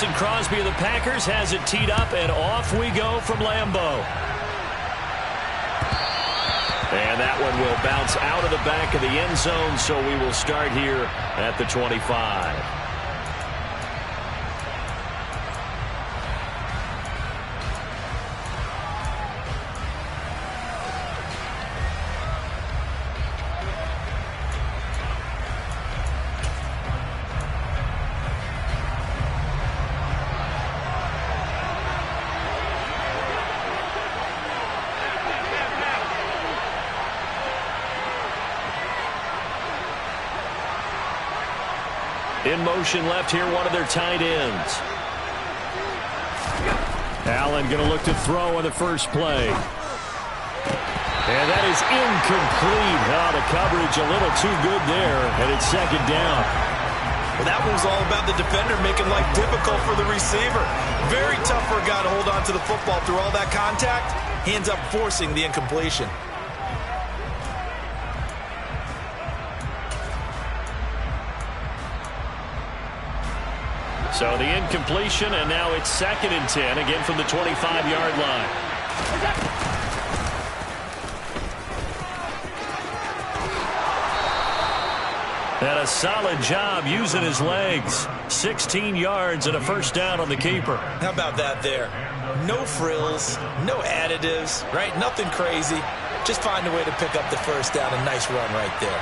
And Crosby of the Packers has it teed up, and off we go from Lambeau. And that one will bounce out of the back of the end zone, so we will start here at the 25. In motion left here, one of their tight ends. Allen going to look to throw on the first play. And that is incomplete. Oh, the coverage a little too good there, and it's second down. Well, that was all about the defender making life difficult for the receiver. Very tough for a guy to hold on to the football through all that contact. He ends up forcing the incompletion. So the incompletion, and now it's 2nd and 10, again from the 25-yard line. And a solid job using his legs. 16 yards and a first down on the keeper. How about that there? No frills, no additives, right? Nothing crazy. Just find a way to pick up the first down. A nice run right there.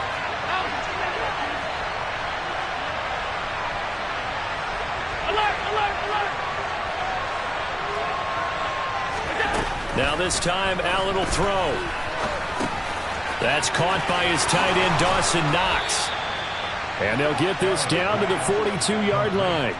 Now this time, Allen will throw. That's caught by his tight end, Dawson Knox. And they'll get this down to the 42-yard line.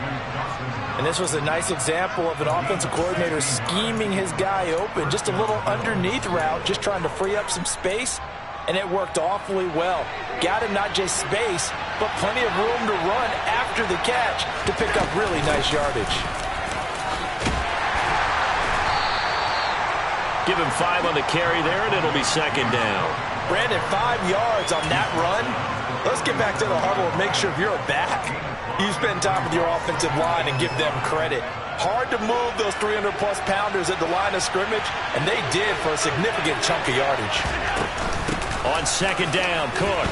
And this was a nice example of an offensive coordinator scheming his guy open. Just a little underneath route, just trying to free up some space. And it worked awfully well. Got him not just space, but plenty of room to run after the catch to pick up really nice yardage. Give him 5 on the carry there, and it'll be second down. Brandon, 5 yards on that run. Let's get back to the huddle and make sure if you're a back, you spend time with your offensive line and give them credit. Hard to move those 300-plus pounders at the line of scrimmage, and they did for a significant chunk of yardage. On second down, Cook.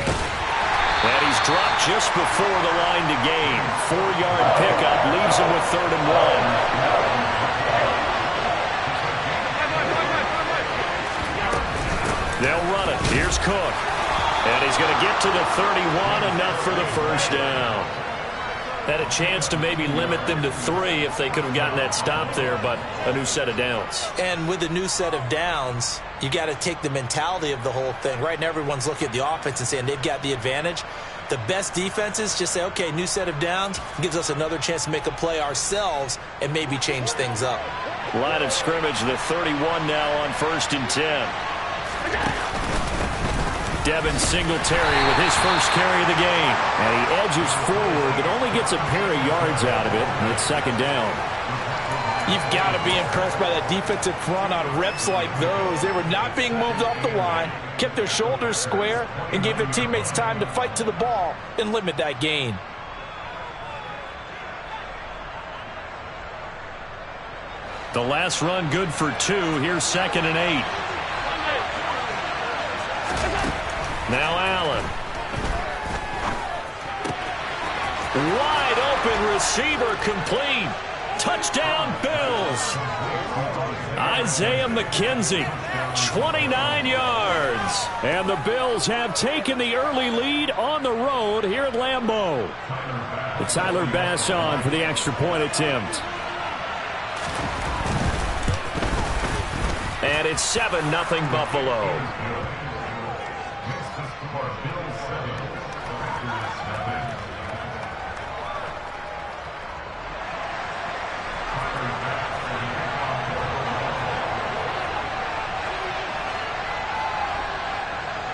And he's dropped just before the line to gain. 4-yard pickup leaves him with 3rd and 1. They'll run it. Here's Cook. And he's going to get to the 31, enough for the first down. Had a chance to maybe limit them to 3 if they could have gotten that stop there, but a new set of downs. And with a new set of downs, you got to take the mentality of the whole thing. Right now, everyone's looking at the offense and saying they've got the advantage. The best defenses just say, okay, new set of downs, gives us another chance to make a play ourselves and maybe change things up. Line of scrimmage, the 31 now on 1st and 10. Devin Singletary with his first carry of the game. And he edges forward, but only gets a pair of yards out of it. And it's second down. You've got to be impressed by that defensive front on reps like those. They were not being moved off the line, kept their shoulders square, and gave their teammates time to fight to the ball and limit that gain. The last run good for 2. Here's 2nd and 8. Now Allen. Wide open receiver complete. Touchdown Bills. Isaiah McKenzie, 29 yards. And the Bills have taken the early lead on the road here at Lambeau. It's Tyler Bass on for the extra point attempt. And it's 7-0 Buffalo.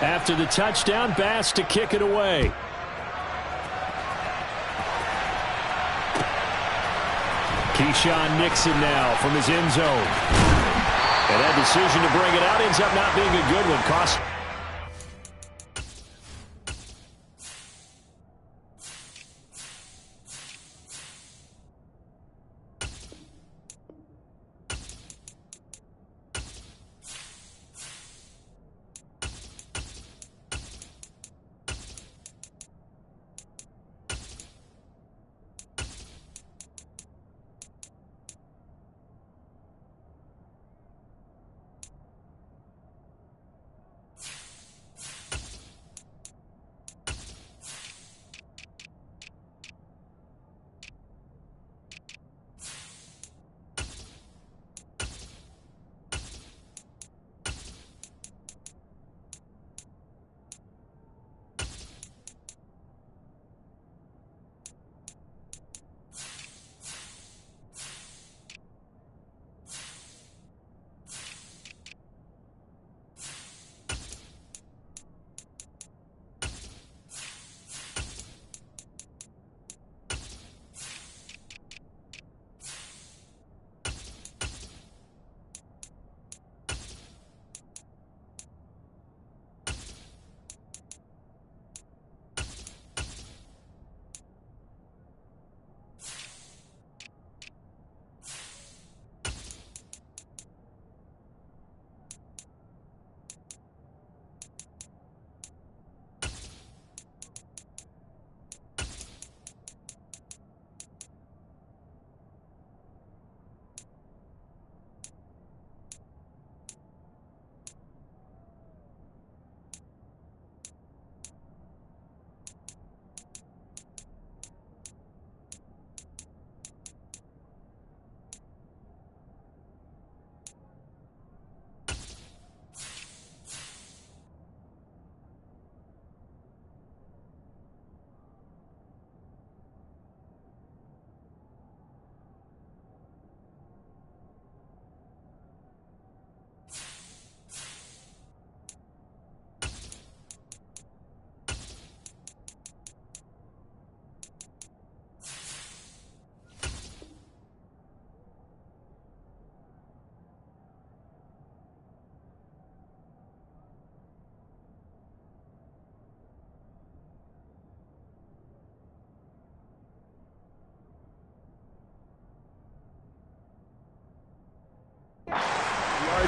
After the touchdown, Bass to kick it away. Keyshawn Nixon now from his end zone. And that decision to bring it out ends up not being a good one. Cost.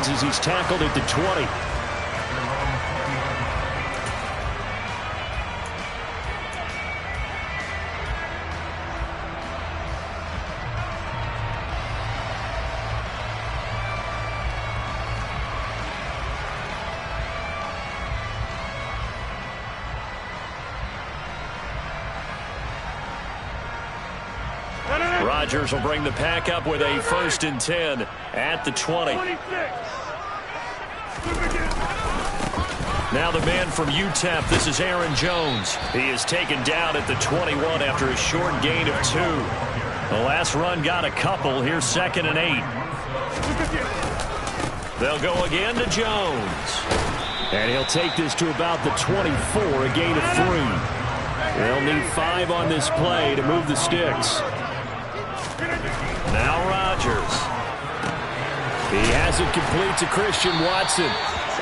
yards as he's tackled at the 20. Rodgers will bring the pack up with a 1st and 10 at the 20. Now the man from UTEP, this is Aaron Jones. He is taken down at the 21 after a short gain of 2. The last run got a couple. Here's 2nd and 8. They'll go again to Jones. And he'll take this to about the 24, a gain of 3. They'll need 5 on this play to move the sticks. Now Rodgers. He has it complete to Christian Watson.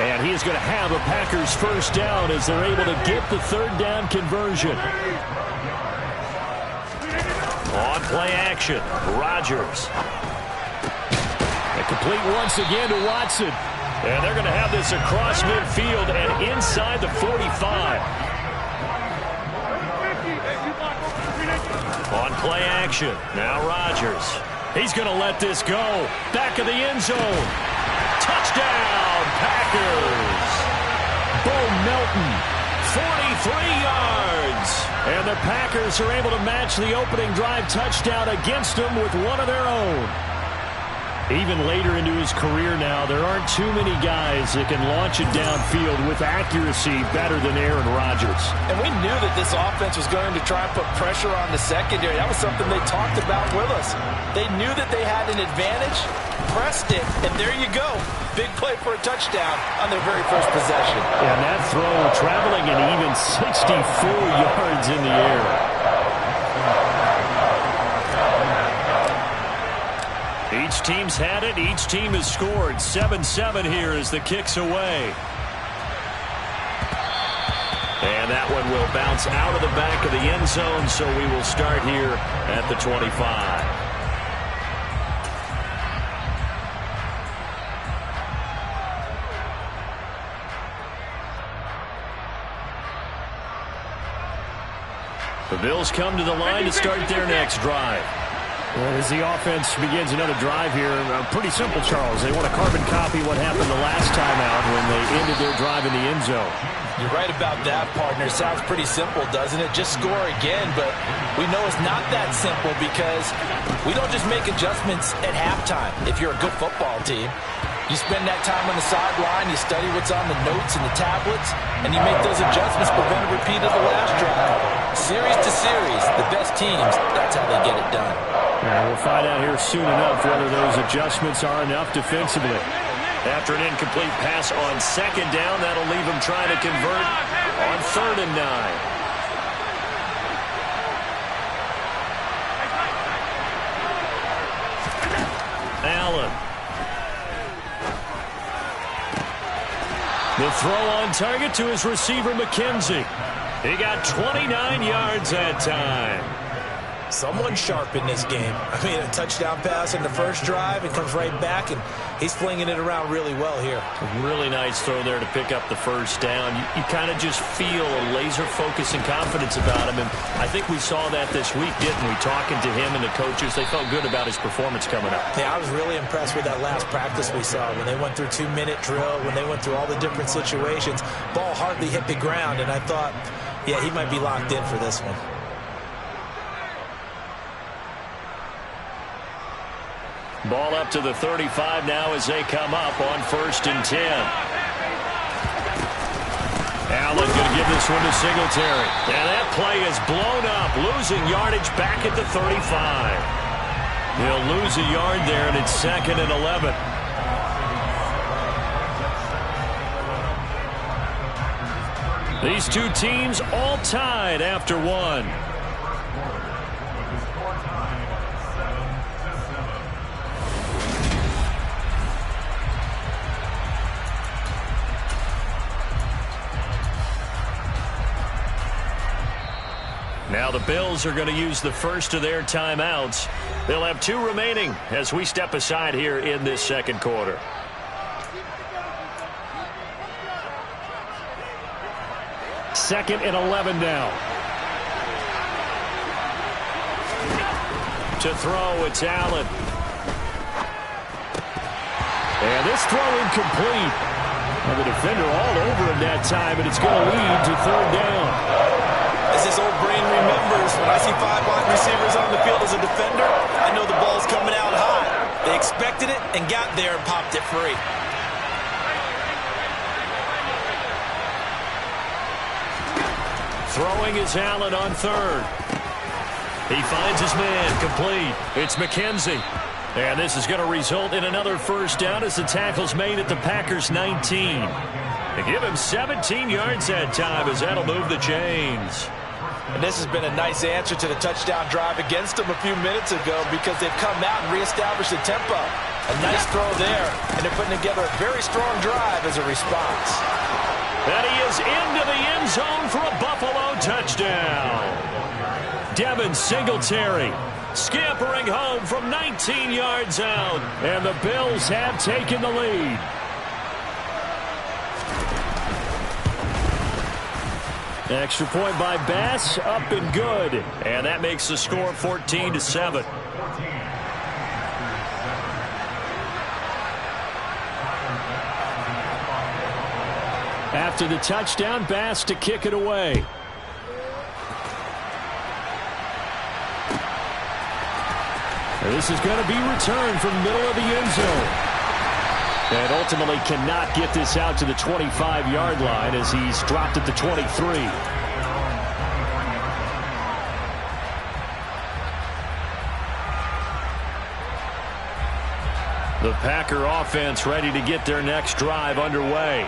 And he is going to have a Packers 1st down as they're able to get the 3rd down conversion. On play action, Rodgers. And complete once again to Watson. And they're going to have this across midfield and inside the 45. On play action, now Rodgers. He's going to let this go. Back of the end zone. Touchdown, Packers. Bo Melton, 43 yards. And the Packers are able to match the opening drive touchdown against them with one of their own. Even later into his career now, there aren't too many guys that can launch it downfield with accuracy better than Aaron Rodgers. And we knew that this offense was going to try and put pressure on the secondary. That was something they talked about with us. They knew that they had an advantage, pressed it, and there you go. Big play for a touchdown on their very first possession. And that throw traveling an even 64 yards in the air. Each team's had it. Each team has scored. 7-7 here as the kick's away. And that one will bounce out of the back of the end zone, so we will start here at the 25. The Bills come to the line to start their next drive. Well, as the offense begins another drive here, pretty simple, Charles. They want to carbon copy what happened the last time out when they ended their drive in the end zone. You're right about that, partner. Sounds pretty simple, doesn't it? Just score again, but we know it's not that simple because we don't just make adjustments at halftime. If you're a good football team, you spend that time on the sideline, you study what's on the notes and the tablets, and you make those adjustments, prevent a repeat of the last drive. Series to series, the best teams, that's how they get it done. And we'll find out here soon enough whether those adjustments are enough defensively. After an incomplete pass on 2nd down, that'll leave them trying to convert on 3rd and 9. Allen. The throw on target to his receiver, McKenzie. He got 29 yards that time. Someone sharp in this game. I mean, a touchdown pass in the first drive, it comes right back, and he's flinging it around really well here. A really nice throw there to pick up the 1st down. You kind of just feel a laser focus and confidence about him, and I think we saw that this week, didn't we? Talking to him and the coaches, they felt good about his performance coming up. Yeah, I was really impressed with that last practice we saw when they went through 2-minute drill, when they went through all the different situations. Ball hardly hit the ground, and I thought, yeah, he might be locked in for this one. Ball up to the 35 now as they come up on 1st and 10. Allen going to give this one to Singletary. And that play is blown up, losing yardage back at the 35. He'll lose a yard there, and it's 2nd and 11. These two teams all tied after one. Now the Bills are going to use the first of their timeouts. They'll have 2 remaining as we step aside here in this 2nd quarter. 2nd and 11 now. To throw, it's Allen. And this throw incomplete. And the defender all over him that time, and it's going to lead to 3rd down. As his old brain remembers, when I see 5 wide receivers on the field as a defender, I know the ball's coming out high. They expected it and got there and popped it free. Throwing is Allen on 3rd. He finds his man, complete. It's McKenzie. And this is going to result in another 1st down as the tackle's made at the Packers' 19. They give him 17 yards that time as that'll move the chains. And this has been a nice answer to the touchdown drive against them a few minutes ago because they've come out and reestablished the tempo. A nice throw there, and they're putting together a very strong drive as a response. And he is into the end zone for a Buffalo touchdown. Devin Singletary scampering home from 19 yards out. And the Bills have taken the lead. Extra point by Bass, up and good. And that makes the score 14-7. After the touchdown, Bass to kick it away. This is going to be returned from the middle of the end zone. And ultimately cannot get this out to the 25-yard line as he's dropped at the 23. The Packer offense ready to get their next drive underway.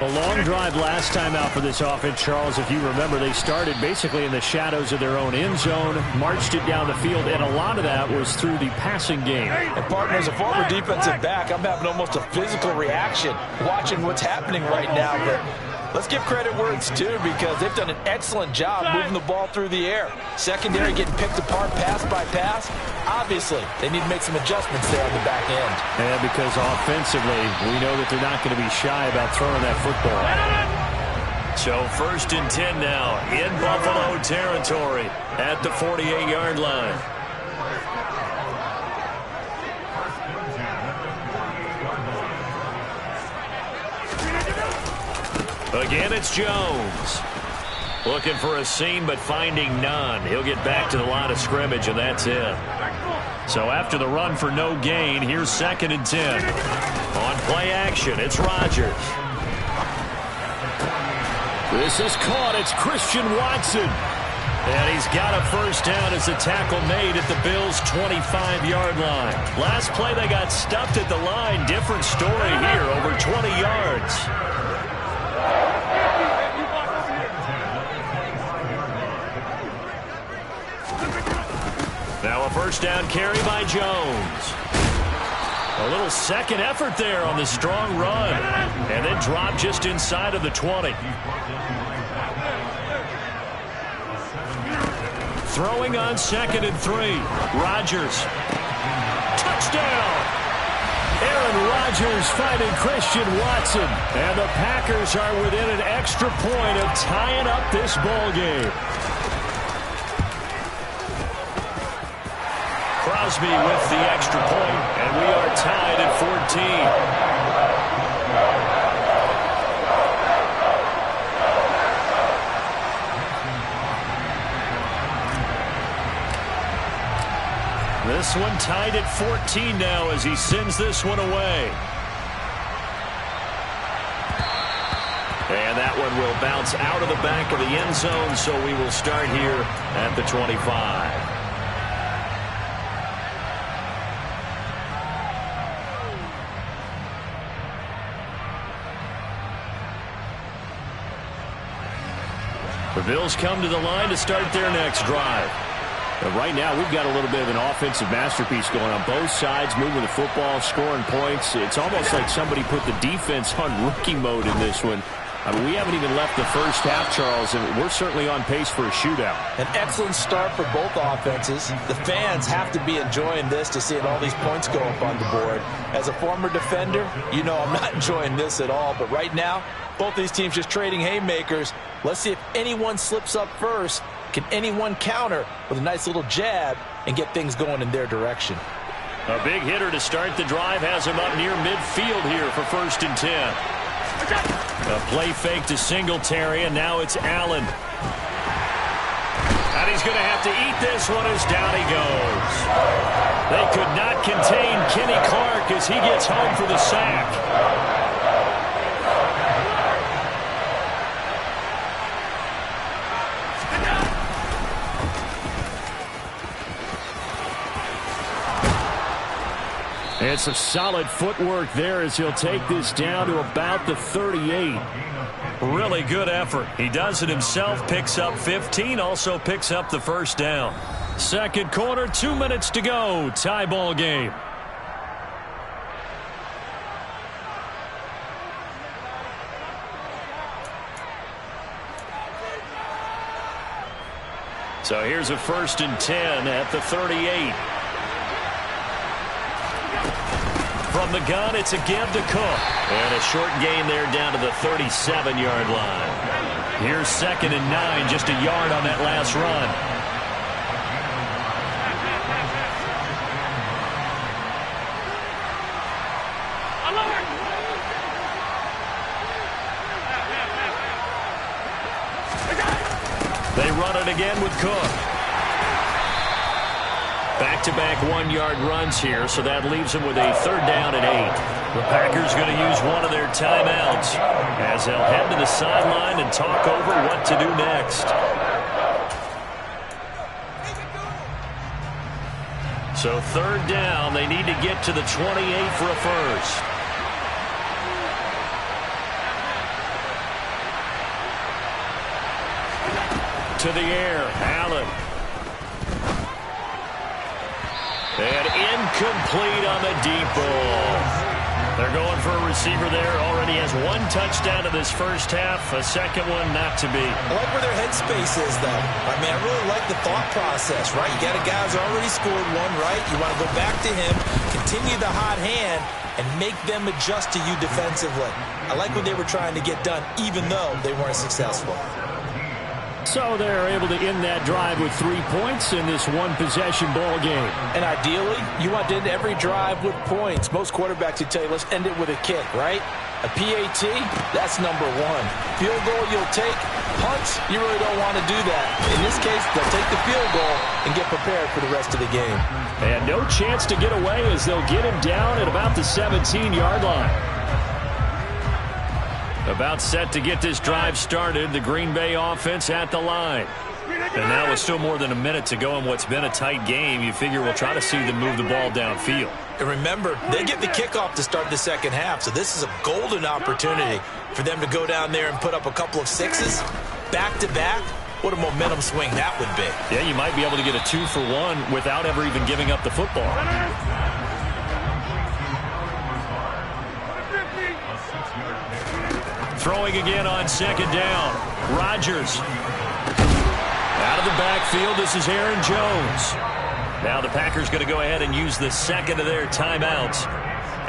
A long drive last time out for this offense, Charles. If you remember, they started basically in the shadows of their own end zone, marched it down the field, and a lot of that was through the passing game. And, partner, as a former defensive back, I'm having almost a physical reaction watching what's happening right now. But let's give credit where it's due because they've done an excellent job moving the ball through the air. Secondary getting picked apart pass by pass. Obviously, they need to make some adjustments there on the back end. And because offensively, we know that they're not going to be shy about throwing that football. So 1st and 10 now in Buffalo territory at the 48-yard line. Again, it's Jones. Looking for a seam, but finding none. He'll get back to the line of scrimmage, and that's it. So after the run for no gain, here's 2nd and 10. On play action, it's Rodgers. This is caught. It's Christian Watson. And he's got a 1st down as the tackle made at the Bills' 25-yard line. Last play, they got stuffed at the line. Different story here, over 20 yards. Now a 1st down carry by Jones. A little second effort there on the strong run. And then dropped just inside of the 20. Throwing on 2nd and 3. Rodgers. Touchdown! Aaron Rodgers finding Christian Watson. And the Packers are within an extra point of tying up this ball game. Crosby with the extra point, and we are tied at 14. This one tied at 14 now as he sends this one away. And that one will bounce out of the back of the end zone, so we will start here at the 25. The Bills come to the line to start their next drive. But right now, we've got a little bit of an offensive masterpiece going on both sides, moving the football, scoring points. It's almost like somebody put the defense on rookie mode in this one. I mean, we haven't even left the first half, Charles, and we're certainly on pace for a shootout. An excellent start for both offenses. The fans have to be enjoying this to see all these points go up on the board. As a former defender, you know I'm not enjoying this at all. But right now, both these teams just trading haymakers. Let's see if anyone slips up first. Can anyone counter with a nice little jab and get things going in their direction? A big hitter to start the drive has him up near midfield here for 1st and 10. A play fake to Singletary, and now it's Allen. And he's going to have to eat this one as down he goes. They could not contain Kenny Clark as he gets home for the sack. And some solid footwork there as he'll take this down to about the 38. Really good effort. He does it himself, picks up 15, also picks up the first down. Second quarter, 2 minutes to go. Tie ball game. So here's a 1st and 10 at the 38. From the gun, it's a give to Cook. And a short gain there down to the 37-yard line. Here's 2nd and 9, just a yard on that last run. They run it again with Cook. Back-to-back 1-yard runs here, so that leaves them with a 3rd down and 8. The Packers going to use one of their timeouts as they'll head to the sideline and talk over what to do next. So 3rd down, they need to get to the 28 for a first. To the air, Allen. And incomplete on the deep ball. They're going for a receiver there. Already has 1 touchdown in this first half. A second one not to be. I like where their headspace is, though. I mean, I really like the thought process, right? You got a guy who's already scored 1, right? You want to go back to him, continue the hot hand, and make them adjust to you defensively. I like what they were trying to get done, even though they weren't successful. So they're able to end that drive with 3 points in this one-possession ball game. And ideally, you want to end every drive with points. Most quarterbacks would tell you, let's end it with a kick, right? A PAT, that's number 1. Field goal, you'll take. Punts, you really don't want to do that. In this case, they'll take the field goal and get prepared for the rest of the game. And no chance to get away as they'll get him down at about the 17-yard line. About set to get this drive started, the Green Bay offense at the line. And now with still more than a minute to go in what's been a tight game, you figure we'll try to see them move the ball downfield. And remember, they get the kickoff to start the second half, so this is a golden opportunity for them to go down there and put up a couple of 6s back-to-back. What a momentum swing that would be. Yeah, you might be able to get a 2-for-1 without ever even giving up the football. Throwing again on 2nd down. Rodgers. Out of the backfield, this is Aaron Jones. Now the Packers going to go ahead and use the 2nd of their timeouts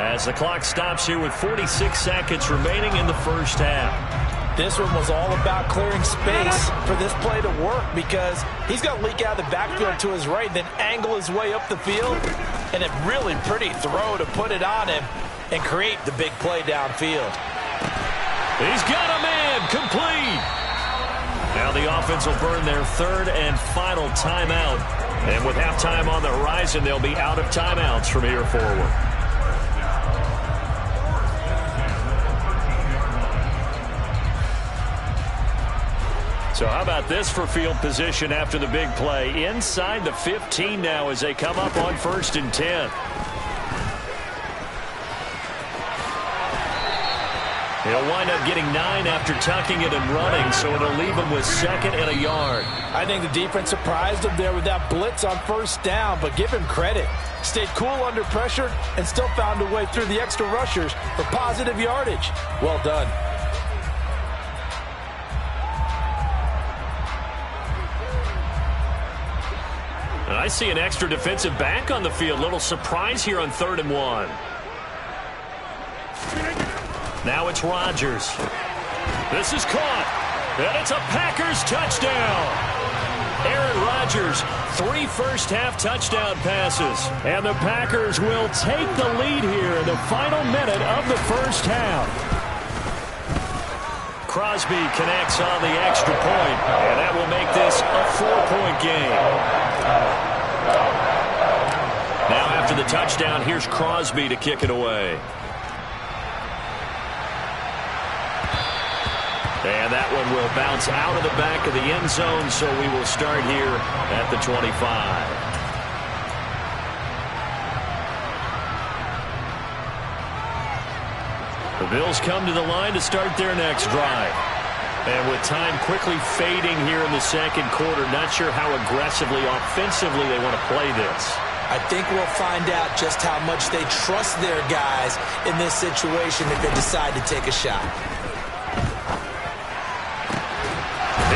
as the clock stops here with 46 seconds remaining in the first half. This one was all about clearing space for this play to work because he's going to leak out of the backfield to his right, then angle his way up the field, and a really pretty throw to put it on him and create the big play downfield. He's got a man complete. Now the offense will burn their 3rd and final timeout. And with halftime on the horizon, they'll be out of timeouts from here forward. So how about this for field position after the big play? Inside the 15 now as they come up on 1st and 10. He'll wind up getting 9 after tucking it and running, so it'll leave him with 2nd and a yard. I think the defense surprised him there with that blitz on 1st down, but give him credit. Stayed cool under pressure and still found a way through the extra rushers for positive yardage. Well done. I see an extra defensive back on the field. Little surprise here on 3rd and 1. Now it's Rodgers. This is caught. And it's a Packers touchdown. Aaron Rodgers, 3 first-half touchdown passes. And the Packers will take the lead here in the final minute of the first half. Crosby connects on the extra point, and that will make this a 4-point game. Now after the touchdown, here's Crosby to kick it away. And that one will bounce out of the back of the end zone, so we will start here at the 25. The Bills come to the line to start their next drive. And with time quickly fading here in the second quarter, not sure how aggressively, offensively they want to play this. I think we'll find out just how much they trust their guys in this situation if they decide to take a shot.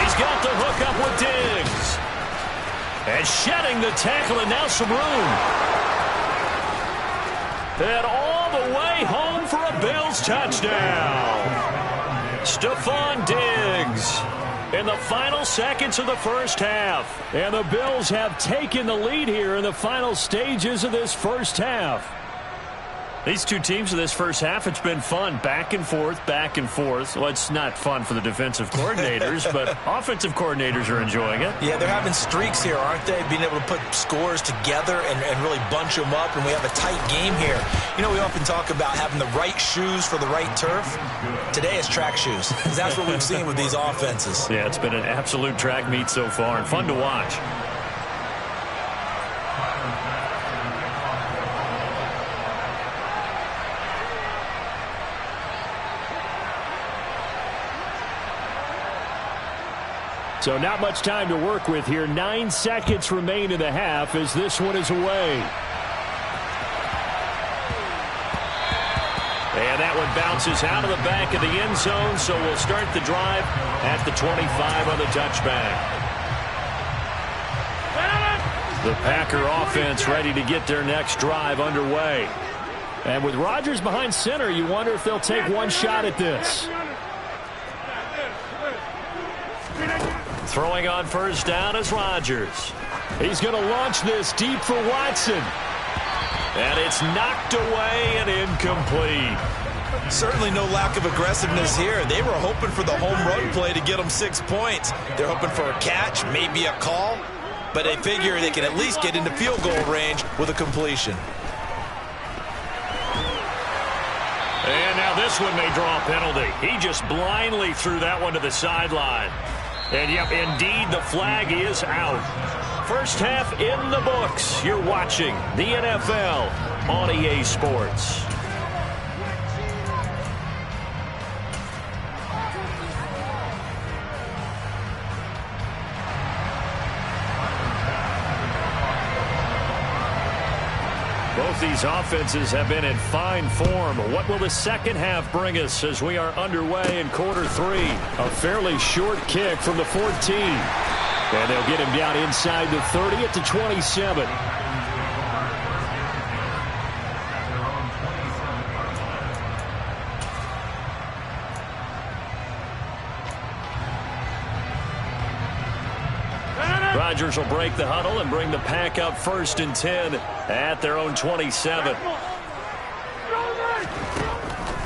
He's got the hook up with Diggs. And shedding the tackle, and now some room. And all the way home for a Bills touchdown. Stephon Diggs in the final seconds of the first half. And the Bills have taken the lead here in the final stages of this first half. These two teams in this first half, it's been fun. Back and forth, back and forth. Well, it's not fun for the defensive coordinators, but offensive coordinators are enjoying it. Yeah, they're having streaks here, aren't they? Being able to put scores together and really bunch them up, and we have a tight game here. You know, we often talk about having the right shoes for the right turf. Today it's track shoes. That's what we've seen with these offenses. Yeah, it's been an absolute track meet so far, and fun to watch. So not much time to work with here. 9 seconds remain in the half as this one is away. And that one bounces out of the back of the end zone, so we'll start the drive at the 25 on the touchback. The Packer offense ready to get their next drive underway. And with Rodgers behind center, you wonder if they'll take one shot at this. Throwing on first down is Rodgers. He's going to launch this deep for Watson. And it's knocked away and incomplete. Certainly no lack of aggressiveness here. They were hoping for the home run play to get them 6 points. They're hoping for a catch, maybe a call, but they figure they can at least get into field goal range with a completion. And now this one may draw a penalty. He just blindly threw that one to the sideline. And, yep, indeed, the flag is out. First half in the books. You're watching the NFL on EA Sports. Both these offenses have been in fine form. What will the second half bring us as we are underway in quarter 3? A fairly short kick from the 14. And they'll get him down inside the 30 at the 27. Rodgers will break the huddle and bring the Pack up 1st and 10 at their own 27.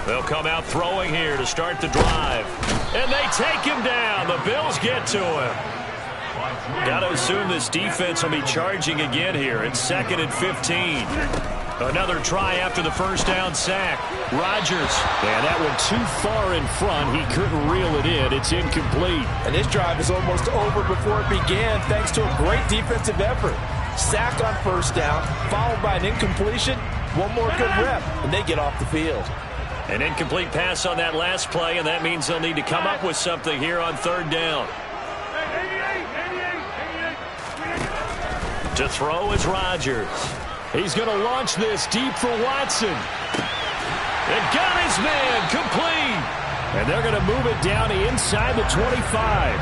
They'll come out throwing here to start the drive. And they take him down. The Bills get to him. Got to assume this defense will be charging again here. It's 2nd and 15. Another try after the first down sack. Rodgers. And that one too far in front. He couldn't reel it in. It's incomplete. And this drive is almost over before it began thanks to a great defensive effort. Sack on first down, followed by an incompletion. One more good rep, and they get off the field. An incomplete pass on that last play, and that means they'll need to come up with something here on 3rd down. To throw is Rodgers. He's going to launch this deep for Watson. And got his man complete. And they're going to move it down inside the 25.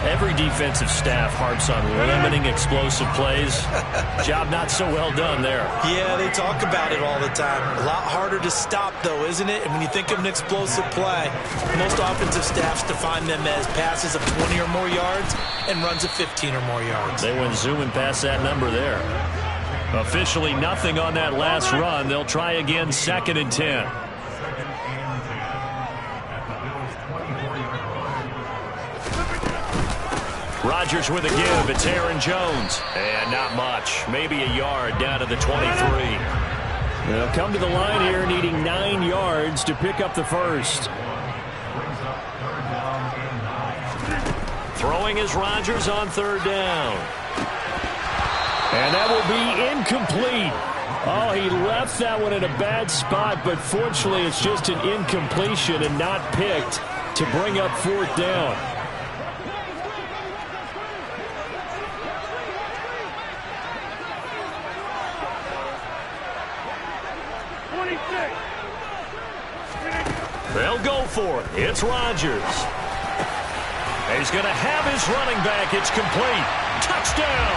Every defensive staff harps on limiting explosive plays. Job not so well done there. Yeah, they talk about it all the time. A lot harder to stop, though, isn't it? And when you think of an explosive play, most offensive staffs define them as passes of 20 or more yards and runs of 15 or more yards. They went zooming past that number there. Officially nothing on that last run. They'll try again, 2nd and 10. Rodgers with a give. It's Aaron Jones. And not much. Maybe a yard down to the 23. They'll come to the line here needing 9 yards to pick up the first. Throwing is Rodgers on 3rd down. And that will be incomplete. Oh, he left that one in a bad spot, but fortunately it's just an incompletion and not picked to bring up 4th down. They'll go for it. It's Rodgers. He's going to have his running back. It's complete. Touchdown.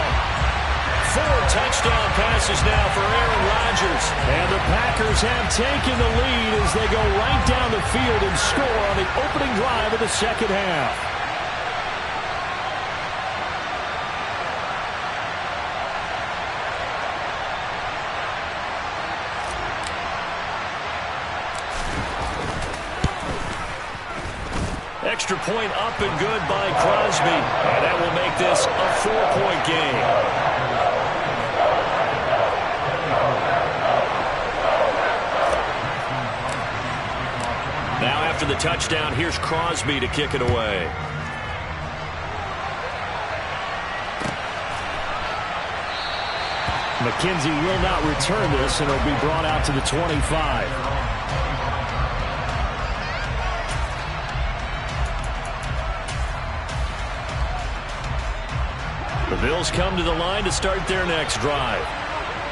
4 touchdown passes now for Aaron Rodgers. And the Packers have taken the lead as they go right down the field and score on the opening drive of the second half. Extra point up and good by Crosby. And that will make this a 4-point game. Now after the touchdown, here's Crosby to kick it away. McKenzie will not return this, and it'll be brought out to the 25. The Bills come to the line to start their next drive.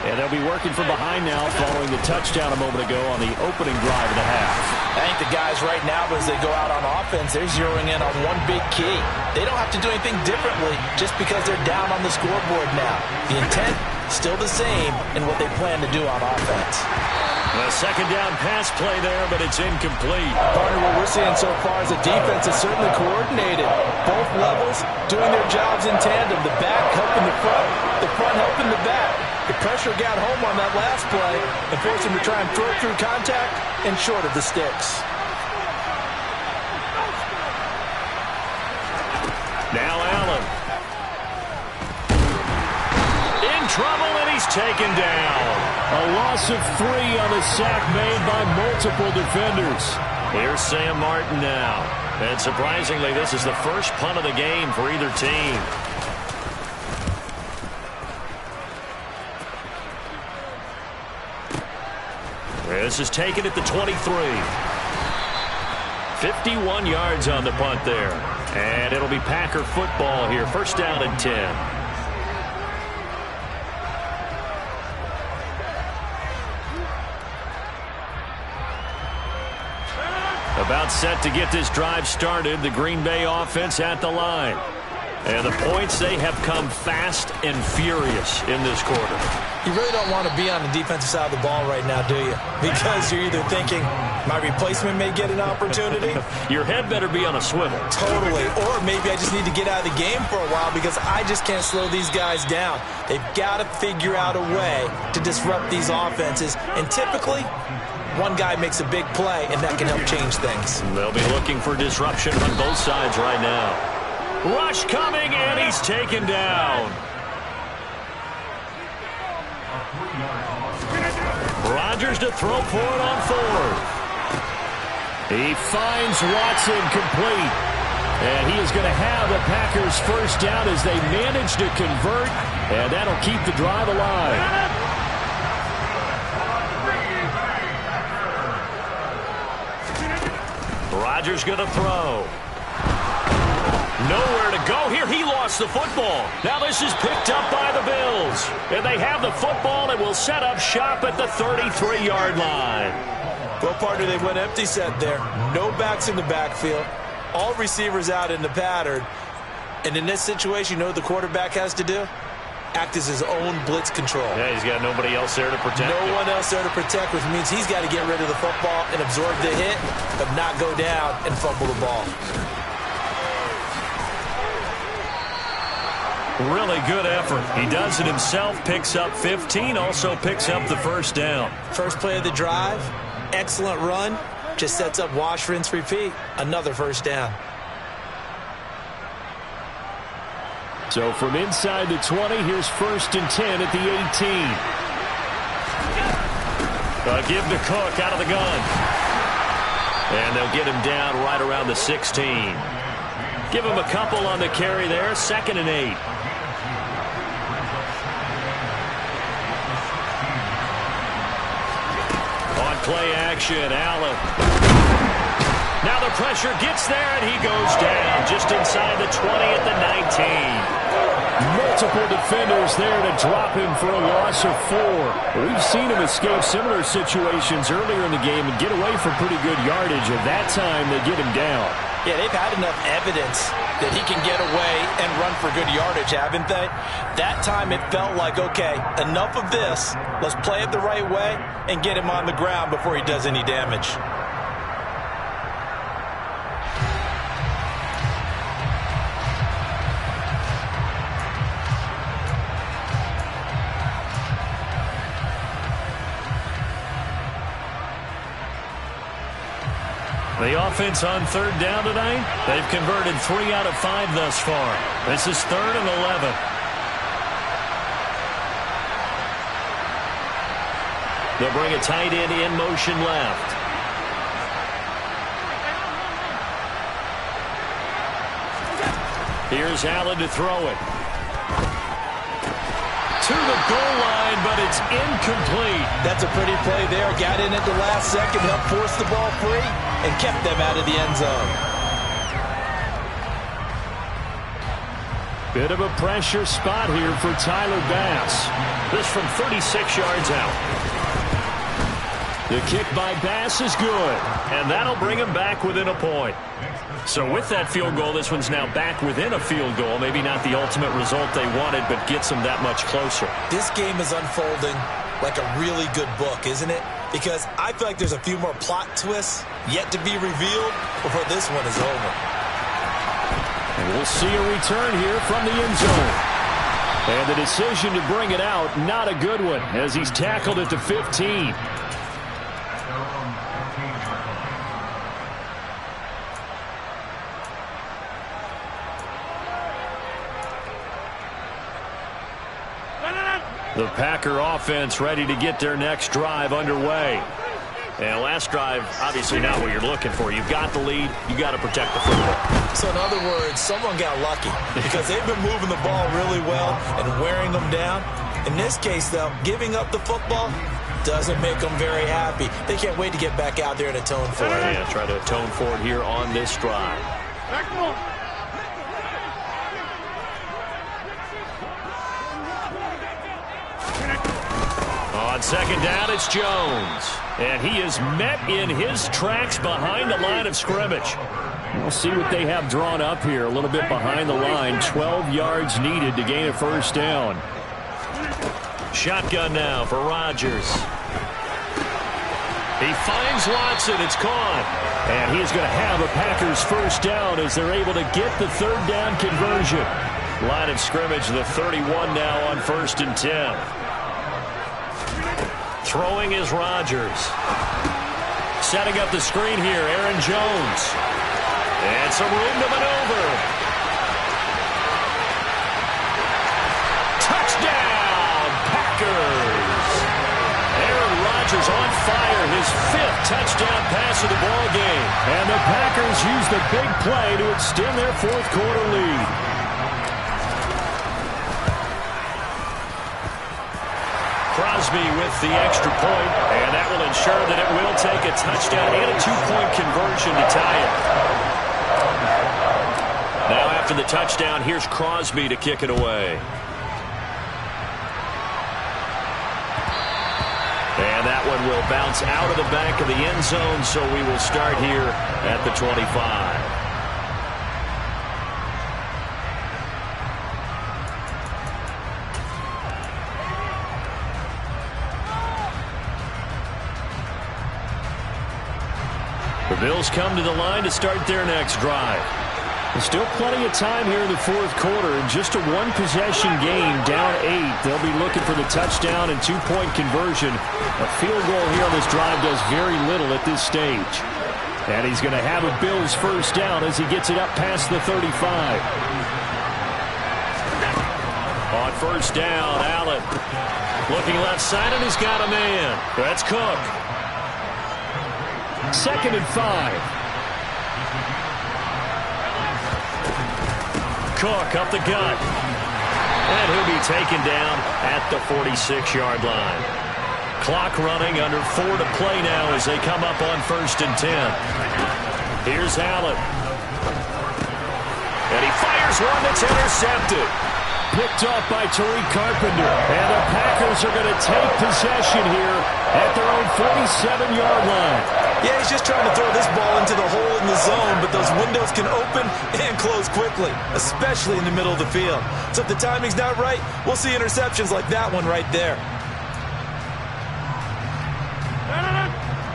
And they'll be working from behind now following the touchdown a moment ago on the opening drive of the half. I think the guys right now, as they go out on offense, they're zeroing in on one big key. They don't have to do anything differently just because they're down on the scoreboard now. The intent, still the same in what they plan to do on offense. A 2nd down pass play there, but it's incomplete. Partner, what we're seeing so far is the defense is certainly coordinated. Both levels doing their jobs in tandem. The back helping the front helping the back. The pressure got home on that last play and forced him to try and throw through contact and short of the sticks. Now Allen. In trouble, and he's taken down. A loss of 3 on the sack made by multiple defenders. Here's Sam Martin now. And surprisingly, this is the first punt of the game for either team. This is taken at the 23. 51 yards on the punt there. And it'll be Packer football here. 1st down and 10. About set to get this drive started. The Green Bay offense at the line. And the points, they have come fast and furious in this quarter. You really don't want to be on the defensive side of the ball right now, do you? Because you're either thinking, my replacement may get an opportunity. Your head better be on a swivel. Totally. Or maybe I just need to get out of the game for a while because I just can't slow these guys down. They've got to figure out a way to disrupt these offenses. And typically, one guy makes a big play, and that can help change things. They'll be looking for disruption on both sides right now. Rush coming, and he's taken down. Rodgers to throw for it on 4th. He finds Watson complete. And he is going to have the Packers 1st down as they manage to convert. And that'll keep the drive alive. Rodgers going to throw. Nowhere to go here. He lost the football. Now this is picked up by the Bills. And they have the football and will set up shop at the 33-yard line. Well, partner, they went empty set there. No backs in the backfield. All receivers out in the pattern. And in this situation, you know what the quarterback has to do? Act as his own blitz control. Yeah, he's got nobody else there to protect him. No one else there to protect, which means he's got to get rid of the football and absorb the hit, but not go down and fumble the ball. Really good effort. He does it himself, picks up 15, also picks up the first down. First play of the drive, excellent run, just sets up wash, rinse, repeat. Another first down. So from inside the 20, here's 1st and 10 at the 18. Give to Cook out of the gun. And they'll get him down right around the 16. Give him a couple on the carry there, 2nd and 8. On play action, Allen. Now the pressure gets there, and he goes down just inside the 20 at the 19. Multiple defenders there to drop him for a loss of 4. We've seen him escape similar situations earlier in the game and get away from pretty good yardage. At that time, they get him down. Yeah, they've had enough evidence that he can get away and run for good yardage, haven't they? That time it felt like, okay, enough of this. Let's play it the right way and get him on the ground before he does any damage. The offense on 3rd down tonight, they've converted 3 out of 5 thus far. This is 3rd and 11. They'll bring a tight end in motion left. Here's Allen to throw it. To the goal line, but it's incomplete. That's a pretty play there. Got in at the last second, helped force the ball free, and kept them out of the end zone. Bit of a pressure spot here for Tyler Bass. This from 36 yards out. The kick by Bass is good, and that'll bring him back within a point. So with that field goal, this one's now back within a field goal. Maybe not the ultimate result they wanted, but gets them that much closer. This game is unfolding like a really good book, isn't it? Because I feel like there's a few more plot twists yet to be revealed before this one is over. And we'll see a return here from the end zone. And the decision to bring it out, not a good one, as he's tackled at the 15. The Packer offense ready to get their next drive underway. And last drive, obviously not what you're looking for. You've got the lead. You got to protect the football. So in other words, someone got lucky because they've been moving the ball really well and wearing them down. In this case, though, giving up the football doesn't make them very happy. They can't wait to get back out there and atone for it. Yeah, try to atone for it here on this drive. On 2nd down, it's Jones. And he is met in his tracks behind the line of scrimmage. We'll see what they have drawn up here. A little bit behind the line. 12 yards needed to gain a first down. Shotgun now for Rodgers. He finds Watson. It's caught. And he's going to have a Packers first down as they're able to get the 3rd down conversion. Line of scrimmage, the 31 now on 1st and 10. Throwing is Rodgers. Setting up the screen here, Aaron Jones. And some room to maneuver. Touchdown, Packers. Aaron Rodgers on fire, his 5th touchdown pass of the ball game. And the Packers use the big play to extend their 4th quarter lead. Crosby with the extra point, and that will ensure that it will take a touchdown and a 2-point conversion to tie it. Now after the touchdown, here's Crosby to kick it away. And that one will bounce out of the back of the end zone, so we will start here at the 25. The Bills come to the line to start their next drive. There's still plenty of time here in the fourth quarter. In just a one-possession game, down 8. They'll be looking for the touchdown and two-point conversion. A field goal here on this drive does very little at this stage. And he's going to have a Bills first down as he gets it up past the 35. On first down, Allen looking left side, and he's got a man. That's Cook. 2nd and 5. Cook up the gut. And he'll be taken down at the 46-yard line. Clock running, under 4 to play now as they come up on 1st and 10. Here's Allen. And he fires one that's intercepted. Picked up by Tariq Carpenter. And the Packers are going to take possession here at their own 47-yard line. Yeah, he's just trying to throw this ball into the hole in the zone, but those windows can open and close quickly, especially in the middle of the field. So if the timing's not right, we'll see interceptions like that one right there.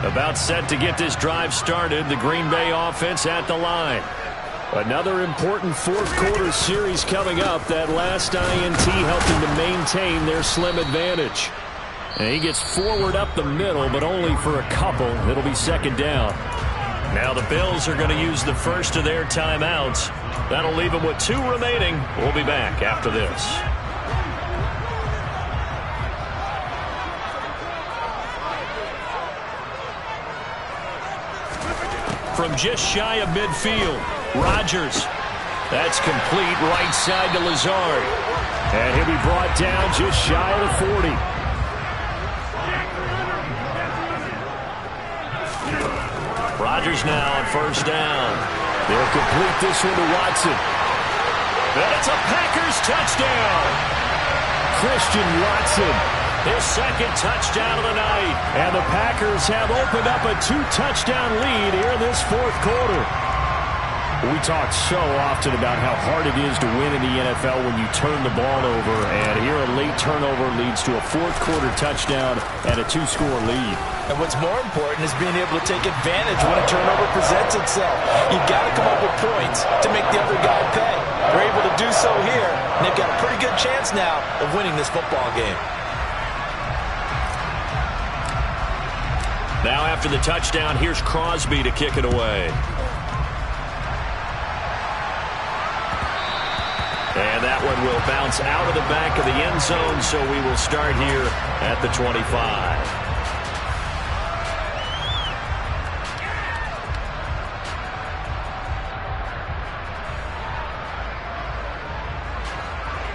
About set to get this drive started, the Green Bay offense at the line. Another important fourth quarter series coming up. That last INT helping to maintain their slim advantage. And he gets forward up the middle, but only for a couple. It'll be 2nd down. Now the Bills are going to use the first of their timeouts. That'll leave them with 2 remaining. We'll be back after this. From just shy of midfield, Rodgers. That's complete right side to Lazard. And he'll be brought down just shy of the 40. Rodgers now on first down. They'll complete this one to Watson. And it's a Packers touchdown. Christian Watson, his 2nd touchdown of the night. And the Packers have opened up a 2-touchdown lead here in this fourth quarter. We talk so often about how hard it is to win in the NFL when you turn the ball over. And here a late turnover leads to a fourth quarter touchdown and a 2-score lead. And what's more important is being able to take advantage when a turnover presents itself. You've got to come up with points to make the other guy pay. They're able to do so here, and they've got a pretty good chance now of winning this football game. Now after the touchdown, here's Crosby to kick it away. And that one will bounce out of the back of the end zone, so we will start here at the 25.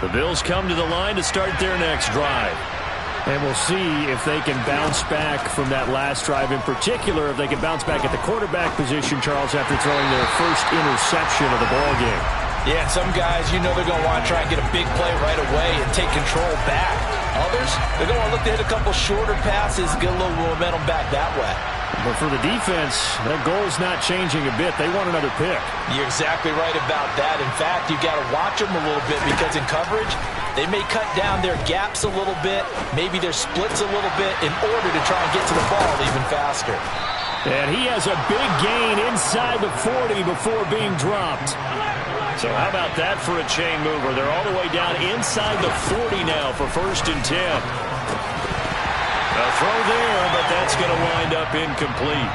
The Bills come to the line to start their next drive. And we'll see if they can bounce back from that last drive, in particular, if they can bounce back at the quarterback position, Charles, after throwing their first interception of the ball game. Yeah, some guys, you know they're going to want to try and get a big play right away and take control back. Others, they're going to look to hit a couple shorter passes, get a little momentum back that way. But for the defense, that goal's not changing a bit. They want another pick. You're exactly right about that. In fact, you've got to watch them a little bit because in coverage, they may cut down their gaps a little bit, maybe their splits a little bit in order to try and get to the ball even faster. And he has a big gain inside the 40 before being dropped. So how about that for a chain mover? They're all the way down inside the 40 now for 1st and 10. A throw there, but that's going to wind up incomplete.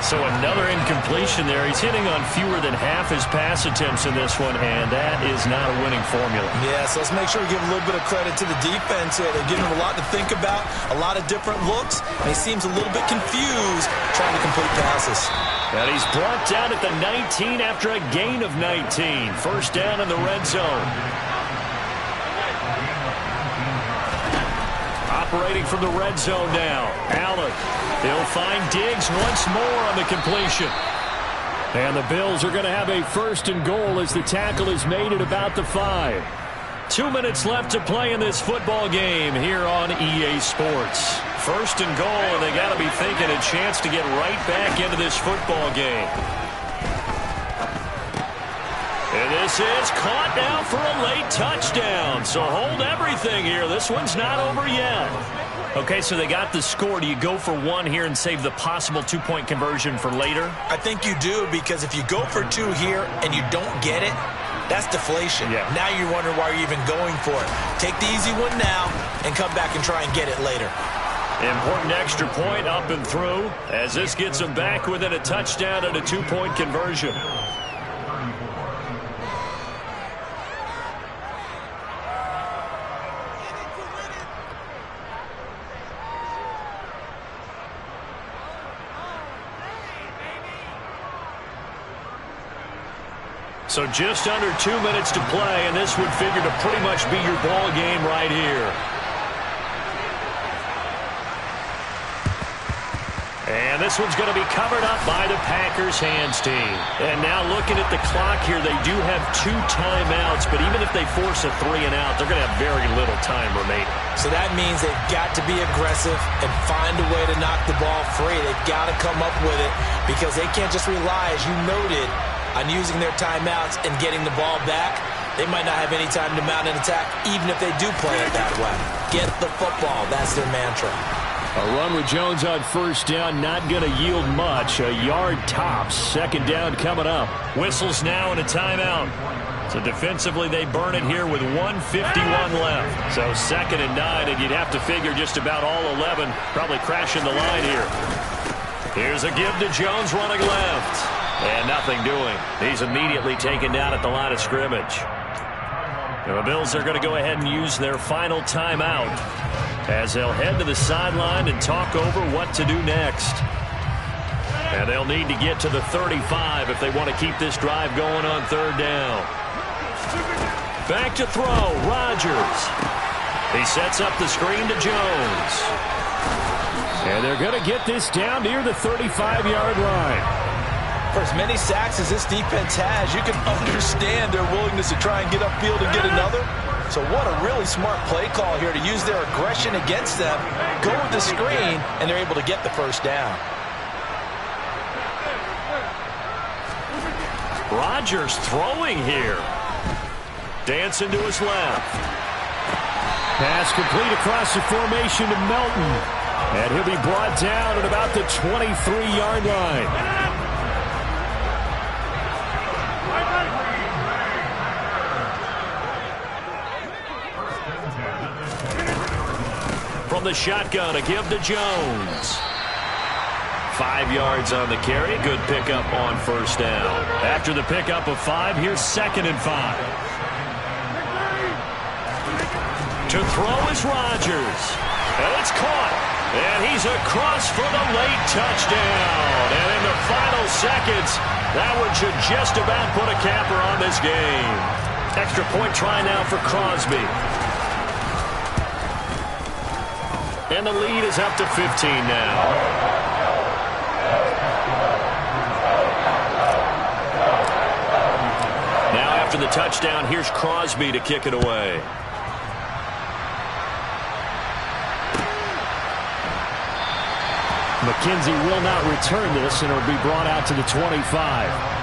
So another incompletion there. He's hitting on fewer than half his pass attempts in this one, and that is not a winning formula. Yeah, so let's make sure we give a little bit of credit to the defense here. They're giving him a lot to think about, a lot of different looks, and he seems a little bit confused trying to complete passes. And he's brought down at the 19 after a gain of 19. First down in the red zone. Operating from the red zone now. Allen. He'll find Diggs once more on the completion. And the Bills are going to have a 1st and goal as the tackle is made at about the 5. 2 minutes left to play in this football game here on EA Sports. 1st and goal, and they got to be thinking a chance to get right back into this football game. And this is caught now for a late touchdown. So hold everything here. This one's not over yet. Okay, so they got the score. Do you go for one here and save the possible two-point conversion for later? I think you do, because if you go for two here and you don't get it, that's deflation. Yeah. Now you're wondering why you're even going for it. Take the easy one now and come back and try and get it later. Important extra point up and through as this gets them back within a touchdown and a two-point conversion. So just under 2 minutes to play, and this would figure to pretty much be your ball game right here. And this one's going to be covered up by the Packers hands team. And now looking at the clock here, they do have 2 timeouts, but even if they force a 3 and out, they're going to have very little time remaining. So that means they've got to be aggressive and find a way to knock the ball free. They've got to come up with it because they can't just rely, as you noted, on using their timeouts and getting the ball back. They might not have any time to mount an attack, even if they do play it that way. Get the football. That's their mantra. A run with Jones on first down, not going to yield much. A yard tops. Second down coming up. Whistles now and a timeout. So defensively, they burn it here with 1:51 left. So 2nd and 9, and you'd have to figure just about all 11 probably crashing the line here. Here's a give to Jones running left. And nothing doing. He's immediately taken down at the line of scrimmage. And the Bills are going to go ahead and use their final timeout as they'll head to the sideline and talk over what to do next. And they'll need to get to the 35 if they want to keep this drive going on 3rd down. Back to throw, Rodgers. He sets up the screen to Jones. And they're going to get this down near the 35-yard line. For as many sacks as this defense has, you can understand their willingness to try and get upfield and get another. So what a really smart play call here to use their aggression against them, go with the screen, and they're able to get the first down. Rodgers throwing here. Dancing to his left. Pass complete across the formation to Melton. And he'll be brought down at about the 23-yard line. From the shotgun, a give to Jones. 5 yards on the carry. Good pickup on first down. After the pickup of 5, here's 2nd and 5. To throw is Rodgers. And it's caught. And he's across for the late touchdown. And in the final seconds, that one should just about put a capper on this game. Extra point try now for Crosby. And the lead is up to 15 now. Now after the touchdown, here's Crosby to kick it away. McKenzie will not return this, and it'll be brought out to the 25.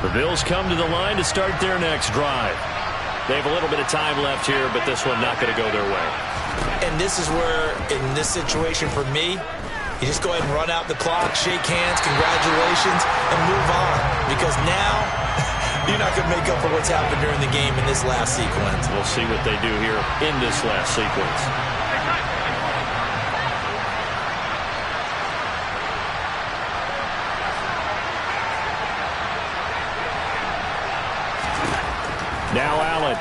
The Bills come to the line to start their next drive. They have a little bit of time left here, but this one not going to go their way. And this is where, in this situation for me, you just go ahead and run out the clock, shake hands, congratulations, and move on. Because now, you're not going to make up for what's happened during the game in this last sequence. We'll see what they do here in this last sequence. Now Allen.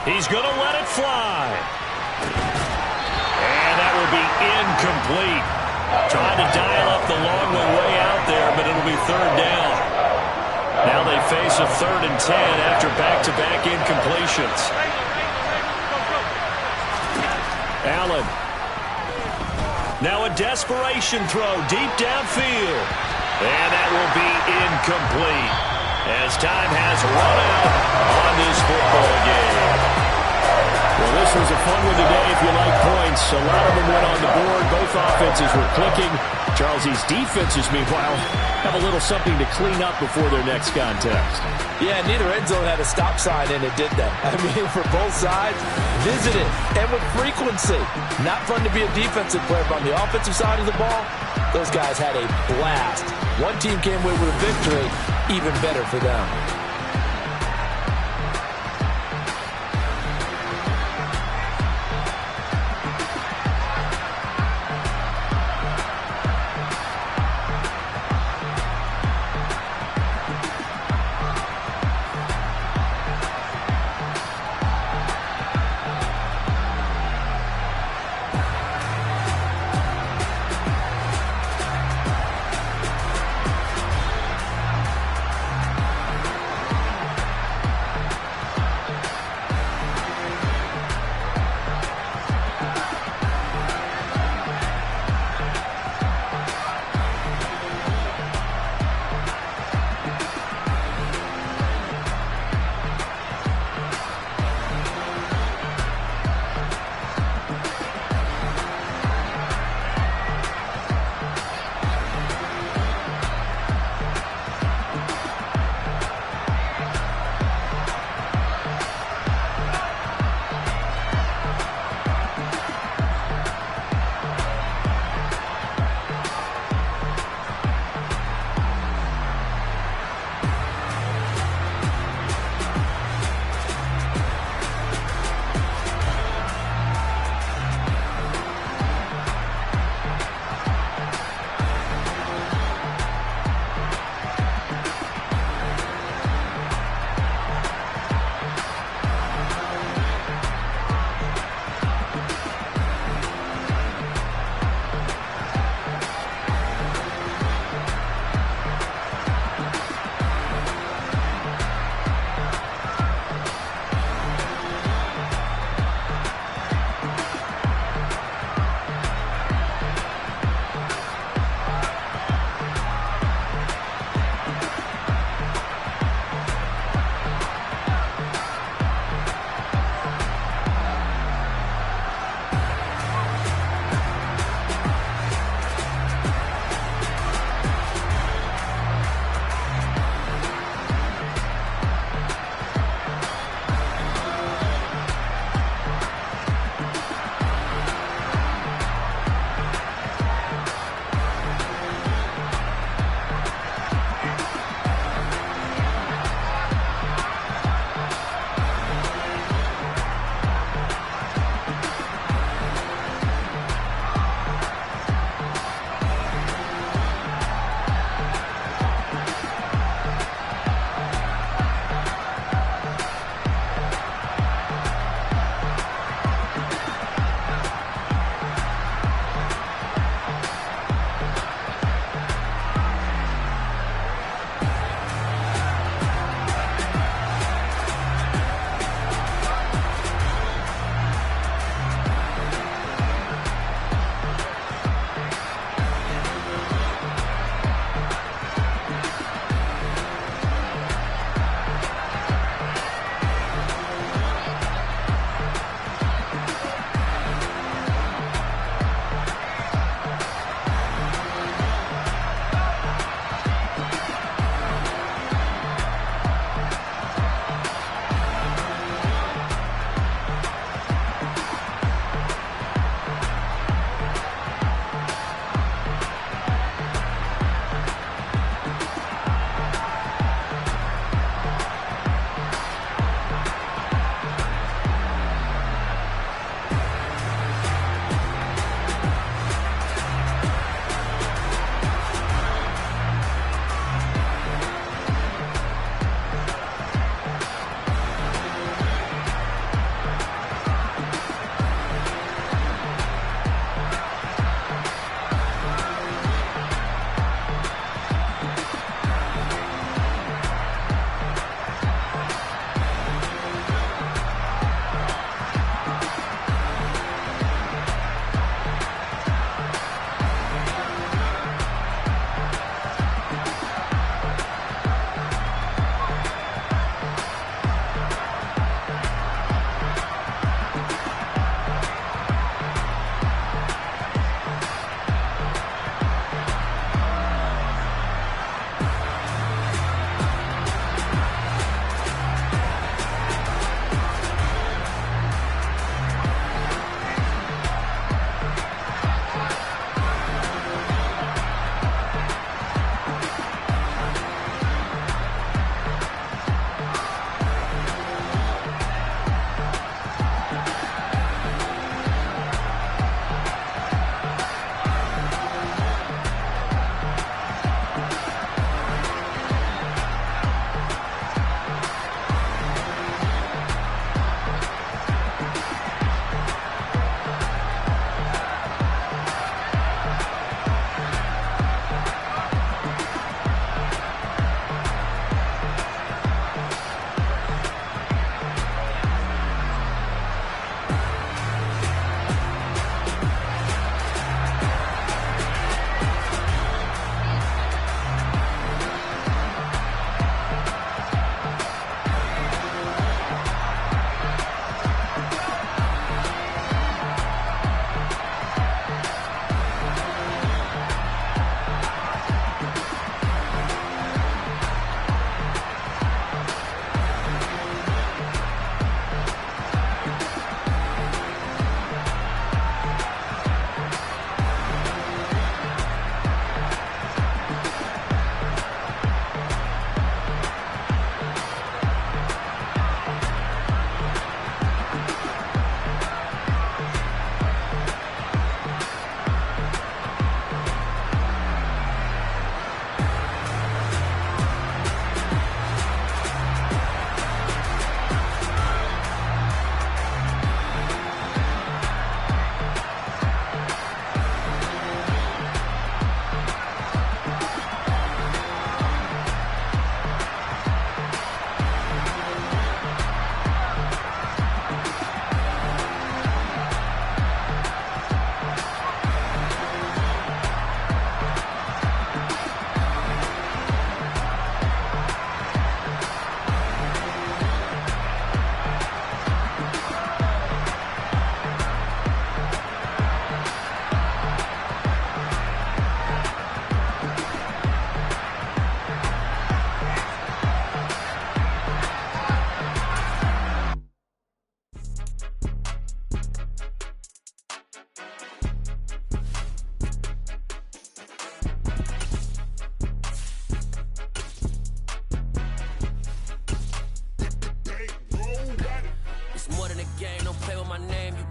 He's going to let it fly. And that will be incomplete. Trying to dial up the long way out there, but it'll be 3rd down. Now they face a 3rd and 10 after back-to-back incompletions. Allen. Now a desperation throw deep downfield. And that will be incomplete as time has run out on this football game. Well, this was a fun one today if you like points. A lot of them went on the board. Both offenses were clicking. Charles, these defenses, meanwhile, have a little something to clean up before their next contest. Yeah, neither end zone had a stop sign in it, did they? I mean, for both sides, visit it, and with frequency. Not fun to be a defensive player, but on the offensive side of the ball, those guys had a blast. One team came away with a victory, even better for them.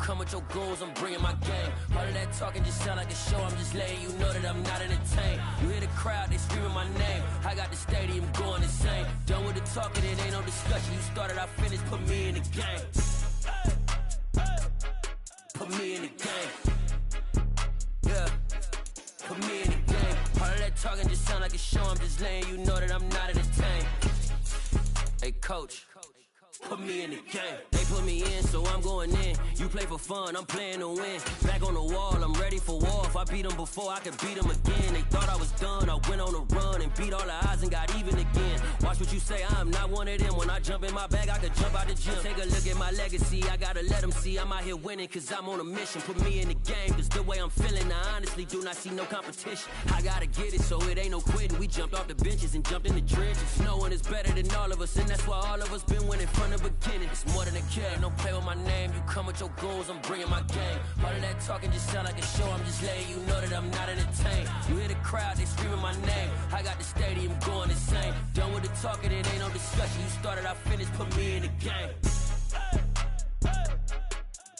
come with your goals, I'm bringing my game. All of that talking just sound like a show, I'm just letting you know that I'm not entertained. You hear the crowd, they screaming my name. I got the stadium going insane. Done with the talking, it ain't no discussion. You started, I finished, put me in the game. Put me in the game. Yeah. Put me in the game. All of that talking just sound like a show, I'm just letting you know that I'm not entertained. Hey, coach. Put me in the game. They put me in, so I'm going in. You play for fun, I'm playing to win. Back on the wall, I'm ready for war. If I beat them before, I could beat them again. They thought I was done, I went on a run and beat all the odds and got even again. Watch what you say, I'm not one of them. When I jump in my bag, I could jump out the gym. Take a look at my legacy, I gotta let them see I'm out here winning, cause I'm on a mission. Put me in the game, cause the way I'm feeling, I honestly do not see no competition. I gotta get it, so it ain't no quitting. We jumped off the benches and jumped in the trenches. No one is better than all of us, and that's why all of us been winning from the beginning. It's more than a game, don't play with my name. You come with your goals, I'm bringing my game. All of that talking just sound like a show, I'm just letting you know that I'm not entertained. You hear the crowd, they screaming my name. I got the stadium going insane. Done with the talking, it ain't no discussion. You started, I finished, put me in the game.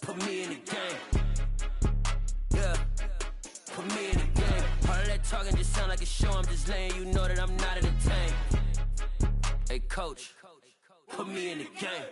Put me in the game. Yeah. Put me in the game. All of that talking just sound like a show, I'm just letting you know that I'm not entertained. Hey, coach. Put me in the game.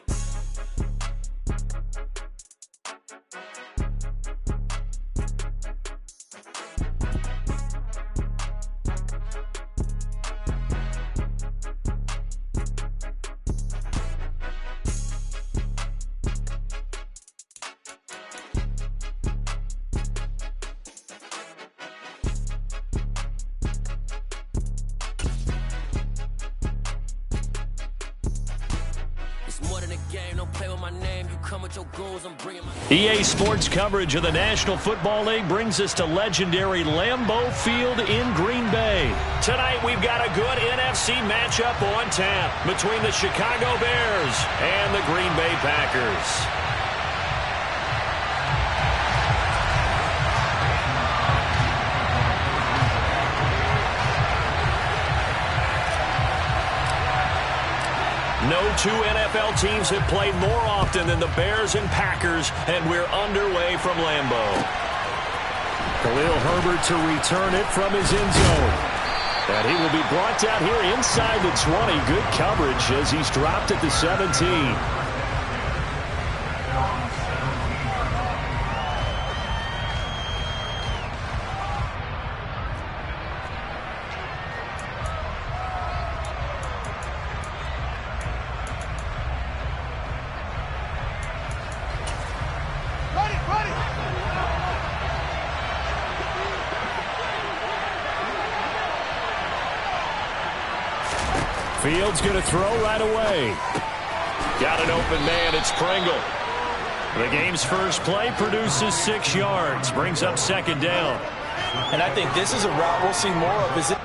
EA Sports coverage of the National Football League brings us to legendary Lambeau Field in Green Bay. Tonight we've got a good NFC matchup on tap between the Chicago Bears and the Green Bay Packers. No two NFL teams have played more often than the Bears and Packers, and we're underway from Lambeau. Khalil Herbert to return it from his end zone. And he will be brought down here inside the 20. Good coverage as he's dropped at the 17. Fields going to throw right away. Got an open man. It's Pringle. The game's first play produces 6 yards. Brings up second down. And I think this is a route we'll see more of. Is it?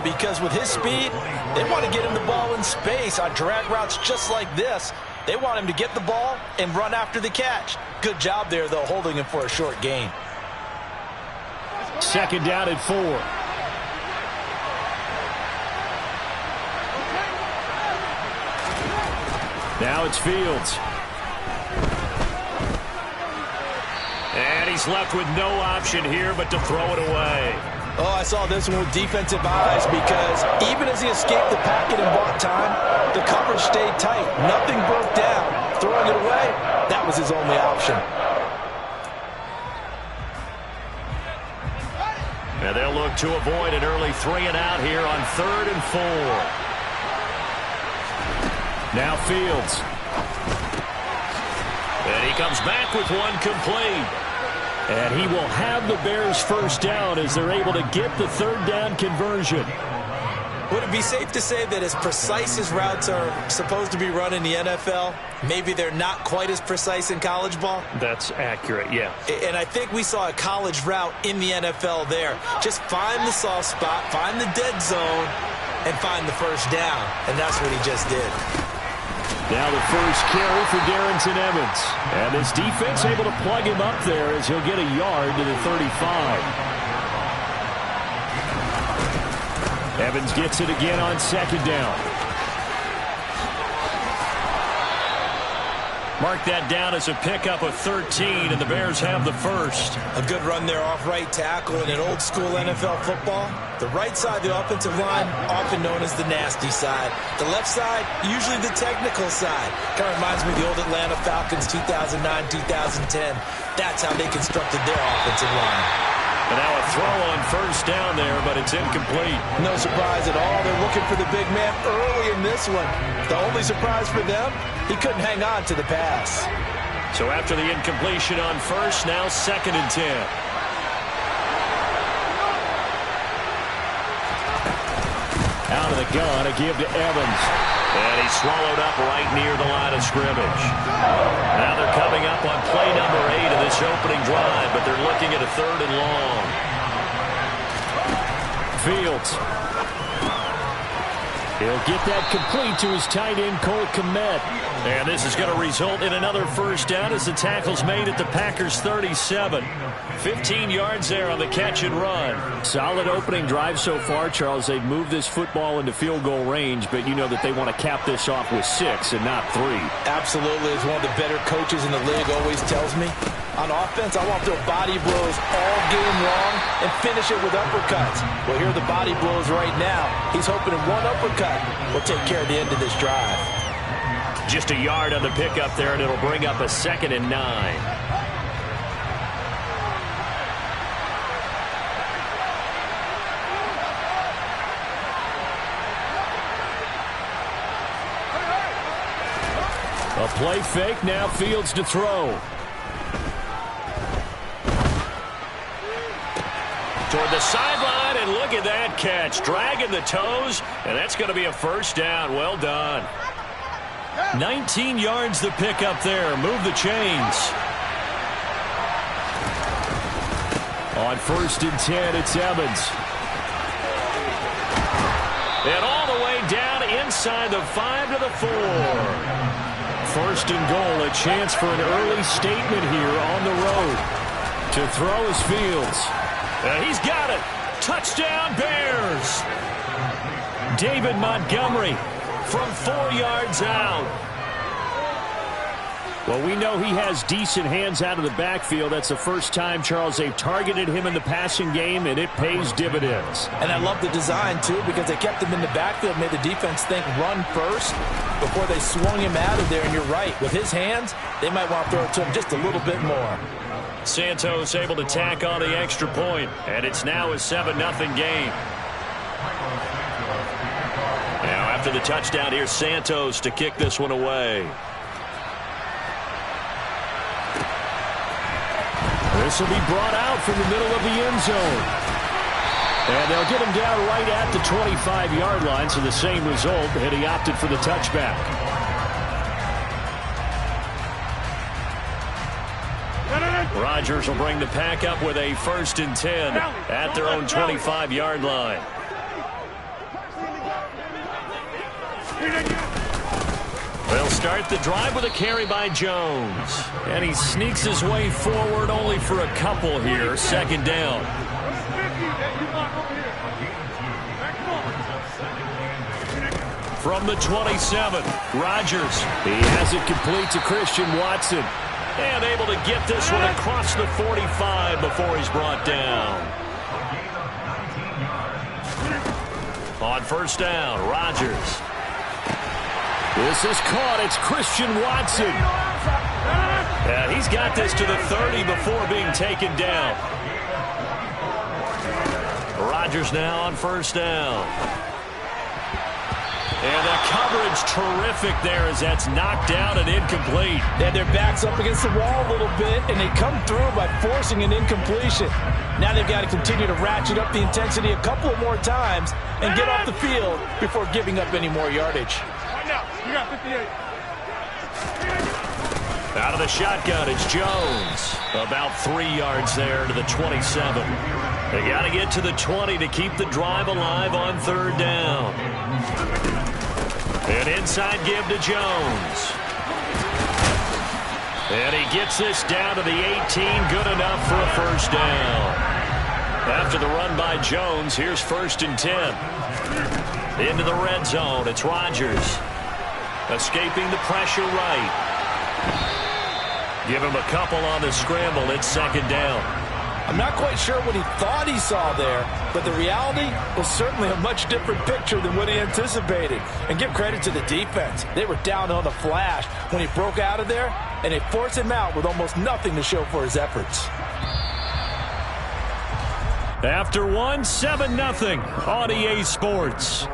Because with his speed, they want to get him the ball in space on drag routes just like this. They want him to get the ball and run after the catch. Good job there, though, holding him for a short gain. Second down and 4. Now it's Fields. And he's left with no option here but to throw it away. Oh, I saw this one with defensive eyes because even as he escaped the packet and bought time, the coverage stayed tight. Nothing broke down. Throwing it away, that was his only option. And they'll look to avoid an early 3 and out here on 3rd and 4. Now Fields. And he comes back with one complete. And he will have the Bears first down as they're able to get the 3rd down conversion. Would it be safe to say that as precise as routes are supposed to be run in the NFL, maybe they're not quite as precise in college ball? That's accurate, yeah. And I think we saw a college route in the NFL there. Just find the soft spot, find the dead zone, and find the first down. And that's what he just did. Now the first carry for Darrington Evans. And this defense able to plug him up there as he'll get a yard to the 35. Evans gets it again on 2nd down. Mark that down as a pickup of 13, and the Bears have the first. A good run there off right tackle in an old-school NFL football. The right side of the offensive line, often known as the nasty side. The left side, usually the technical side. Kind of reminds me of the old Atlanta Falcons 2009-2010. That's how they constructed their offensive line. And now a throw on first down there, but it's incomplete. No surprise at all. They're looking for the big man early in this one. The only surprise for them, he couldn't hang on to the pass. So after the incompletion on first, now 2nd and 10. Out of the gun, a give to Evans. And he's swallowed up right near the line of scrimmage. Now they're coming up on play number 8 of this opening drive, but they're looking at a 3rd and long. Fields. He'll get that complete to his tight end, Cole Kmet. And this is going to result in another first down as the tackle's made at the Packers' 37. 15 yards there on the catch and run. Solid opening drive so far, Charles. They've moved this football into field goal range, but you know that they want to cap this off with 6 and not 3. Absolutely. As one of the better coaches in the league always tells me, on offense, I want to throw body blows all game long and finish it with uppercuts. Well, here are the body blows right now. He's hoping one uppercut will take care of the end of this drive. Just a yard on the pickup there, and it'll bring up a 2nd and 9. A play fake, now Fields to throw. Toward the sideline, and look at that catch. Dragging the toes, and that's going to be a first down. Well done. 19 yards the pickup there. Move the chains. On 1st and 10, it's Evans. And all the way down inside the 5 to the 4. 1st and goal, a chance for an early statement here on the road. To throw is Fields. And he's got it. Touchdown, Bears. David Montgomery from 4 yards out. Well, we know he has decent hands out of the backfield. That's the first time, Charles, they've targeted him in the passing game, and it pays dividends. And I love the design, too, because they kept him in the backfield, made the defense think run first before they swung him out of there. And you're right. With his hands, they might want to throw it to him just a little bit more. Santos able to tack on the extra point, and it's now a 7-0 game. Now after the touchdown, here's Santos to kick this one away. This will be brought out from the middle of the end zone. And they'll get him down right at the 25-yard line, so the same result, and he opted for the touchback. Rodgers will bring the pack up with a 1st and 10 at their own 25-yard line. They'll start the drive with a carry by Jones. And he sneaks his way forward only for a couple here. Second down. From the 27, Rodgers. He has it complete to Christian Watson. And able to get this one across the 45 before he's brought down. On first down, Rodgers. This is caught. It's Christian Watson. And he's got this to the 30 before being taken down. Rodgers now on first down. And the coverage terrific there as that's knocked down and incomplete. They had their backs up against the wall a little bit, and they come through by forcing an incompletion. Now they've got to continue to ratchet up the intensity a couple of more times and get off the field before giving up any more yardage. You got 58. Out of the shotgun, it's Jones. About 3 yards there to the 27. They got to get to the 20 to keep the drive alive on third down. An inside give to Jones. And he gets this down to the 18. Good enough for a first down. After the run by Jones, here's 1st and 10. Into the red zone, it's Rodgers. Escaping the pressure right. Give him a couple on the scramble. It's second down. I'm not quite sure what he thought he saw there, but the reality was certainly a much different picture than what he anticipated. And give credit to the defense. They were down on the flash when he broke out of there, and they forced him out with almost nothing to show for his efforts. After one, 7-0 on EA Sports.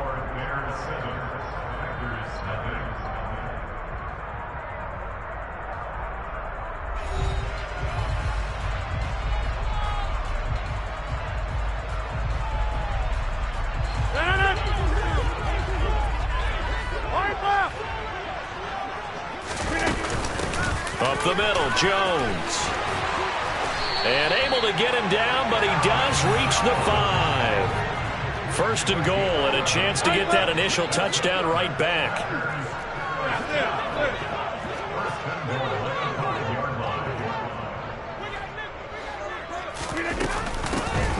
Up the middle, Jones. And able to get him down, but he does reach the 5. 1st and goal and a chance to get that initial touchdown right back.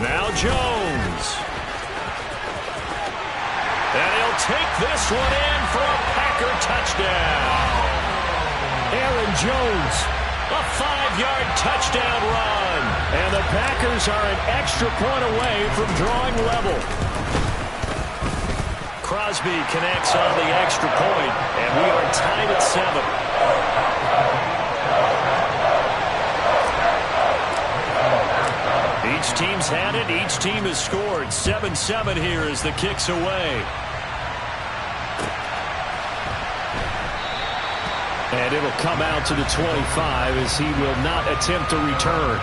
Now Jones. And he'll take this one in for a Packer touchdown. Aaron Jones, a 5-yard touchdown run. And the Packers are an extra point away from drawing level. Crosby connects on the extra point, and we are tied at 7. Each team's had it. Each team has scored. 7-7 here as the kick's away. And it'll come out to the 25 as he will not attempt to return.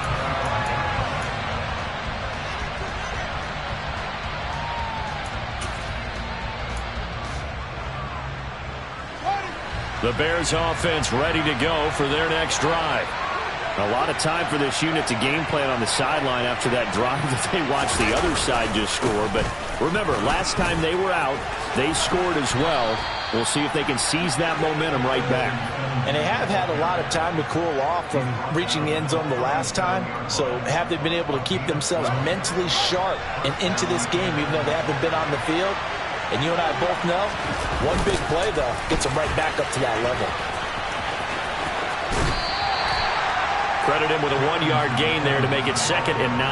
The Bears offense ready to go for their next drive. A lot of time for this unit to game plan on the sideline after that drive that they watched the other side just score. But remember, last time they were out, they scored as well. We'll see if they can seize that momentum right back. And they have had a lot of time to cool off from reaching the end zone the last time. So have they been able to keep themselves mentally sharp and into this game even though they haven't been on the field? And you and I both know, one big play, though, gets them right back up to that level. Credit him with a 1-yard gain there to make it 2nd and 9.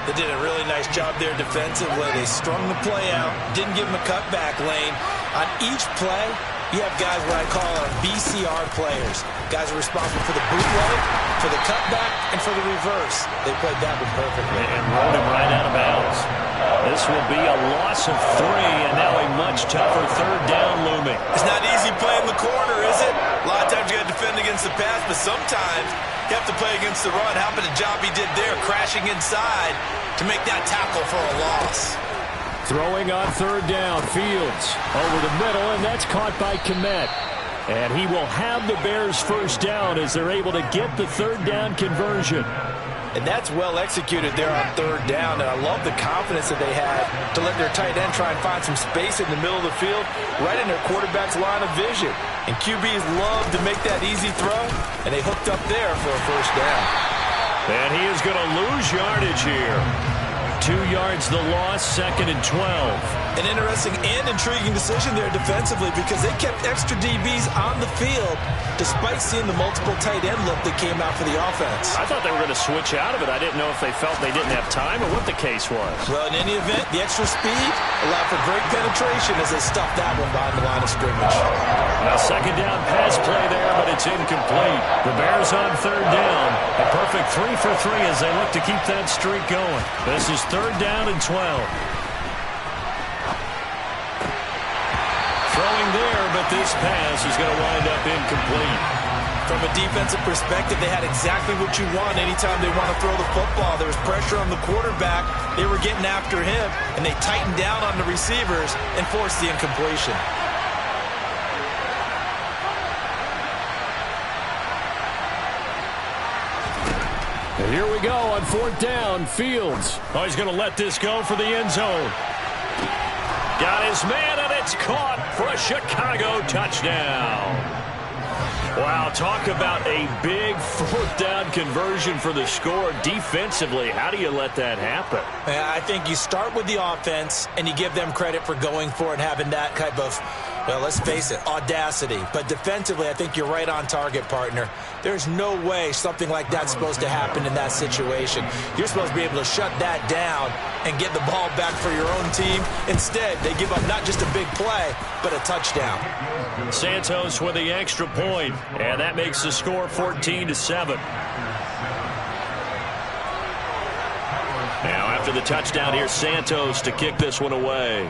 They did a really nice job there defensively. They strung the play out, didn't give him a cutback lane. On each play, you have guys what I call our BCR players. Guys are responsible for the bootleg, for the cutback, and for the reverse. They played that one perfectly. And rode him right out of bounds. This will be a loss of 3, and now a much tougher 3rd down looming. It's not easy playing the corner, is it? A lot of times you got to defend against the pass, but sometimes you have to play against the run. How about the job he did there, crashing inside to make that tackle for a loss? Throwing on 3rd down, Fields over the middle, and that's caught by Kmet. And he will have the Bears' 1st down as they're able to get the 3rd down conversion. And that's well executed there on third down. And I love the confidence that they had to let their tight end try and find some space in the middle of the field, right in their quarterback's line of vision. And QBs love to make that easy throw, and they hooked up there for a first down. And he is going to lose yardage here. 2 yards the loss, 2nd and 12. An interesting and intriguing decision there defensively because they kept extra DBs on the field despite seeing the multiple tight end look that came out for the offense. I thought they were going to switch out of it. I didn't know if they felt they didn't have time or what the case was. Well, in any event, the extra speed allowed for great penetration as they stuffed that one behind the line of scrimmage. A 2nd down pass play there, but it's incomplete. The Bears on 3rd down. A perfect 3 for 3 as they look to keep that streak going. This is 3rd down and 12. Throwing there, but this pass is going to wind up incomplete. From a defensive perspective, they had exactly what you want anytime they want to throw the football. There was pressure on the quarterback. They were getting after him, and they tightened down on the receivers and forced the incompletion. And here we go on 4th down. Fields. Oh, he's going to let this go for the end zone. Got his man, and it's caught for a Chicago touchdown. Wow, talk about a big 4th down conversion for the score. Defensively, how do you let that happen? I think you start with the offense, and you give them credit for going for it and having that type of, well, let's face it, audacity. But defensively, I think you're right on target, partner. There's no way something like that's supposed to happen in that situation. You're supposed to be able to shut that down and get the ball back for your own team. Instead, they give up not just a big play, but a touchdown. Santos with the extra point, and that makes the score 14-7. Now, after the touchdown, here's Santos to kick this one away.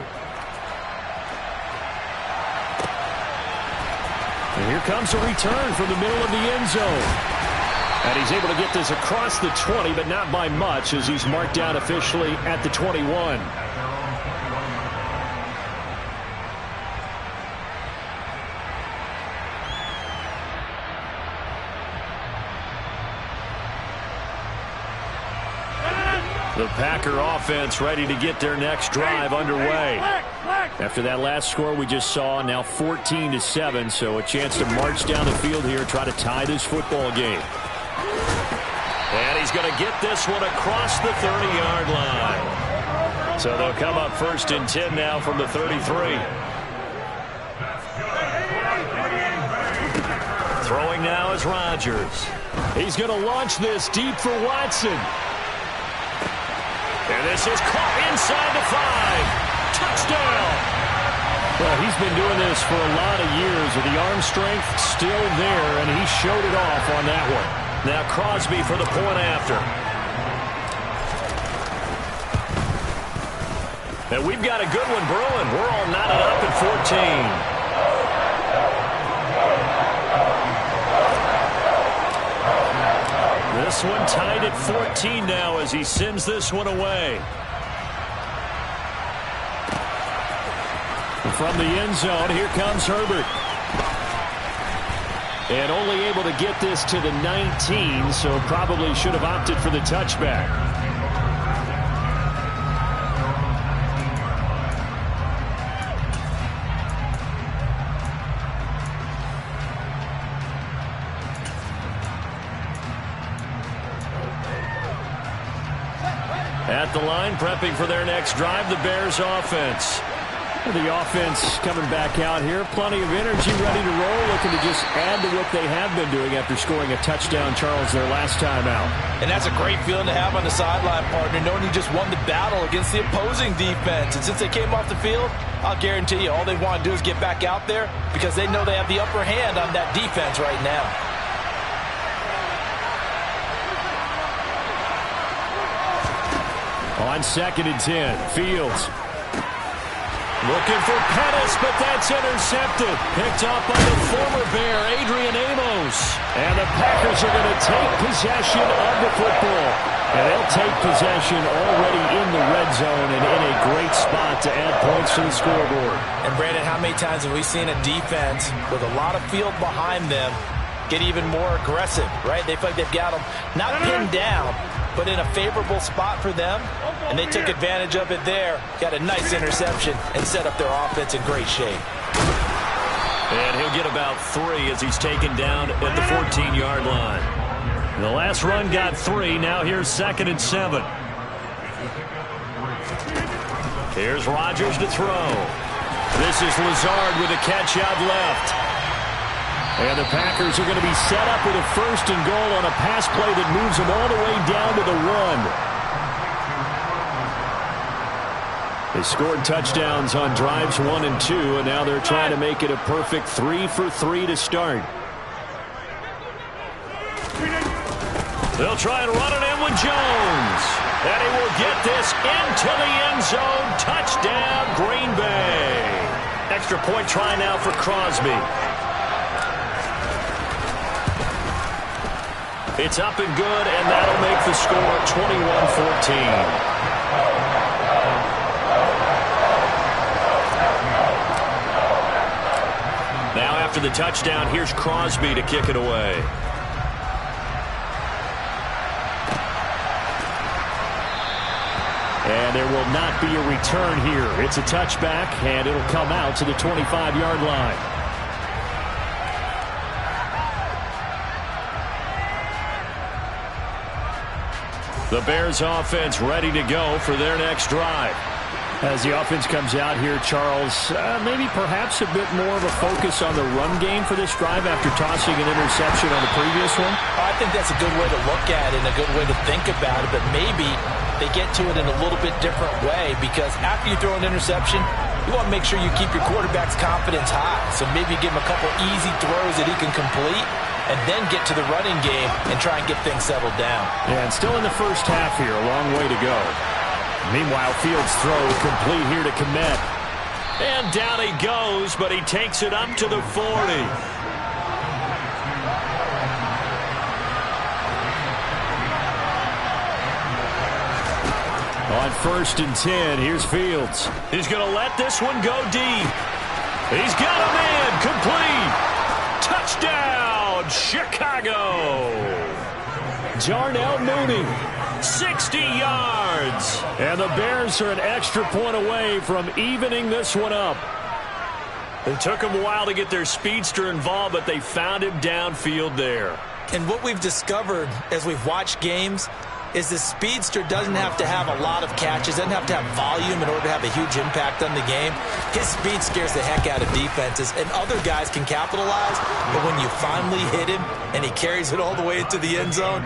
And here comes a return from the middle of the end zone. And he's able to get this across the 20, but not by much as he's marked down officially at the 21. The Packer offense ready to get their next drive underway. After that last score we just saw, now 14-7, so a chance to march down the field here, try to tie this football game. And he's going to get this one across the 30-yard line. So they'll come up 1st and 10 now from the 33. Throwing now is Rodgers. He's going to launch this deep for Watson. And this is caught inside the 5. Touchdown. Well, he's been doing this for a lot of years, with the arm strength still there, and he showed it off on that one. Now Crosby for the point after. And we've got a good one brewing. We're all knotted up at 14. This one tied at 14 now as he sends this one away. From the end zone, here comes Herbert. And only able to get this to the 19, so probably should have opted for the touchback. At the line, prepping for their next drive, the Bears offense. The offense coming back out here. Plenty of energy, ready to roll, looking to just add to what they have been doing after scoring a touchdown, Charles, their last time out. And that's a great feeling to have on the sideline, partner, knowing you just won the battle against the opposing defense. And since they came off the field, I'll guarantee you all they want to do is get back out there because they know they have the upper hand on that defense right now. On 2nd and 10, Fields. Looking for Pettis, but that's intercepted. Picked up by the former Bear, Adrian Amos. And the Packers are going to take possession of the football. And they'll take possession already in the red zone and in a great spot to add points to the scoreboard. And, Brandon, how many times have we seen a defense with a lot of field behind them get even more aggressive, right? They feel like they've got them not pinned down, but in a favorable spot for them, and they took advantage of it there. Got a nice interception and set up their offense in great shape. And he'll get about 3 as he's taken down at the 14-yard line. The last run got 3. Now here's 2nd and 7. Here's Rodgers to throw. This is Lazard with a catch out left. And the Packers are going to be set up with a 1st and goal on a pass play that moves them all the way down to the 1. They scored touchdowns on drives 1 and 2, and now they're trying to make it a perfect 3 for 3 to start. They'll try and run it in with Jones. And he will get this into the end zone. Touchdown, Green Bay. Extra point try now for Crosby. It's up and good, and that'll make the score 21-14. Now after the touchdown, here's Crosby to kick it away. And there will not be a return here. It's a touchback, and it'll come out to the 25-yard line. The Bears offense ready to go for their next drive. As the offense comes out here, Charles, maybe perhaps a bit more of a focus on the run game for this drive after tossing an interception on the previous one? I think that's a good way to look at it and a good way to think about it, but maybe they get to it in a little bit different way, because after you throw an interception, you want to make sure you keep your quarterback's confidence high. So maybe give him a couple easy throws that he can complete, and then get to the running game and try and get things settled down. Yeah, and still in the first half here, a long way to go. Meanwhile, Fields' throw complete here to Kmet. And down he goes, but he takes it up to the 40. On 1st and 10, here's Fields. He's going to let this one go deep. He's got him in, complete. Touchdown, Chicago. Darnell Mooney, 60 yards. And the Bears are an extra point away from evening this one up. It took them a while to get their speedster involved, but they found him downfield there. And what we've discovered as we've watched games is the speedster doesn't have to have a lot of catches, doesn't have to have volume in order to have a huge impact on the game. His speed scares the heck out of defenses, and other guys can capitalize, but when you finally hit him and he carries it all the way into the end zone,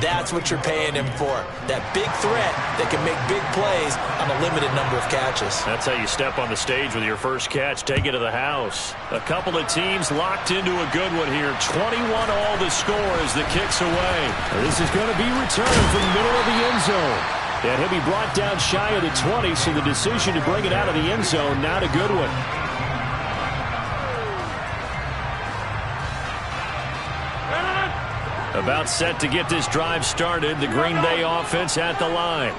that's what you're paying him for. That big threat that can make big plays on a limited number of catches. That's how you step on the stage with your first catch. Take it to the house. A couple of teams locked into a good one here. 21 all the score as the kick's away. This is going to be returned from the middle of the end zone. And he'll be brought down shy of the 20, so the decision to bring it out of the end zone, not a good one. About set to get this drive started. The Green Bay offense at the line.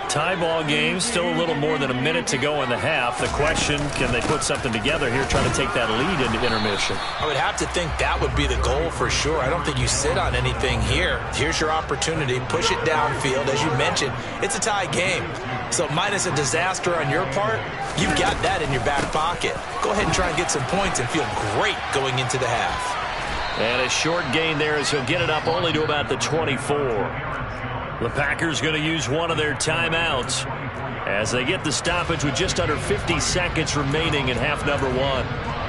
Tie ball game, still a little more than a minute to go in the half. The question, can they put something together here, trying to take that lead into intermission? I would have to think that would be the goal for sure. I don't think you sit on anything here. Here's your opportunity. Push it downfield. As you mentioned, it's a tie game. So minus a disaster on your part, you've got that in your back pocket. Go ahead and try and get some points and feel great going into the half. And a short gain there as he'll get it up only to about the 24. The Packers going to use one of their timeouts as they get the stoppage with just under 50 seconds remaining in half number 1.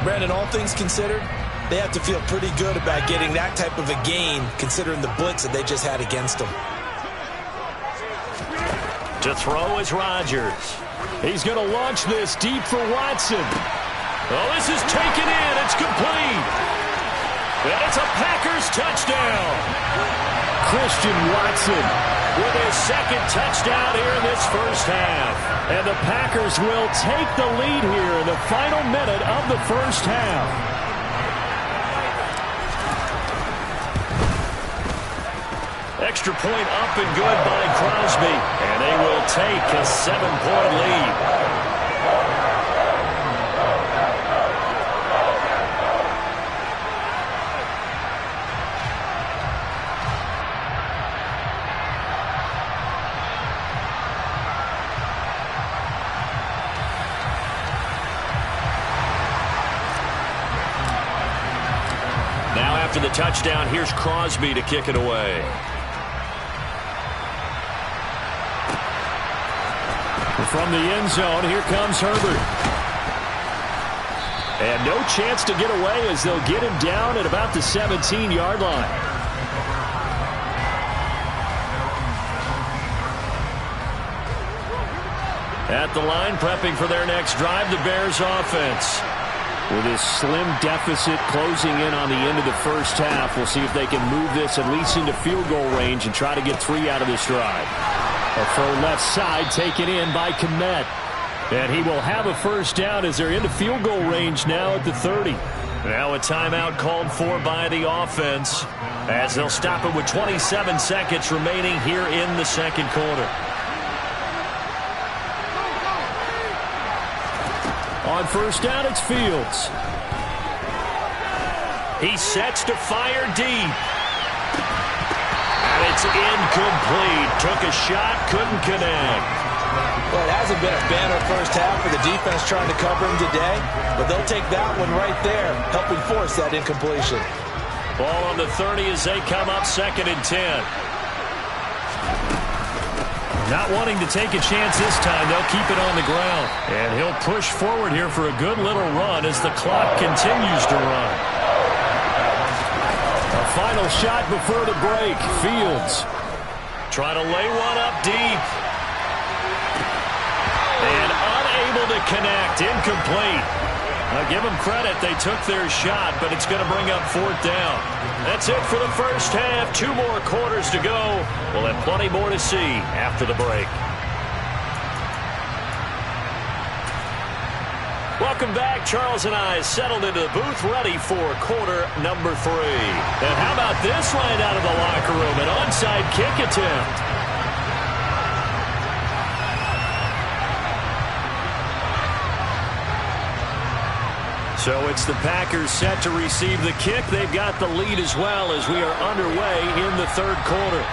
Brandon, all things considered, they have to feel pretty good about getting that type of a gain considering the blitz that they just had against them. To throw is Rodgers. He's going to launch this deep for Watson. Oh, this is taken in. It's complete. And it's a Packers touchdown. Christian Watson with his second touchdown here in this first half. And the Packers will take the lead here in the final minute of the first half. Extra point up and good by Crosby. And they will take a 7-point lead. after the touchdown. Here's Crosby to kick it away. From the end zone, here comes Herbert. And no chance to get away as they'll get him down at about the 17-yard line. At the line, prepping for their next drive, the Bears offense. With this slim deficit closing in on the end of the first half, we'll see if they can move this at least into field goal range and try to get 3 out of this drive. A throw left side taken in by Kmet. And he will have a first down as they're into field goal range now at the 30. Now a timeout called for by the offense as they'll stop it with 27 seconds remaining here in the second quarter. On first down, it's Fields. He sets to fire deep. And it's incomplete. Took a shot, couldn't connect. Well, it hasn't been a banner first half for the defense trying to cover him today, but they'll take that one right there, helping force that incompletion. Ball on the 30 as they come up 2nd and 10. Not wanting to take a chance this time, they'll keep it on the ground. And he'll push forward here for a good little run as the clock continues to run. A final shot before the break. Fields trying to lay one up deep. And unable to connect. Incomplete. I'll give them credit. They took their shot, but it's going to bring up 4th down. That's it for the first half. 2 more quarters to go. We'll have plenty more to see after the break. Welcome back. Charles and I settled into the booth ready for quarter number 3. And how about this right out of the locker room? An onside kick attempt. So it's the Packers set to receive the kick. They've got the lead as well as we are underway in the 3rd quarter.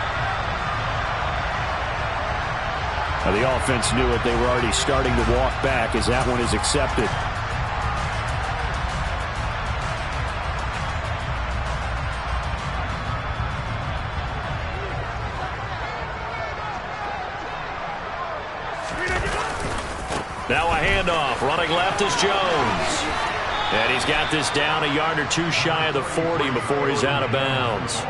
Now the offense knew it. They were already starting to walk back as that one is accepted. Now a handoff. Running left is Jones. And he's got this down a yard or 2 shy of the 40 before he's out of bounds.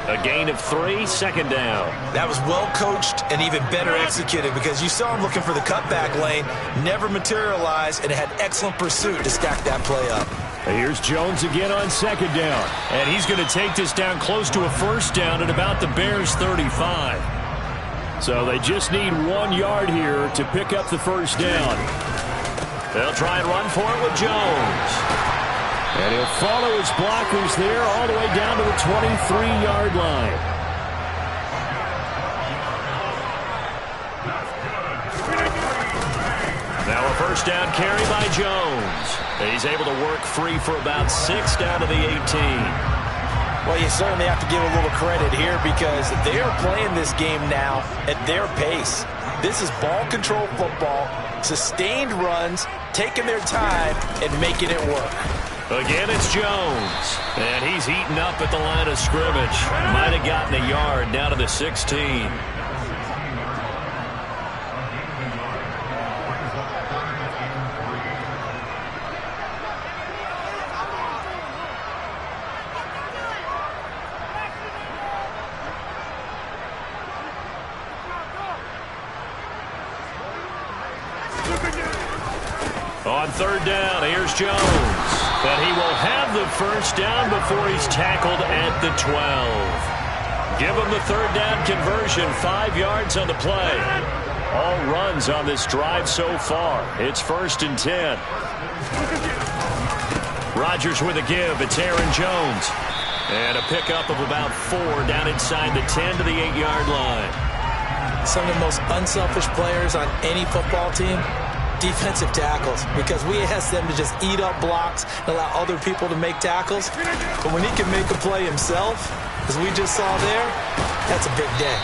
A gain of 3, 2nd down. That was well coached and even better executed because you saw him looking for the cutback lane, never materialized, and had excellent pursuit to stack that play up. And here's Jones again on 2nd down. And he's going to take this down close to a 1st down at about the Bears' 35. So they just need 1 yard here to pick up the 1st down. They'll try and run for it with Jones. And he'll follow his blockers there all the way down to the 23-yard line. Now a 1st down carry by Jones. He's able to work free for about 6 down to the 18. Well, you certainly have to give a little credit here because they are playing this game now at their pace. This is ball control football, sustained runs, taking their time and making it work. Again, it's Jones. And he's heating up at the line of scrimmage. Might have gotten a yard down to the 16. On 3rd down, here's Jones. And he will have the 1st down before he's tackled at the 12. Give him the 3rd down conversion, 5 yards on the play. All runs on this drive so far. It's 1st and 10. Rodgers with a give. It's Aaron Jones. And a pickup of about 4 down inside the 10 to the 8-yard line. Some of the most unselfish players on any football team, defensive tackles, because we ask them to just eat up blocks and allow other people to make tackles. But when he can make a play himself, as we just saw there, that's a big day.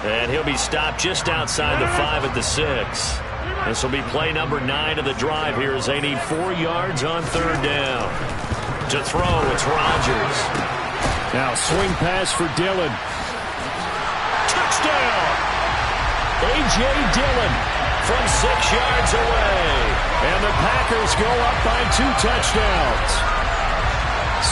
And he'll be stopped just outside the 5 at the 6. This will be play number 9 of the drive here as they need 4 yards on 3rd down. To throw, it's Rodgers. Now swing pass for Dillon. Touchdown! A.J. Dillon from 6 yards away. And the Packers go up by 2 touchdowns.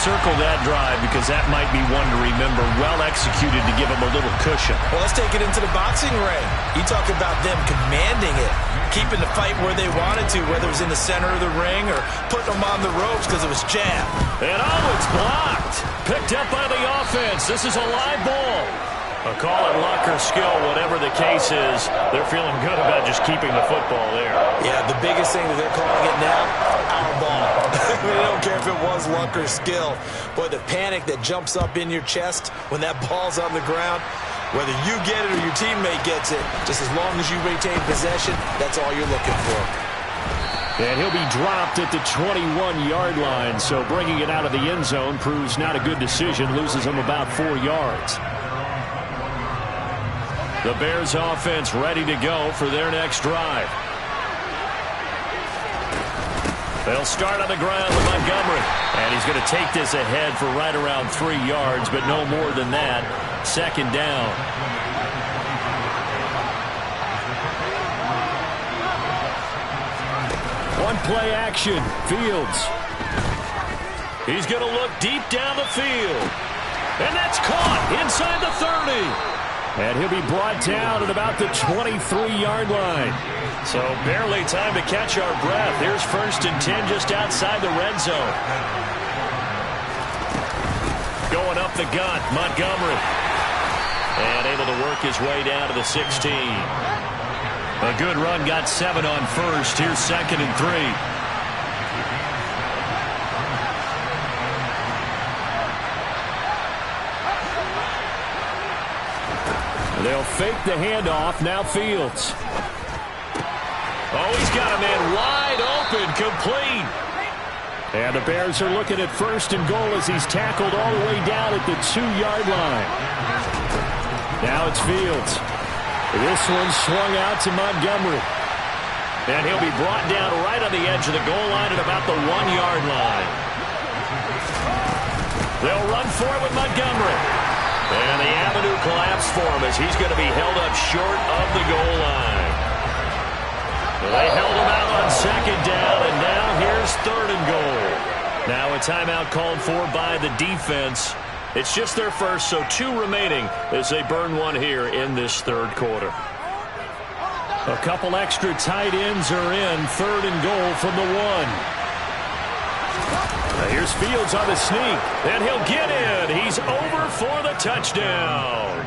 Circle that drive because that might be one to remember. Well executed to give them a little cushion. Well, let's take it into the boxing ring. You talk about them commanding it, keeping the fight where they wanted to, whether it was in the center of the ring or putting them on the ropes because it was jab. And it's blocked. Picked up by the offense. This is a live ball. A call it luck or skill, whatever the case is, they're feeling good about just keeping the football there. Yeah, the biggest thing that they're calling it now, our ball. They don't care if it was luck or skill. Boy, the panic that jumps up in your chest when that ball's on the ground, whether you get it or your teammate gets it, just as long as you retain possession, that's all you're looking for. And he'll be dropped at the 21-yard line, so bringing it out of the end zone proves not a good decision, loses him about 4 yards. The Bears offense ready to go for their next drive. They'll start on the ground with Montgomery. And he's going to take this ahead for right around 3 yards, but no more than that. 2nd down. One play action. Fields. He's going to look deep down the field. And that's caught inside the 30. And he'll be brought down at about the 23-yard line. So barely time to catch our breath. Here's 1st and 10 just outside the red zone. Going up the gun, Montgomery. And able to work his way down to the 16. A good run, got 7 on 1st. Here's 2nd and 3. They'll fake the handoff. Now Fields. Oh, he's got a man wide open, complete. And the Bears are looking at 1st and goal as he's tackled all the way down at the 2-yard line. Now it's Fields. This one swung out to Montgomery. And he'll be brought down right on the edge of the goal line at about the 1-yard line. They'll run for it with Montgomery. And the avenue collapsed for him as he's going to be held up short of the goal line. They held him out on 2nd down, and now here's 3rd and goal. Now a timeout called for by the defense. It's just their first, so 2 remaining as they burn one here in this 3rd quarter. A couple extra tight ends are in. 3rd and goal from the 1. Here's Fields on the sneak, and he'll get in. He's over for the touchdown.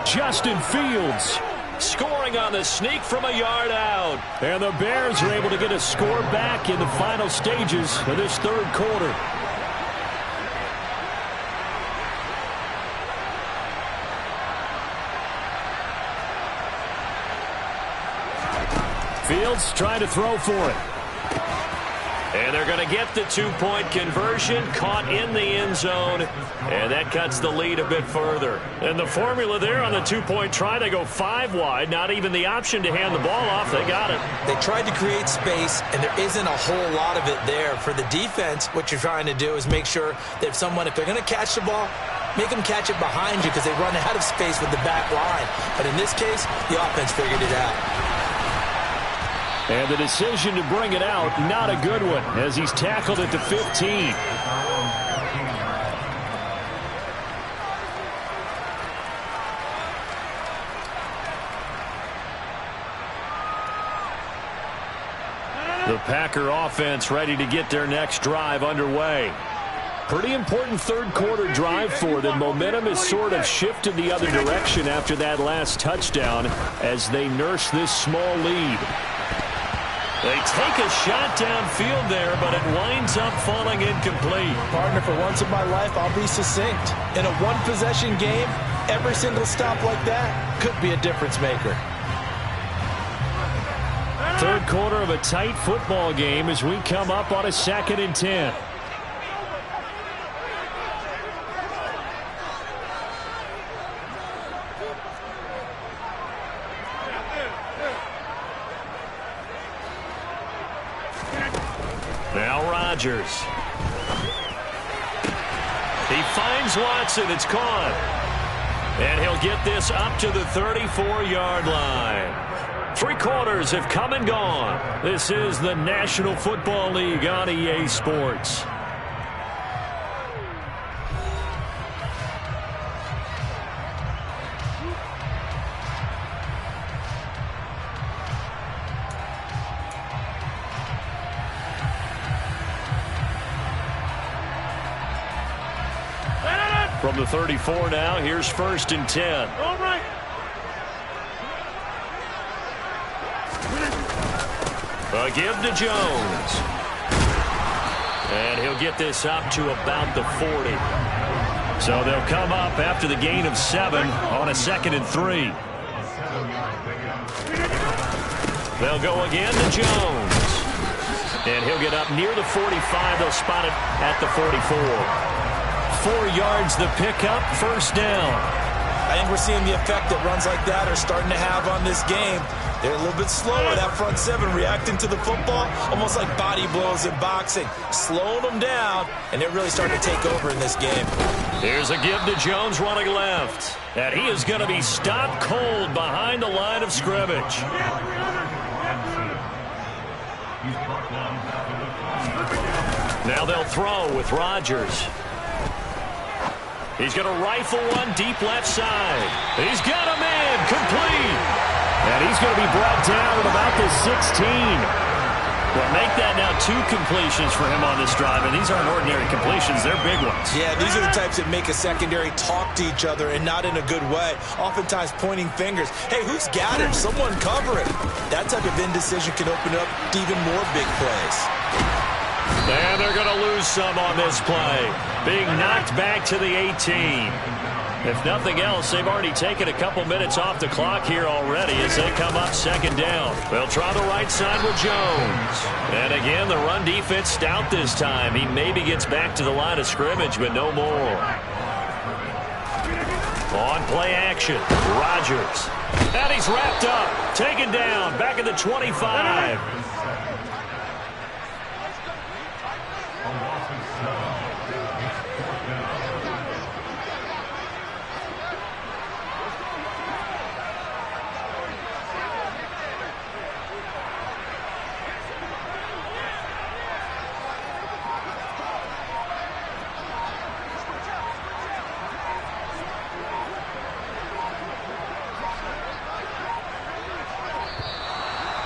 Justin Fields scoring on the sneak from a yard out. And the Bears are able to get a score back in the final stages of this 3rd quarter. Fields trying to throw for it. And they're going to get the 2-point conversion, caught in the end zone, and that cuts the lead a bit further. And the formula there on the 2-point try, they go 5 wide, not even the option to hand the ball off. They got it. They tried to create space, and there isn't a whole lot of it there. For the defense, what you're trying to do is make sure that if they're going to catch the ball, make them catch it behind you because they run out of space with the back line. But in this case, the offense figured it out. And the decision to bring it out, not a good one, as he's tackled at the 15. The Packer offense ready to get their next drive underway. Pretty important 3rd quarter drive for them. Momentum has sort of shifted the other direction after that last touchdown as they nurse this small lead. They take a shot downfield there, but it winds up falling incomplete. Partner, for once in my life, I'll be succinct. In a one-possession game, every single stop like that could be a difference maker. 3rd quarter of a tight football game as we come up on a 2nd and 10. Now Rodgers. He finds Watson. It's caught. And he'll get this up to the 34-yard line. 3 quarters have come and gone. This is the National Football League on EA Sports. From the 34 now, here's 1st and 10. All right. A give to Jones. And he'll get this up to about the 40. So they'll come up after the gain of 7 on a 2nd and 3. They'll go again to Jones. And he'll get up near the 45. They'll spot it at the 44. 4 yards the pickup, 1st down. I think we're seeing the effect that runs like that are starting to have on this game. They're a little bit slower, that front 7, reacting to the football, almost like body blows in boxing, slowing them down, and they're really starting to take over in this game. Here's a give to Jones running left. And he is going to be stopped cold behind the line of scrimmage. Now they'll throw with Rodgers. He's going to rifle one deep left side. He's got a man complete. And he's going to be brought down at about the 16. Well, make that now 2 completions for him on this drive. And these aren't ordinary completions. They're big ones. Yeah, these are the types that make a secondary talk to each other and not in a good way. Oftentimes pointing fingers. Hey, who's got him? Someone cover it. That type of indecision can open up to even more big plays. And they're going to lose some on this play. Being knocked back to the 18. If nothing else, they've already taken a couple minutes off the clock here already as they come up 2nd down. They'll try the right side with Jones. And again, the run defense stout this time. He maybe gets back to the line of scrimmage, but no more. On play action, Rodgers. And he's wrapped up, taken down, back at the 25.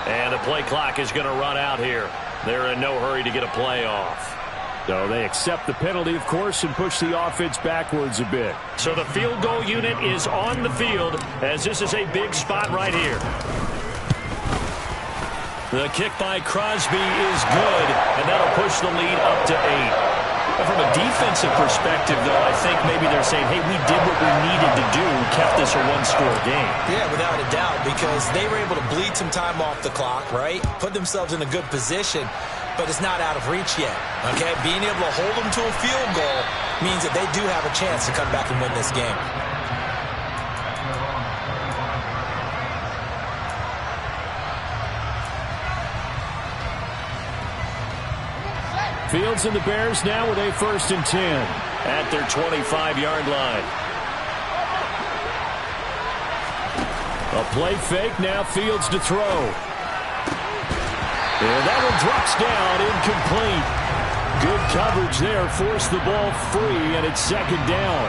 And the play clock is going to run out here. They're in no hurry to get a play off. So they accept the penalty, of course, and push the offense backwards a bit. So the field goal unit is on the field as this is a big spot right here. The kick by Crosby is good, and that'll push the lead up to 8. From a defensive perspective, though, I think maybe they're saying, hey, we did what we needed to do, kept this a 1-score game. Yeah, without a doubt, because they were able to bleed some time off the clock, right? Put themselves in a good position, but it's not out of reach yet, okay? Being able to hold them to a field goal means that they do have a chance to come back and win this game. Fields and the Bears now with a 1st and 10 at their 25-yard line. A play fake, now Fields to throw. And that one drops down, incomplete. Good coverage there, forced the ball free, and it's 2nd down.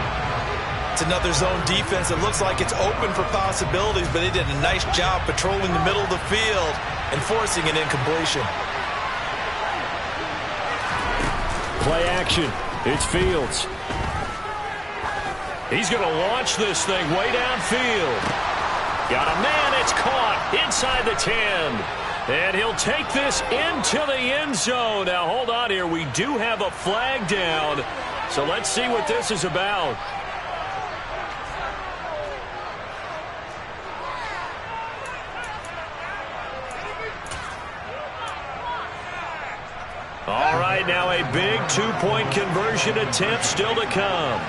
It's another zone defense. It looks like it's open for possibilities, but they did a nice job patrolling the middle of the field and forcing an incompletion. Play action. It's Fields. He's going to launch this thing way downfield. Got a man. It's caught inside the 10. And he'll take this into the end zone. Now, hold on here. We do have a flag down. So let's see what this is about. All right, now a big 2-point conversion attempt still to come.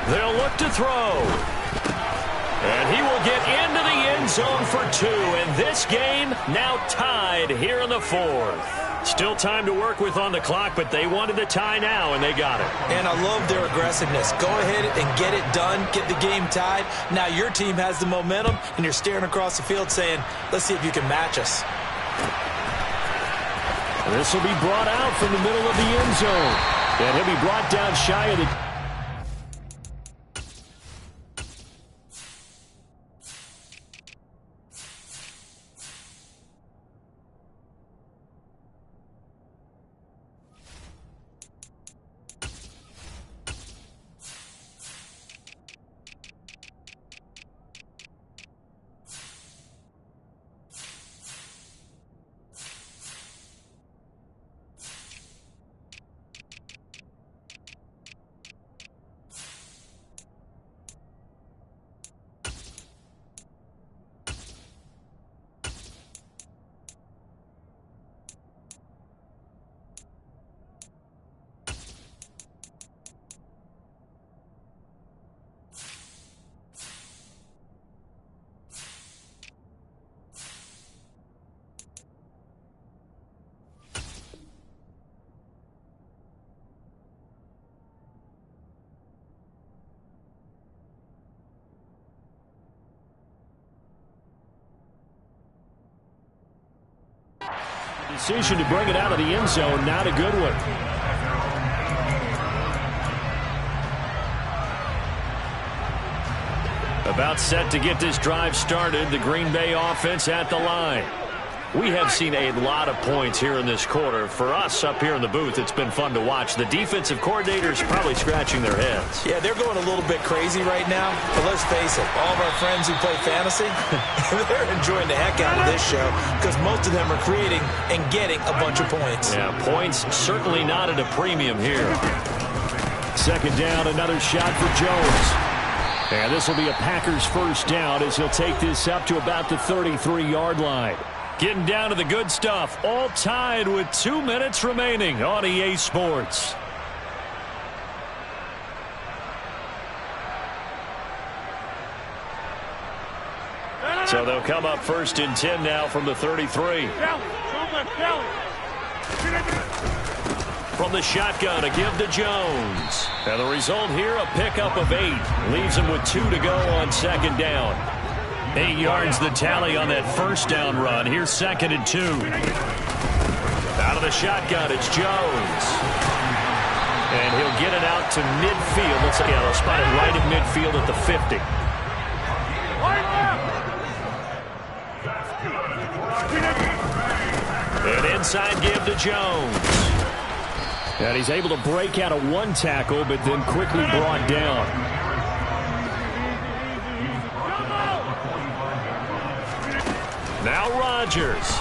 They'll look to throw. And he will get into the end zone for 2, and this game now tied here in the 4th. Still time to work with on the clock, but they wanted the tie now, and they got it. And I love their aggressiveness. Go ahead and get it done, get the game tied. Now your team has the momentum, and you're staring across the field saying, let's see if you can match us. This will be brought out from the middle of the end zone. And he'll be brought down shy of the... Decision to bring it out of the end zone, not a good one. About set to get this drive started, the Green Bay offense at the line. We have seen a lot of points here in this quarter. For us up here in the booth, it's been fun to watch. The defensive coordinators probably scratching their heads. Yeah, they're going a little bit crazy right now. But let's face it, all of our friends who play fantasy, they're enjoying the heck out of this show because most of them are creating and getting a bunch of points. Yeah, points certainly not at a premium here. Second down, another shot for Jones. And this will be a Packers first down as he'll take this up to about the 33-yard line. Getting down to the good stuff, all tied with 2 minutes remaining on EA Sports. So they'll come up first and 10 now from the 33. From the shotgun, a give to Jones. And the result here, a pickup of 8. Leaves him with 2 to go on second down. 8 yards the tally on that first down run. Here's second and 2. Out of the shotgun, it's Jones. And he'll get it out to midfield. Let's see, they'll spot it right at midfield at the 50. An inside give to Jones. And he's able to break out of one tackle, but then quickly brought down. Now Rodgers.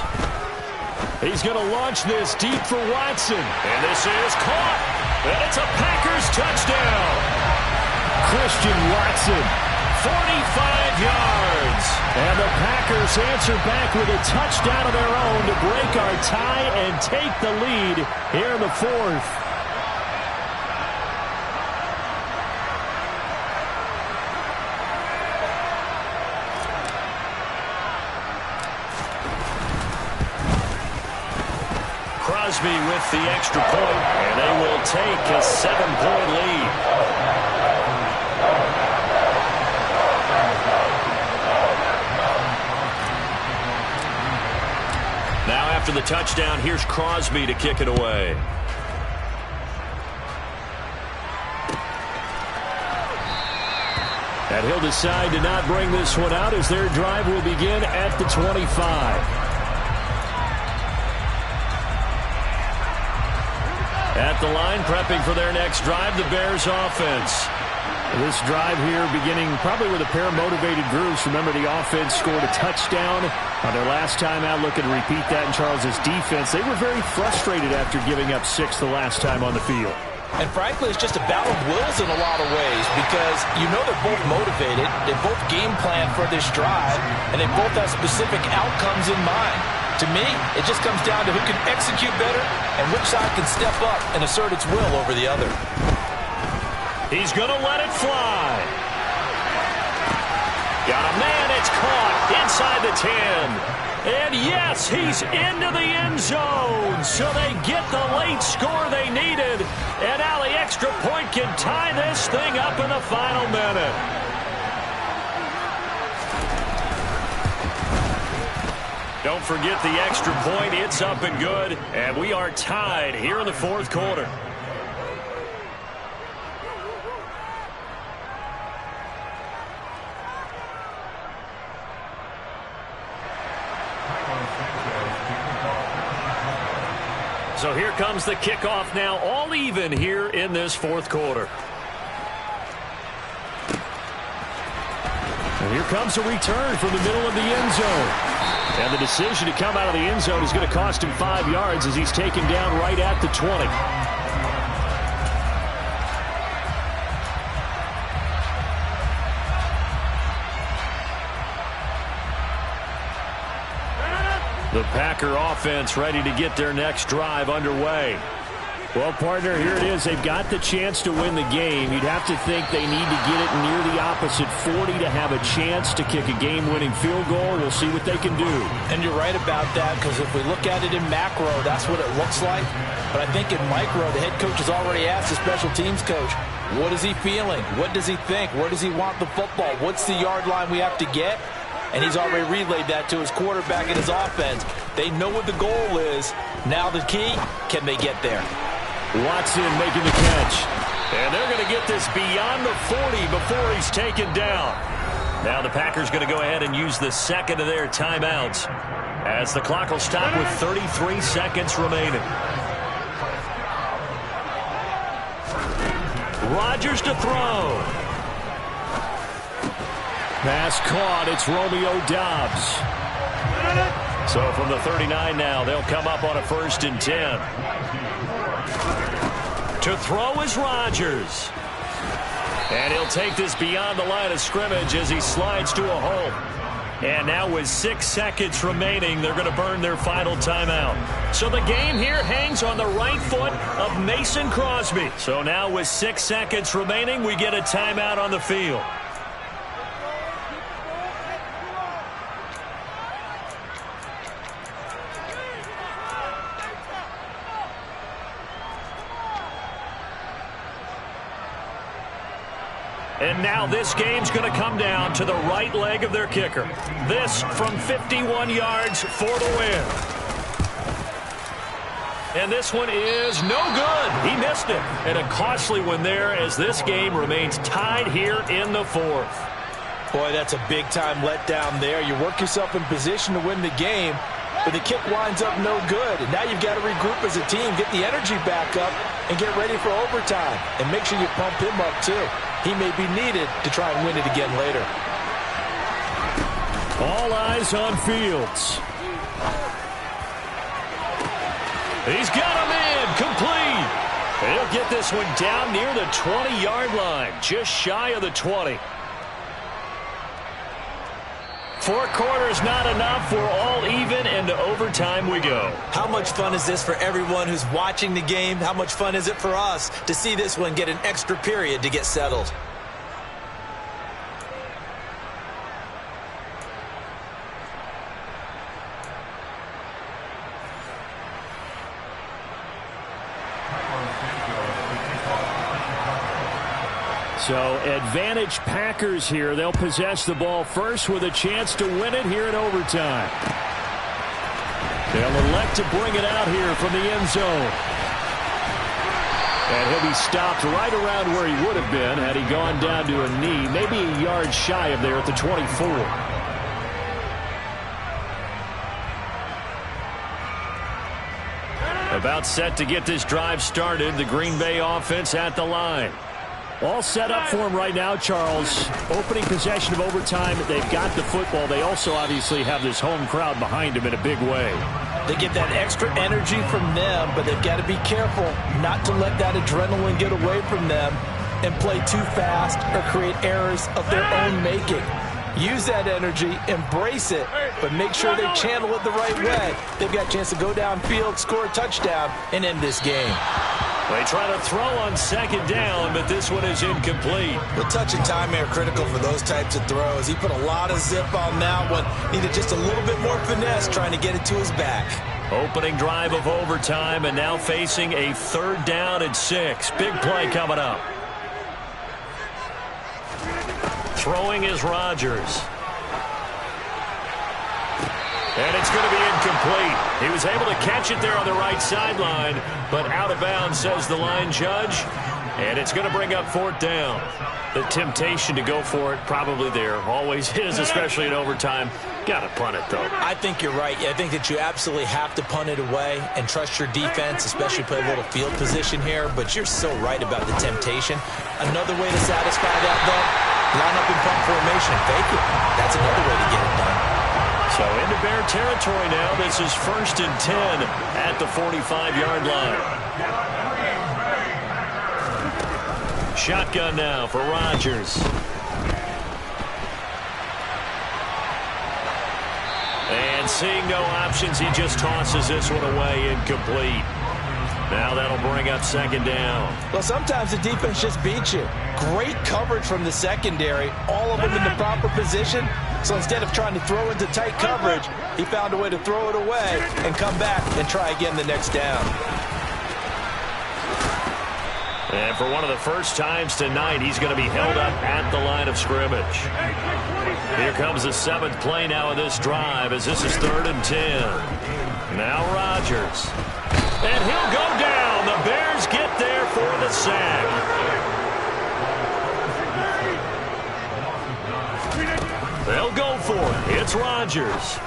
He's going to launch this deep for Watson. And this is caught. And it's a Packers touchdown. Christian Watson, 45 yards. And the Packers answer back with a touchdown of their own to break our tie and take the lead here in the 4th. Crosby with the extra point, and they will take a 7-point lead. Now after the touchdown, here's Crosby to kick it away. And he'll decide to not bring this one out as their drive will begin at the 25. At the line, prepping for their next drive, the Bears offense. This drive here beginning probably with a pair of motivated groups. Remember, the offense scored a touchdown on their last time out. Looking to repeat that in Charles's defense. They were very frustrated after giving up 6 the last time on the field. And frankly, it's just a battle of wills in a lot of ways because you know they're both motivated. They both game plan for this drive, and they both have specific outcomes in mind. To me, it just comes down to who can execute better and which side can step up and assert its will over the other. He's going to let it fly. Got a man it's caught inside the 10. And yes, he's into the end zone. So they get the late score they needed. And now the extra point can tie this thing up in the final minute. Don't forget the extra point. It's up and good. And we are tied here in the fourth quarter. So here comes the kickoff now, all even here in this fourth quarter. And here comes a return from the middle of the end zone. And the decision to come out of the end zone is going to cost him 5 yards as he's taken down right at the 20. The Packer offense ready to get their next drive underway. Well, partner, here it is. They've got the chance to win the game. You'd have to think they need to get it near the opposite 40 to have a chance to kick a game-winning field goal. We'll see what they can do. And you're right about that, because if we look at it in macro, that's what it looks like. But I think in micro, the head coach has already asked the special teams coach, what is he feeling? What does he think? Where does he want the football? What's the yard line we have to get? And he's already relayed that to his quarterback and his offense. They know what the goal is. Now the key, can they get there? Watson making the catch. And they're going to get this beyond the 40 before he's taken down. Now the Packers going to go ahead and use the second of their timeouts as the clock will stop with 33 seconds remaining. Rodgers to throw. Pass caught. It's Romeo Doubs. So from the 39 now, they'll come up on a 1st and 10. To throw is Rodgers. And he'll take this beyond the line of scrimmage as he slides to a hole. And now with 6 seconds remaining, they're going to burn their final timeout. So the game here hangs on the right foot of Mason Crosby. So now with 6 seconds remaining, we get a timeout on the field. And now this game's going to come down to the right leg of their kicker. This from 51 yards for the win. And this one is no good. He missed it. And a costly one there as this game remains tied here in the fourth. Boy, that's a big-time letdown there. You work yourself in position to win the game, but the kick winds up no good. And now you've got to regroup as a team, get the energy back up, and get ready for overtime. And make sure you pump him up, too. He may be needed to try and win it again later. All eyes on Fields. He's got him in, complete. He'll get this one down near the 20-yard line, just shy of the 20. 4 quarters not enough. We're all even, and to overtime we go. How much fun is this for everyone who's watching the game? How much fun is it for us to see this one get an extra period to get settled? So advantage Packers here. They'll possess the ball first with a chance to win it here in overtime. They'll elect to bring it out here from the end zone. And he'll be stopped right around where he would have been had he gone down to a knee, maybe a yard shy of there at the 24. About set to get this drive started. The Green Bay offense at the line. All set up for him right now, Charles. Opening possession of overtime. They've got the football. They also obviously have this home crowd behind them in a big way. They get that extra energy from them, but they've got to be careful not to let that adrenaline get away from them and play too fast or create errors of their own making. Use that energy, embrace it, but make sure they channel it the right way. They've got a chance to go downfield, score a touchdown, and end this game. They try to throw on second down, but this one is incomplete. The touch and timing are critical for those types of throws. He put a lot of zip on that one. Needed just a little bit more finesse trying to get it to his back. Opening drive of overtime, and now facing a 3rd down and 6. Big play coming up. Throwing is Rodgers. And it's going to be incomplete. He was able to catch it there on the right sideline, but out of bounds, says the line judge. And it's going to bring up 4th down. The temptation to go for it probably there. Always is, especially in overtime. Got to punt it, though. I think you're right. I think that you absolutely have to punt it away and trust your defense, especially play a little field position here. But you're so right about the temptation. Another way to satisfy that, though, line up in punt formation and fake it. That's another way to get it done. So into Bear territory now. This is 1st and 10 at the 45-yard line. Shotgun now for Rodgers. And seeing no options, he just tosses this one away, incomplete. Now that'll bring up 2nd down. Well, sometimes the defense just beats you. Great coverage from the secondary, all of them in the proper position. So instead of trying to throw into tight coverage, he found a way to throw it away and come back and try again the next down. And for one of the first times tonight, he's going to be held up at the line of scrimmage. Here comes the 7th play now of this drive, as this is 3rd and 10. Now Rodgers. And he'll go down. The Bears get there for the sack. They'll go for it. It's Rodgers.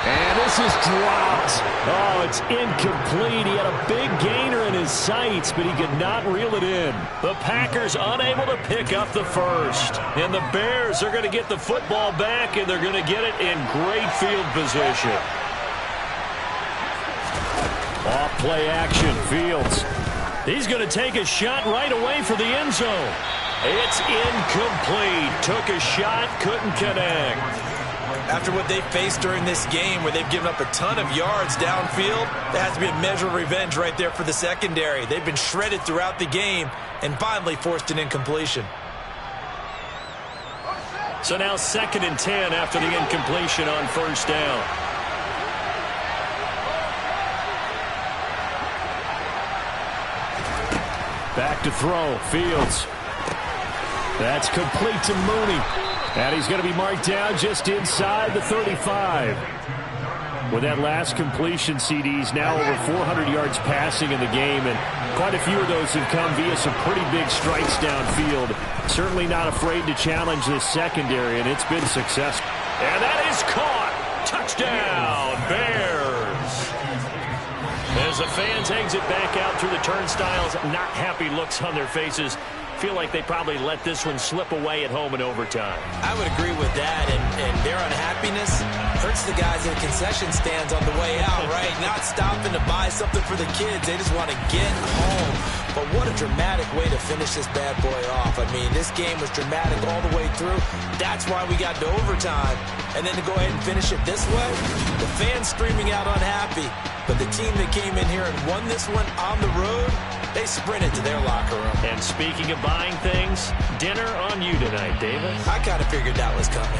And this is dropped. Oh, it's incomplete. He had a big gainer in his sights, but he could not reel it in. The Packers unable to pick up the first. And the Bears are going to get the football back, and they're going to get it in great field position. Off play action, Fields. He's going to take a shot right away for the end zone. It's incomplete. Took a shot, couldn't connect. After what they faced during this game, where they've given up a ton of yards downfield, there has to be a measure of revenge right there for the secondary. They've been shredded throughout the game and finally forced an incompletion. So now 2nd and 10 after the incompletion on 1st down. Back to throw, Fields. That's complete to Mooney. And he's going to be marked down just inside the 35. With that last completion, CD's now over 400 yards passing in the game, and quite a few of those have come via some pretty big strikes downfield. Certainly not afraid to challenge this secondary, and it's been successful. And that is caught. Touchdown, Bears. As the fans exit back out through the turnstiles, not happy looks on their faces. Feel like they probably let this one slip away at home in overtime. I would agree with that, and their unhappiness hurts the guys in the concession stands on the way out, right? Not stopping to buy something for the kids. They just want to get home. But what a dramatic way to finish this bad boy off. I mean, this game was dramatic all the way through. That's why we got to overtime. And then to go ahead and finish it this way, the fans screaming out unhappy. But the team that came in here and won this one on the road, they sprinted to their locker room. And speaking of buying things, dinner on you tonight, David. I kind of figured that was coming.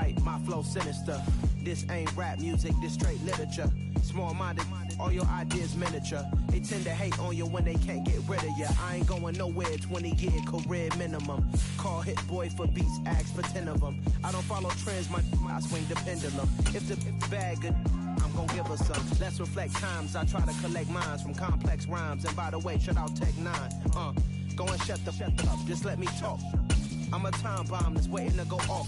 Alright, my flow sinister. This ain't rap music, this straight literature. Small-minded, all your ideas miniature. They tend to hate on you when they can't get rid of you. I ain't going nowhere, 20-year career minimum. Call hit boy for beats, ask for 10 of them. I don't follow trends, I swing the pendulum. If the bag good, I'm gon' give her some. Let's reflect times, I try to collect minds from complex rhymes. And by the way, shut out Tech 9. Go and shut up, just let me talk. I'm a time bomb that's waiting to go off.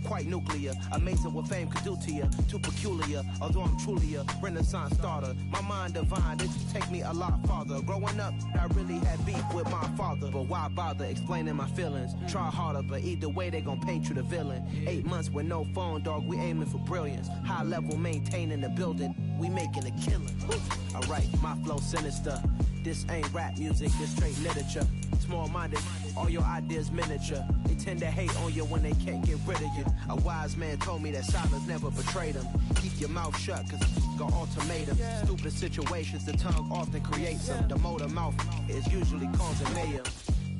Quite nuclear, amazing what fame could do to you. Too peculiar, although I'm truly a renaissance starter. My mind divine, it take me a lot farther. Growing up, I really had beef with my father. But why bother explaining my feelings? Try harder, but either way they gon' paint you the villain. 8 months with no phone, dog, we aiming for brilliance. High level maintaining the building, we making a killing. Alright, my flow sinister. This ain't rap music, this straight literature. Small-minded, all your ideas miniature. They tend to hate on you when they can't get rid of you. A wise man told me that silence never betrayed him. Keep your mouth shut, cause got ultimatum. Stupid situations, the tongue often creates them. The motor mouth is usually causing mayhem.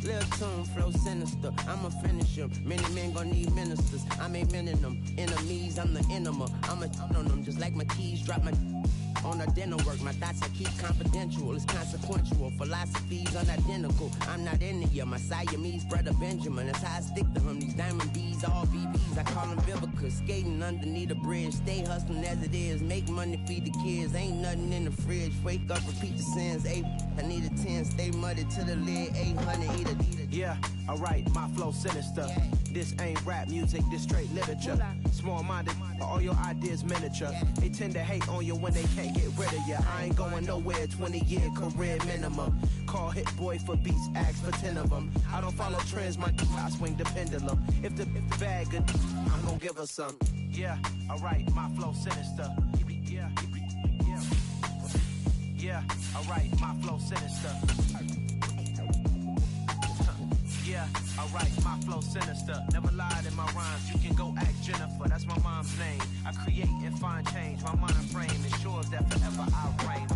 Lil' tune, flow sinister, I'ma finish him. Many men gon' need ministers, I'm aiming them. Enemies, I'm the enema. I'ma on them, just like my keys, drop my on a dinner work. My thoughts I keep confidential, it's consequential. Philosophies unidentical, I'm not into ya. My Siamese brother Benjamin, that's how I stick to him. These diamond bees, all BBs, I call them Vivica. Skating underneath a bridge, stay hustling as it is. Make money, feed the kids, ain't nothing in the fridge. Wake up, repeat the sins, I need a 10, stay muddy to the lid, 800, eat a. Yeah, alright, my flow sinister. This ain't rap music, this straight literature. Small-minded, all your ideas miniature. They tend to hate on you when they can't get rid of you. I ain't going nowhere, 20-year career minimum. Call hit boy for beats, ask for 10 of them. I don't follow trends, I swing the pendulum. If the bag good, I'm gon' give her some. Yeah, alright, my flow sinister. Yeah, alright, my flow sinister. Yeah, alright, my flow sinister. Never lied in my rhymes, you can go ask Jennifer. That's my mom's name. I create and find change. My mind frame ensures that forever I'll reign.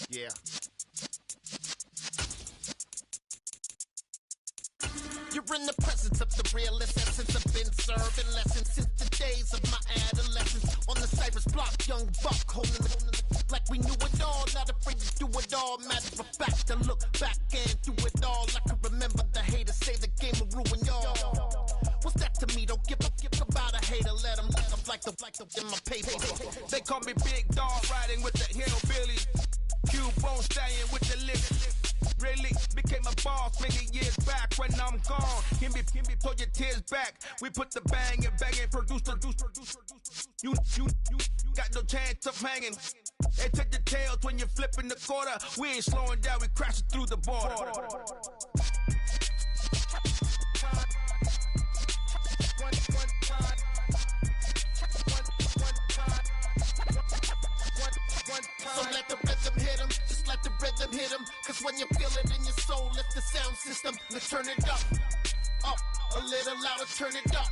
Yeah. You're in the presence of the realest essence. I've been serving lessons since the days of my adolescence. On the Cypress block, young buck holding the like we knew it all. Not afraid to do it all. Matter of fact, to look back and do it all. I can remember the haters say the game will ruin y'all. What's that to me? Don't give about a hater. Let them like the in my paper. They call me Big Dog, riding with the hillbilly. Q-Bone stallion with the lift. Really became a boss many years back. When I'm gone, can be pull your tears back. We put the bang and produce. You got no chance of hanging. They take the tails when you're flipping the quarter. We ain't slowing down, we crashing through the border. So let the rhythm hit him, just let the rhythm hit him. Cause when you feel it in your soul, lift the sound system, let's turn it up. Up, a little louder, turn it up.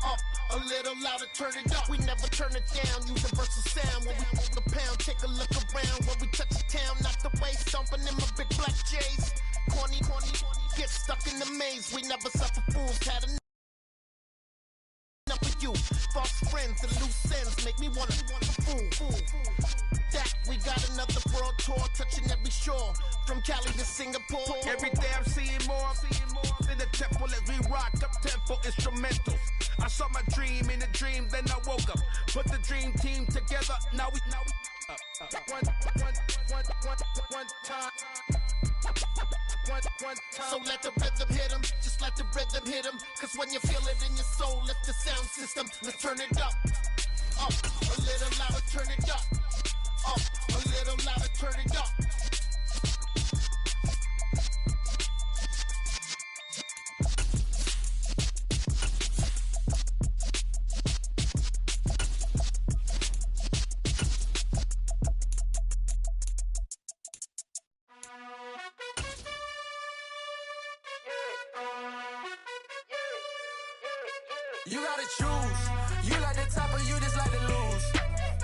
Up, a little louder, turn it up. We never turn it down, universal sound. When we move the pound, take a look around. When we touch the town, not the way, stomping in my big black J's. Corny, get stuck in the maze. We never suffer fools, had enough with you. False friends and loose ends make me wanna fool. That we got another world tour, touching every shore, from Cali to Singapore. Every day I'm seeing more in the temple as we rock up tempo instrumentals. I saw my dream in a dream, then I woke up. Put the dream team together, now we one time. So let the rhythm hit him, just let the rhythm hit him. Cause when you feel it in your soul, lift the sound system, let's turn it up. Up, a little louder, turn it up. Up, a little louder, turn it up. You gotta choose. You like the top or you just like to lose.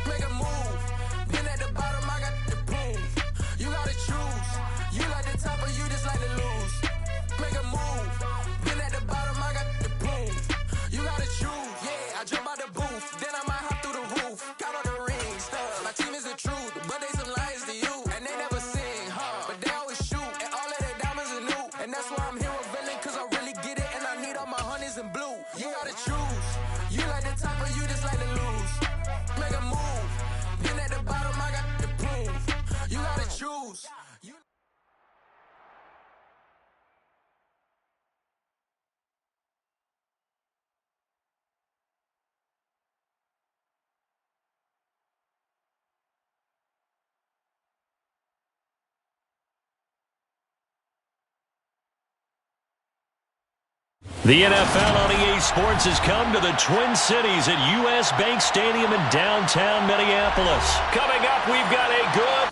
Make a move. Then at the bottom, I got the proof. You gotta choose. The NFL on EA Sports has come to the Twin Cities at U.S. Bank Stadium in downtown Minneapolis. Coming up, we've got a good...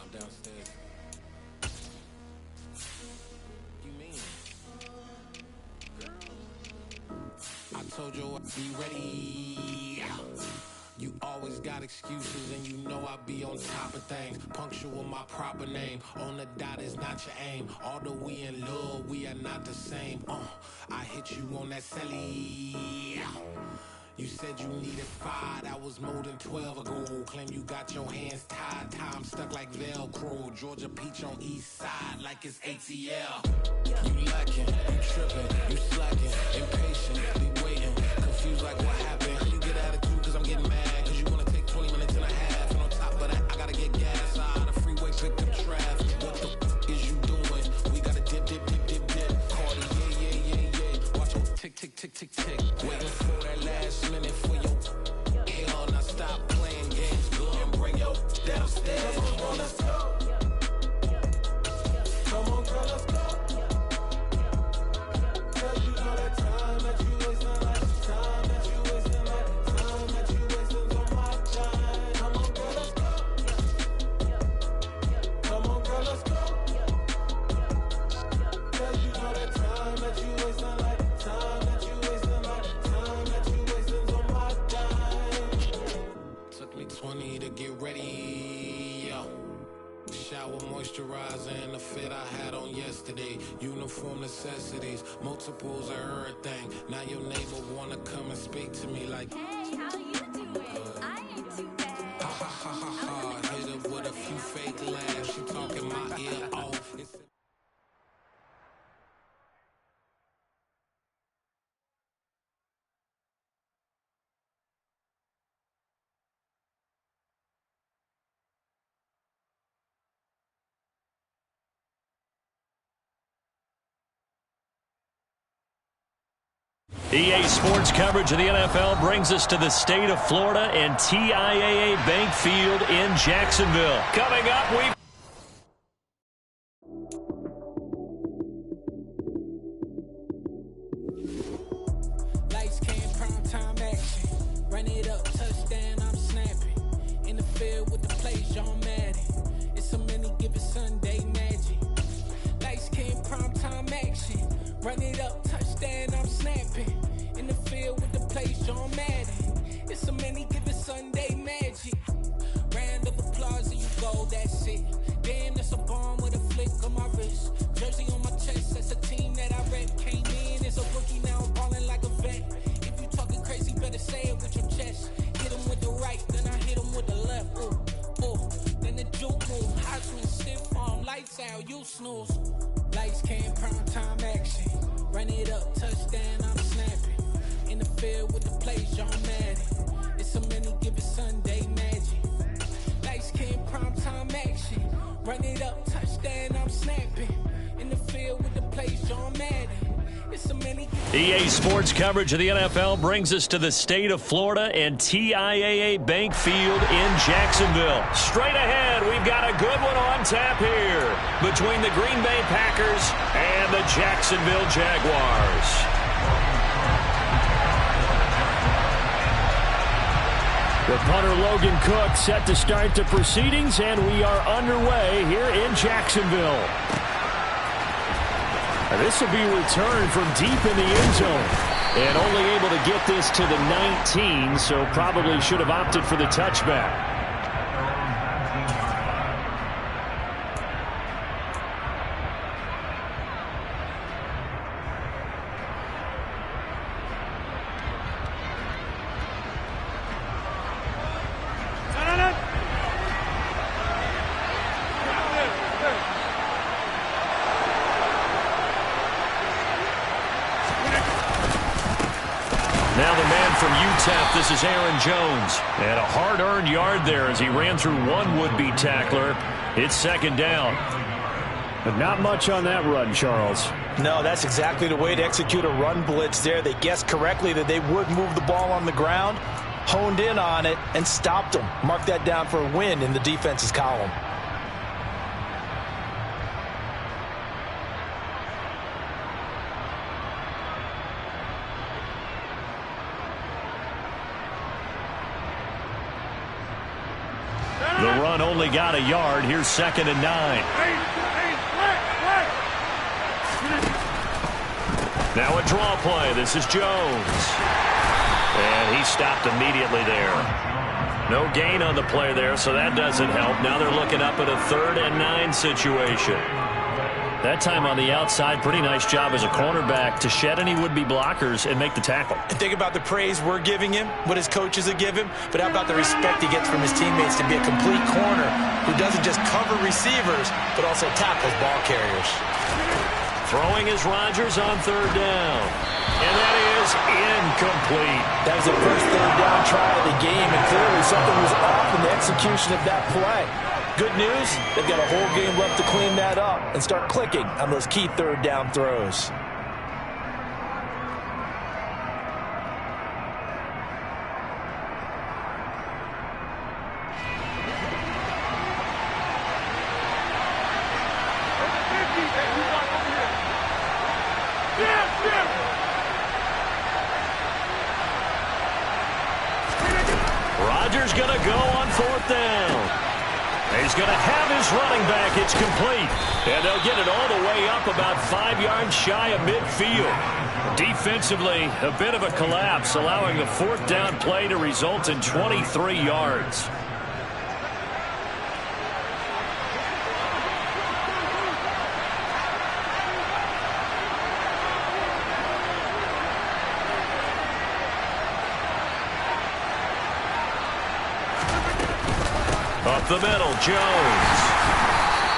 I'm downstairs. You mean? Girl. I told you I'd be ready. You always got excuses and you know I be on top of things. Punctual my proper name. On the dot is not your aim. Although we in love, we are not the same. I hit you on that celly. You said you needed 5, that was more than 12 ago. Claim you got your hands tied, time stuck like Velcro. Georgia peach on east side like it's ATL. You lacking, you tripping, you slacking, impatient, be waiting, confused like what happened. How you get attitude cause I'm getting mad, cause you wanna take 20 minutes and a half. And on top of that, I gotta get gas out of the freeway, pick up traffic. What the f is you doing? We gotta dip, dip, dip, dip, dip. Cardi, yeah. Watch your tick, tick, tick, tick, tick. Waiting for that last minute for your hell. Now stop playing games, go and bring your downstairs. Come on, let's go. Come on, girl, let's go. Cause you know that time that you wasting, like time that you wasting, like time that you wasting on my time. Come on, girl, let's go. Come on, girl, let's go. Cause you know that time that you wasting, like time that you wasting, like time that you wasting on my time. Took me 20 to get ready. Shower moisturizer and the fit I had on yesterday. Uniform necessities, multiples of everything. Now your neighbor wanna come and speak to me like, hey, how you doing? I ain't too bad. Ha ha ha ha ha. Hit her with a few fake laughs. She talking my ear off. EA Sports coverage of the NFL brings us to the state of Florida and TIAA Bank Field in Jacksonville. Coming up, we've... Lights, cam, prime time action. Run it up, touchdown, I'm snapping. In the field with the play, John Madden. It's a many given Sunday magic. Lights, cam, prime time action. Run it up, touchdown, I'm snapping. In the field with the play, John Madden. It's a many given Sunday magic. Round of applause and you go, that's it. Damn, that's a bomb with a flick on my wrist. Jersey on my chest, that's a team that I rep. Came in as a rookie, now I'm balling like a vet. If you talking crazy, better say it with your chest. Hit him with the right, then I hit him with the left. Then the juke move, high swing, stiff arm, lights out, you snooze. Lights, cam, prime time action. Run it up, touchdown, I'm snapping. In the field with the play, John Madden. It's a many given Sunday magic. Lights, cam, prime time action. Run it up, touchdown, I'm snapping. In the field with the play, John Madden. It's a many... EA Sports coverage of the NFL brings us to the state of Florida and TIAA Bank Field in Jacksonville. Straight ahead, we've got a good one on tap here between the Green Bay Packers and the Jacksonville Jaguars. The punter Logan Cook set to start the proceedings, and we are underway here in Jacksonville. This will be returned from deep in the end zone. And only able to get this to the 19, so probably should have opted for the touchback. This is Aaron Jones. And a hard-earned yard there as he ran through one would-be tackler. It's second down. But not much on that run, Charles. No, that's exactly the way to execute a run blitz there. They guessed correctly that they would move the ball on the ground. honed in on it and stopped him. Mark that down for a win in the defense's column. The run only got a yard. Here's 2nd and 9. Now a draw play. This is Jones. And he stopped immediately there. No gain on the play there, so that doesn't help. Now they're looking up at a 3rd and 9 situation. That time on the outside, pretty nice job as a cornerback to shed any would-be blockers and make the tackle. And think about the praise we're giving him, what his coaches have given him, but how about the respect he gets from his teammates to be a complete corner who doesn't just cover receivers, but also tackles ball carriers. Throwing is Rodgers on 3rd down. And that is incomplete. That was the first 3rd down try of the game, and clearly something was off in the execution of that play. Good news, they've got a whole game left to clean that up and start clicking on those key 3rd down throws. Rodgers going to go on 4th down. He's going to have his running back. It's complete. And they'll get it all the way up about 5 yards shy of midfield. Defensively, a bit of a collapse, allowing the 4th down play to result in 23 yards. Up the middle, Jones.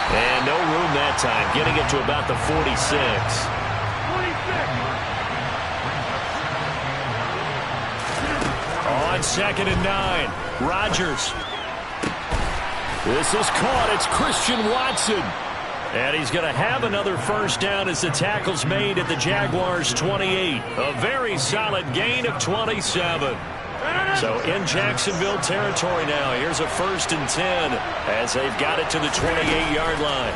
And no room that time, getting it to about the 46. On 2nd and 9, Rodgers. This is caught. It's Christian Watson. And he's going to have another 1st down as the tackle's made at the Jaguars' 28. A very solid gain of 27. So in Jacksonville territory now. Here's a 1st and 10 as they've got it to the 28-yard line.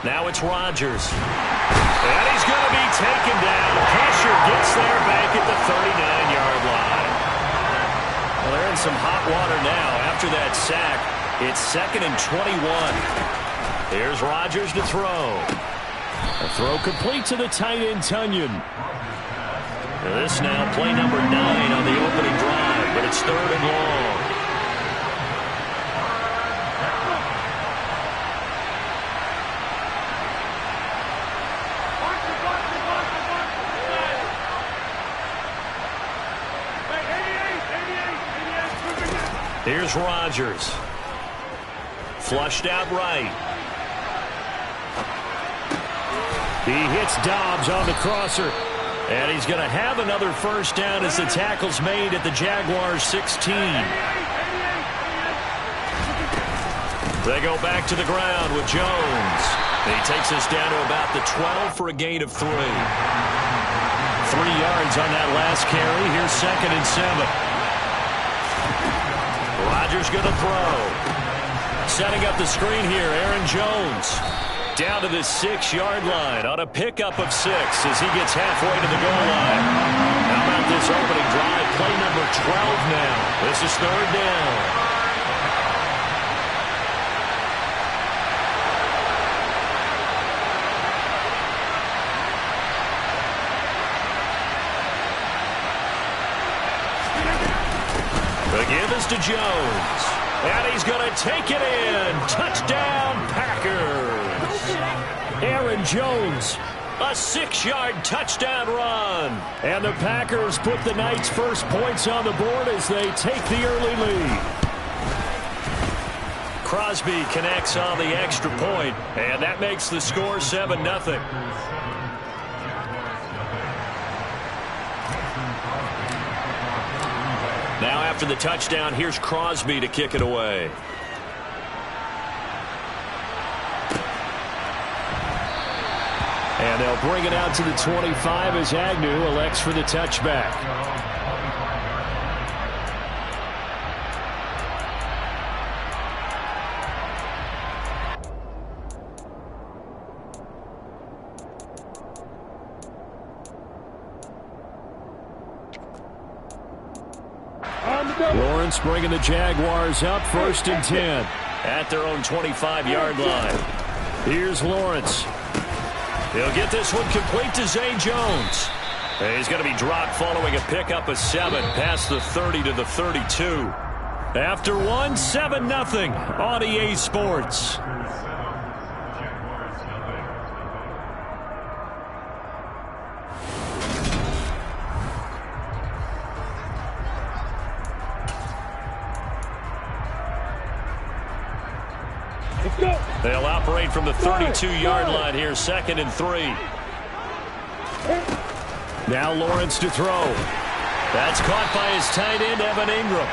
Now it's Rodgers. And he's going to be taken down. Pressure gets there back at the 39-yard line. Well, they're in some hot water now after that sack. It's 2nd and 21. Here's Rodgers to throw. A throw complete to the tight end, Tunyon. This now play number 9 on the opening drive, but it's 3rd and long. Here's Rodgers. Flushed out right. He hits Dobbs on the crosser. And he's going to have another 1st down as the tackle's made at the Jaguars' 16. They go back to the ground with Jones. He takes us down to about the 12 for a gain of 3. 3 yards on that last carry. Here's 2nd and 7. Rodgers going to throw. Setting up the screen here, Aaron Jones. Down to the 6-yard line on a pickup of 6 as he gets halfway to the goal line. How about this opening drive? Play number 12 now. This is 3rd down. The give is to Jones. And he's going to take it in. Touchdown, Packers. Aaron Jones, a 6-yard touchdown run. And the Packers put the Knights' first points on the board as they take the early lead. Crosby connects on the extra point, and that makes the score 7-0. Now after the touchdown, here's Crosby to kick it away. And they'll bring it out to the 25 as Agnew elects for the touchback. Lawrence bringing the Jaguars up 1st and 10 at their own 25-yard line. Here's Lawrence. He'll get this one complete to Zay Jones. He's going to be dropped following a pickup of 7 past the 30 to the 32. After 1, 7-0 on EA Sports. They'll operate from the 32-yard line here, 2nd and 3. Now Lawrence to throw. That's caught by his tight end, Evan Ingram.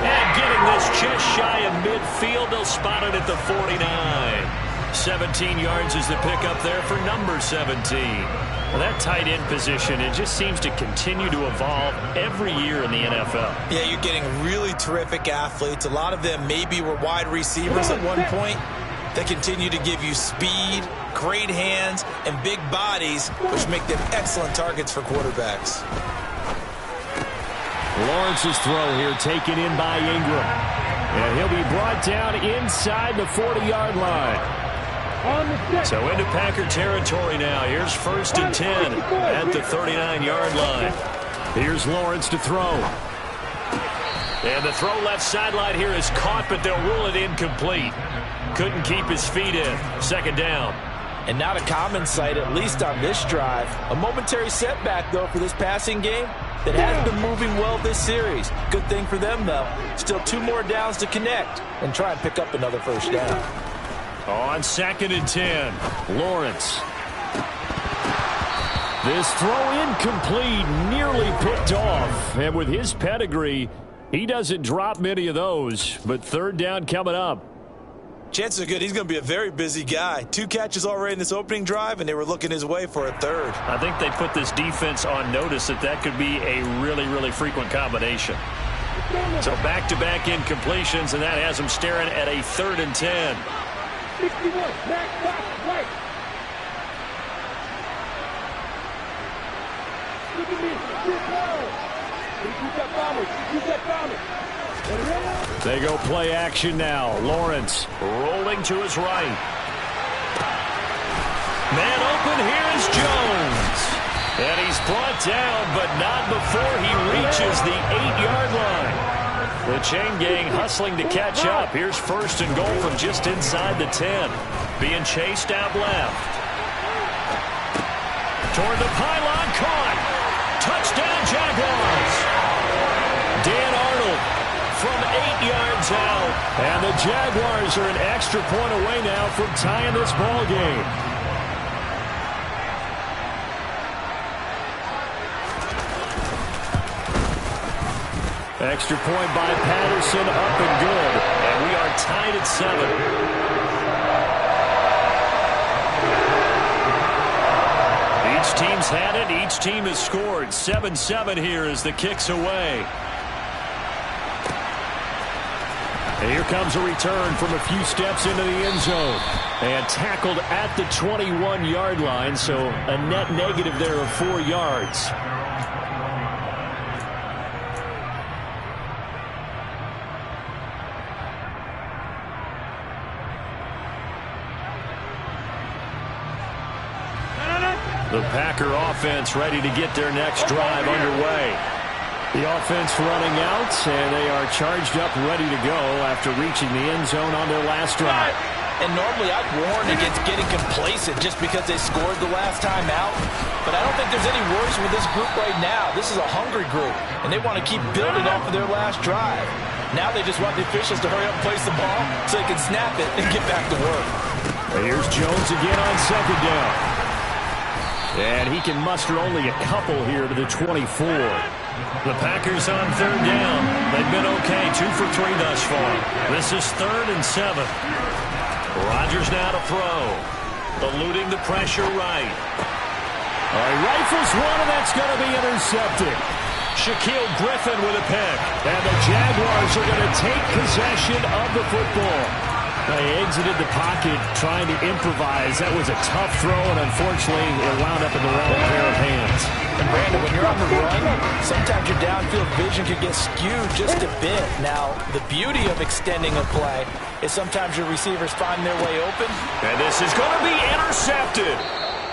And getting this just shy of midfield, they'll spot it at the 49. 17 yards is the pickup there for number 17. Well, that tight end position, it just seems to continue to evolve every year in the NFL. Yeah, you're getting really terrific athletes. A lot of them maybe were wide receivers at one point. They continue to give you speed, great hands, and big bodies, which make them excellent targets for quarterbacks. Lawrence's throw here taken in by Ingram. And he'll be brought down inside the 40-yard line. So into Packer territory now. Here's 1st and 10 at the 39-yard line. Here's Lawrence to throw. And the throw left sideline here is caught, but they'll rule it incomplete. Couldn't keep his feet in. 2nd down. And not a common sight, at least on this drive. A momentary setback, though, for this passing game that has been moving well this series. Good thing for them, though. Still 2 more downs to connect and try and pick up another 1st down. On 2nd and 10, Lawrence. This throw incomplete, nearly picked off. And with his pedigree, he doesn't drop many of those. But 3rd down coming up. Chances are good he's going to be a very busy guy. 2 catches already in this opening drive, and they were looking his way for a 3rd. I think they put this defense on notice that could be a really, really frequent combination. So back-to-back incompletions, and that has them staring at a 3rd and 10. 61, back, right. Look at me. Keep that bomber. They go play action now. Lawrence rolling to his right. Man open, here's Jones. And he's brought down, but not before he reaches the 8-yard line. The chain gang hustling to catch up. Here's 1st and goal from just inside the 10. Being chased out left. Toward the pylon, caught. Touchdown, Jaguars. Dan Arnold from 8 yards out. And the Jaguars are an extra point away now from tying this ball game. Extra point by Patterson, up and good. And we are tied at 7. Each team's had it. Each team has scored. 7-7 here as the kick's away. And here comes a return from a few steps into the end zone. And tackled at the 21-yard line, so a net negative there of 4 yards. The Packer offense ready to get their next drive underway. The offense running out, and they are charged up, ready to go after reaching the end zone on their last drive. And normally I'd warn against getting complacent just because they scored the last time out. But I don't think there's any worries with this group right now. This is a hungry group, and they want to keep building off of their last drive. Now they just want the officials to hurry up and place the ball so they can snap it and get back to work. And here's Jones again on 2nd down. And he can muster only a couple here to the 24. The Packers on 3rd down. They've been okay, 2 for 3 thus far. This is 3rd and 7. Rodgers now to throw. Eluding the pressure right. He rifles one, and that's going to be intercepted. Shaquille Griffin with a pick. And the Jaguars are going to take possession of the football. They exited the pocket trying to improvise. That was a tough throw, and unfortunately, it wound up in the wrong pair of hands. And Brandon, when you're on the run, sometimes your downfield vision could get skewed just a bit. Now, the beauty of extending a play is sometimes your receivers find their way open. And this is going to be intercepted.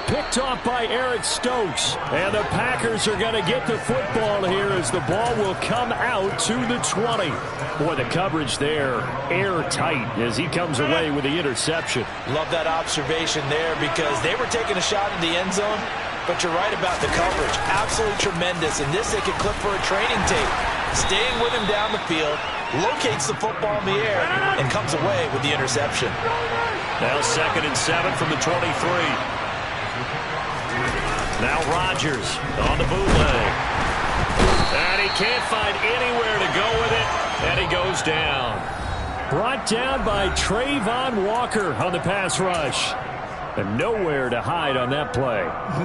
Picked off by Eric Stokes. And the Packers are going to get the football here as the ball will come out to the 20. Boy, the coverage there, airtight as he comes away with the interception. Love that observation there because they were taking a shot in the end zone, but you're right about the coverage. Absolutely tremendous. And this they could clip for a training tape. Staying with him down the field, locates the football in the air, and comes away with the interception. Now 2nd and 7 from the 23. Now Rodgers on the bootleg. And he can't find anywhere to go with it, and he goes down. Brought down by Trayvon Walker on the pass rush. And nowhere to hide on that play.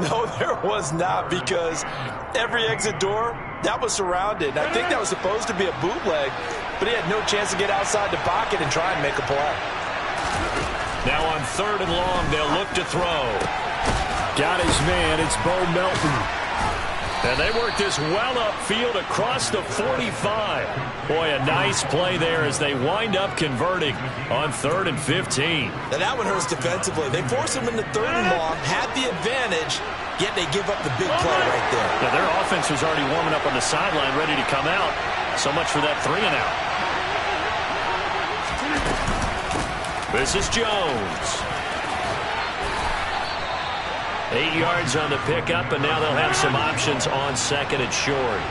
No, there was not, because every exit door, that was surrounded. I think that was supposed to be a bootleg, but he had no chance to get outside the pocket and try and make a play. Now on 3rd and long, they'll look to throw. Got his man. It's Bo Melton. And they work this well upfield across the 45. Boy, a nice play there as they wind up converting on 3rd and 15. Now that one hurts defensively. They force him into 3rd and long, had the advantage, yet they give up the big play right there. Yeah, their offense was already warming up on the sideline, ready to come out. So much for that 3 and out. This is Jones. 8 yards on the pickup, and now they'll have some options on 2nd and short.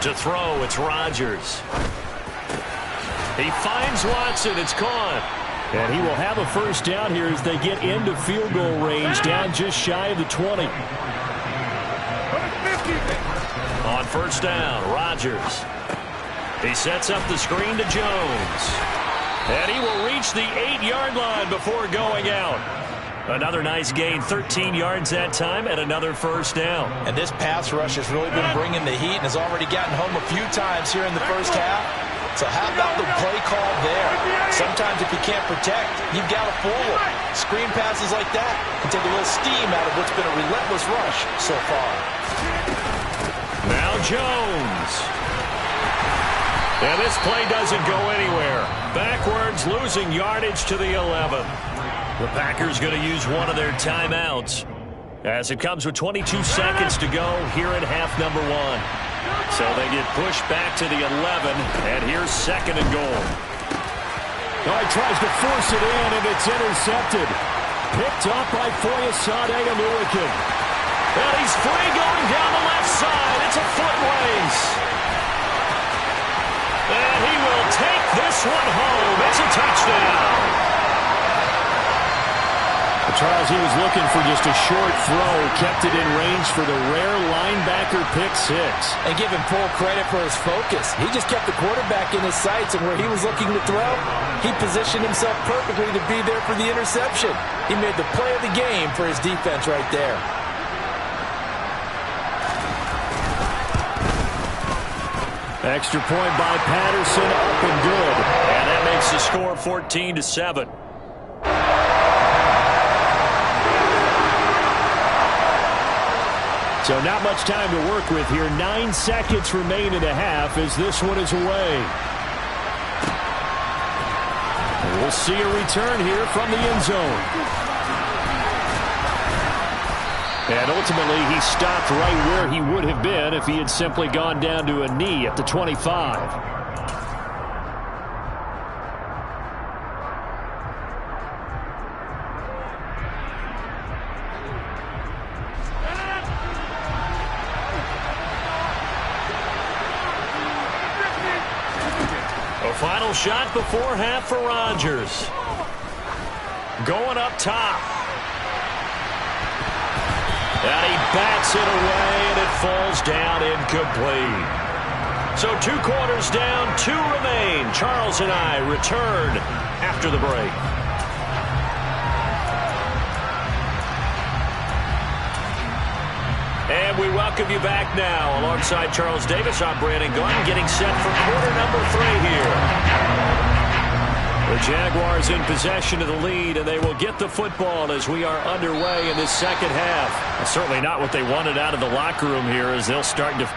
To throw, it's Rodgers. He finds Watson. It's caught. And he will have a first down here as they get into field goal range, down just shy of the 20. On 1st down, Rodgers. He sets up the screen to Jones. And he will reach the 8-yard line before going out. Another nice gain, 13 yards that time, and another first down. And this pass rush has really been bringing the heat and has already gotten home a few times here in the first half. So how about the play call there? Sometimes if you can't protect, you've got to fool them. Screen passes like that can take a little steam out of what's been a relentless rush so far. Now Jones. And this play doesn't go anywhere. Backwards, losing yardage to the 11. The Packers going to use one of their timeouts as it comes with 22 seconds to go here in half number 1. So they get pushed back to the 11, and here's 2nd and goal. Oh, he tries to force it in, and it's intercepted. Picked up by Foyesade Oluwakin. And he's free going down the left side. It's a foot race. And he will take this one home. It's a touchdown. Charles, he was looking for just a short throw, kept it in range for the rare linebacker pick 6. And give him full credit for his focus. He just kept the quarterback in his sights, and where he was looking to throw, he positioned himself perfectly to be there for the interception. He made the play of the game for his defense right there. Extra point by Patterson, up and good. And that makes the score 14-7. So not much time to work with here. 9 seconds remain in the half as this one is away. And we'll see a return here from the end zone. And ultimately, he stopped right where he would have been if he had simply gone down to a knee at the 25. Final shot before half for Rodgers. Going up top. And he bats it away, and it falls down incomplete. So 2 quarters down, 2 remain. Charles and I return after the break. And we welcome you back now. Alongside Charles Davis, I'm Brandon Gordon, getting set for quarter number 3 here. The Jaguars in possession of the lead, and they will get the football as we are underway in this second half. Well, certainly not what they wanted out of the locker room here as they'll start to...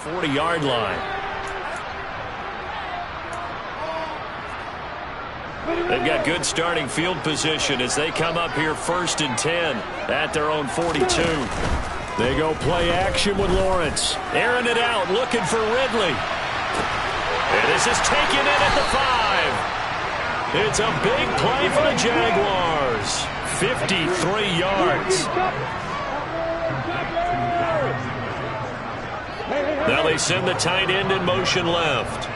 ...40-yard line. They've got good starting field position as they come up here 1st and 10 at their own 42. They go play action with Lawrence. Airing it out, looking for Ridley. And this is taken in at the 5. It's a big play for the Jaguars. 53 yards. Now they send the tight end in motion left.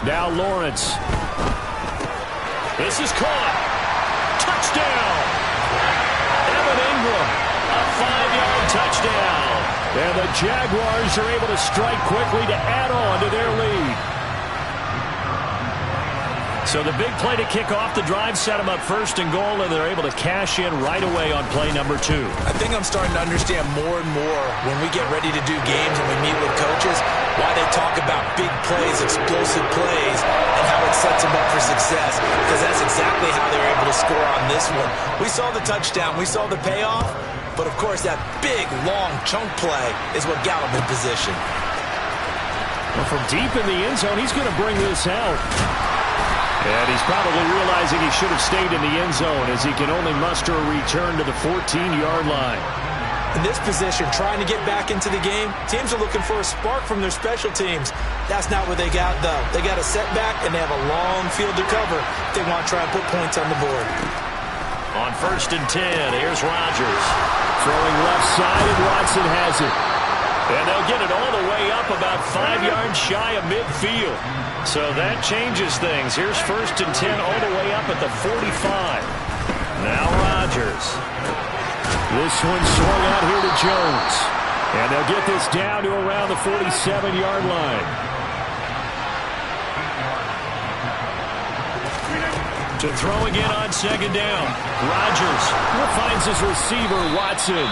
Now Lawrence. This is caught. Touchdown. Evan Ingram. A 5-yard touchdown. And the Jaguars are able to strike quickly to add on to their lead. So the big play to kick off the drive set them up 1st and goal, and they're able to cash in right away on play number 2. I think I'm starting to understand more and more when we get ready to do games and we meet with coaches why they talk about big plays, explosive plays, and how it sets them up for success, because that's exactly how they're able to score on this one. We saw the touchdown. We saw the payoff, but, of course, that big, long chunk play is what got them in position. Well, from deep in the end zone, he's going to bring this out. And he's probably realizing he should have stayed in the end zone as he can only muster a return to the 14-yard line. In this position, trying to get back into the game, teams are looking for a spark from their special teams. That's not what they got, though. They got a setback, and they have a long field to cover if they want to try and put points on the board. On 1st and 10, here's Rodgers. Throwing left side, and Watson has it. And they'll get it all the way up about 5 yards shy of midfield. So that changes things. Here's 1st and 10 all the way up at the 45. Now Rodgers. This one swung out here to Jones. And they'll get this down to around the 47-yard line. To throw again on 2nd down. Rodgers finds his receiver, Watson.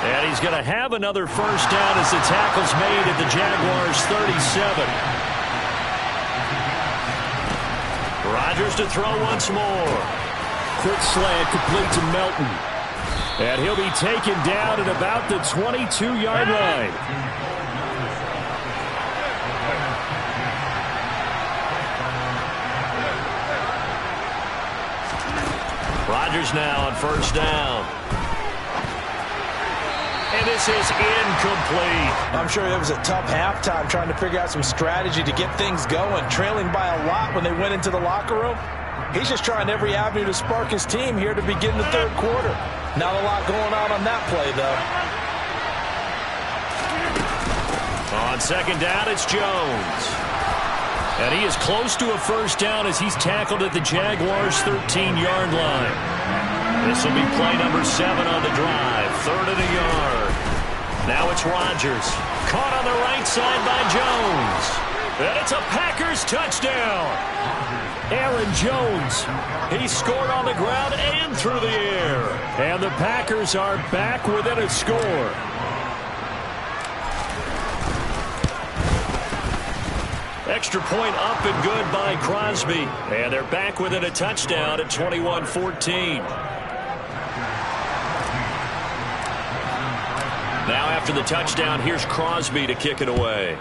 And he's going to have another 1st down as the tackle's made at the Jaguars' 37. Rodgers to throw once more. Quick slant complete to Melton. And he'll be taken down at about the 22-yard line. Rodgers now on 1st down. And this is incomplete. I'm sure it was a tough halftime trying to figure out some strategy to get things going, trailing by a lot when they went into the locker room. He's just trying every avenue to spark his team here to begin the 3rd quarter. Not a lot going on that play, though. On 2nd down, it's Jones. And he is close to a 1st down as he's tackled at the Jaguars' 13-yard line. This will be play number 7 on the drive. 3rd and a yard. Now it's Rodgers. Caught on the right side by Jones. And it's a Packers touchdown. Aaron Jones. He scored on the ground and through the air. And the Packers are back within a score. Extra point up and good by Crosby. And they're back within a touchdown at 21-14. Now after the touchdown, here's Crosby to kick it away.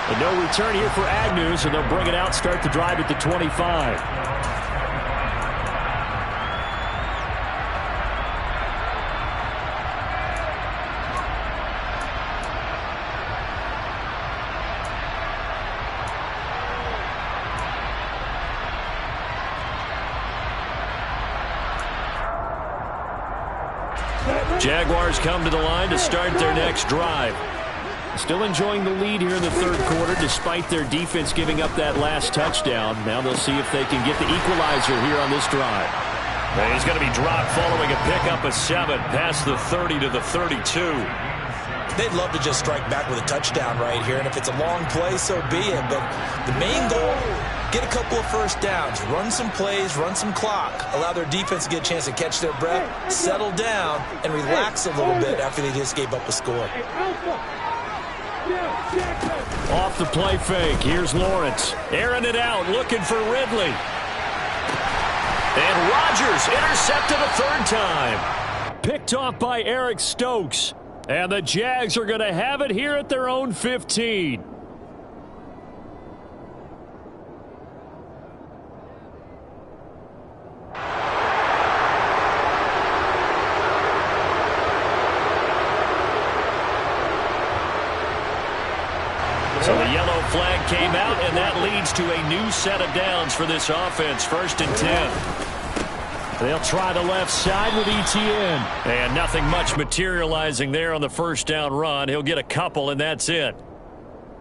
And no return here for Agnew, so they'll bring it out, start the drive at the 25. Jaguars come to the line to start their next drive. Still enjoying the lead here in the third quarter despite their defense giving up that last touchdown. Now they'll see if they can get the equalizer here on this drive. And he's going to be dropped following a pickup of 7 past the 30 to the 32. They'd love to just strike back with a touchdown right here, and if it's a long play, so be it. But the main goal, get a couple of first downs, run some plays, run some clock, allow their defense to get a chance to catch their breath, settle down, and relax a little bit after they just gave up a score. Off the play fake, here's Lawrence. Airing it out, looking for Ridley. And Rodgers intercepted a third time. Picked off by Eric Stokes. And the Jags are going to have it here at their own 15. So the yellow flag came out, and that leads to a new set of downs for this offense. 1st and 10. They'll try the left side with Etienne. And nothing much materializing there on the first down run. He'll get a couple, and that's it.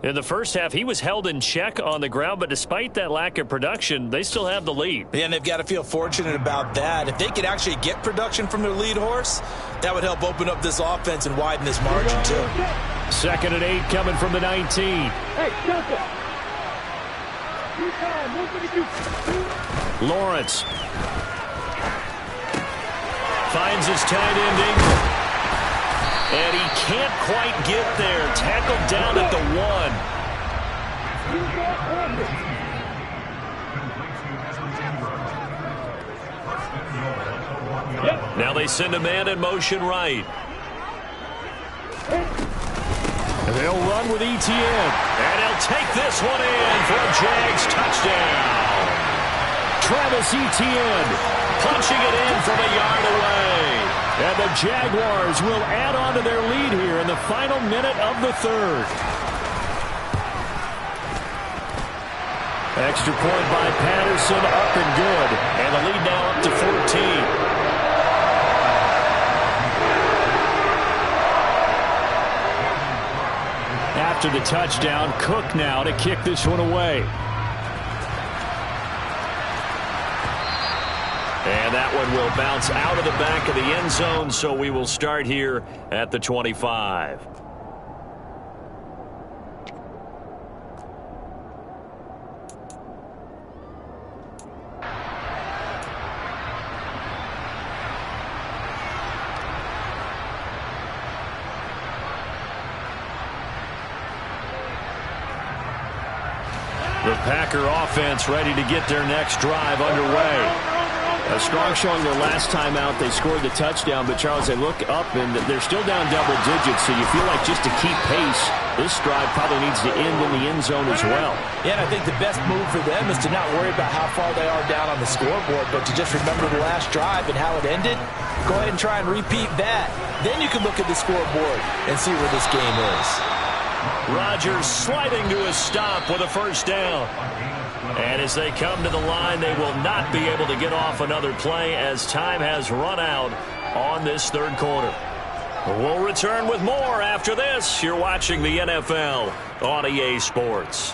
In the first half, he was held in check on the ground, but despite that lack of production, they still have the lead. Yeah, and they've got to feel fortunate about that. If they could actually get production from their lead horse, that would help open up this offense and widen this margin, too. 2nd and 8 coming from the 19. Hey, Lawrence. Finds his tight end Ingram. And he can't quite get there. Tackled down at the 1. Now they send a man in motion right. And they'll run with Etienne. And he'll take this one in for a Jags touchdown. Travis Etienne punching it in from a yard away. And the Jaguars will add on to their lead here in the final minute of the third. Extra point by Patterson, up and good. And the lead now up to 14. After the touchdown, Cook now to kick this one away. And that one will bounce out of the back of the end zone, so we will start here at the 25. The Packer offense ready to get their next drive underway. A strong showing their last time out. They scored the touchdown, but Charles, they look up and they're still down double digits, so you feel like just to keep pace, this drive probably needs to end in the end zone as well. Yeah, and I think the best move for them is to not worry about how far they are down on the scoreboard, but to just remember the last drive and how it ended. Go ahead and try and repeat that. Then you can look at the scoreboard and see where this game is. Rodgers sliding to a stop with a first down. And as they come to the line, they will not be able to get off another play as time has run out on this third quarter. We'll return with more after this. You're watching the NFL on EA Sports.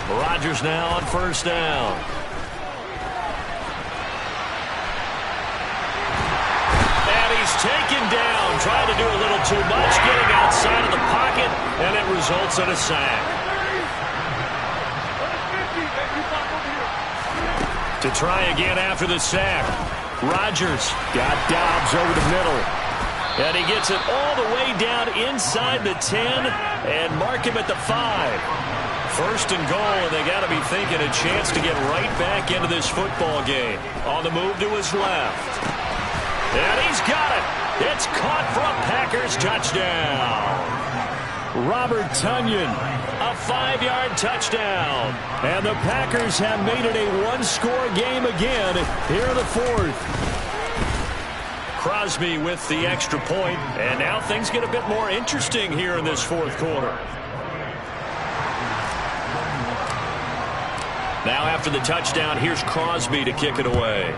Rodgers now on first down. And he's taken down, trying to do a little too much, getting outside of the pocket, and it results in a sack. To try again after the sack. Rodgers got Dobbs over the middle. And he gets it all the way down inside the 10 and mark him at the 5. First and goal, and they got to be thinking a chance to get right back into this football game. On the move to his left. And he's got it. It's caught for a Packers touchdown. Robert Tonyan. A 5-yard touchdown. And the Packers have made it a one-score game again here in the fourth. Crosby with the extra point, and now things get a bit more interesting here in this fourth quarter. Now after the touchdown, here's Crosby to kick it away.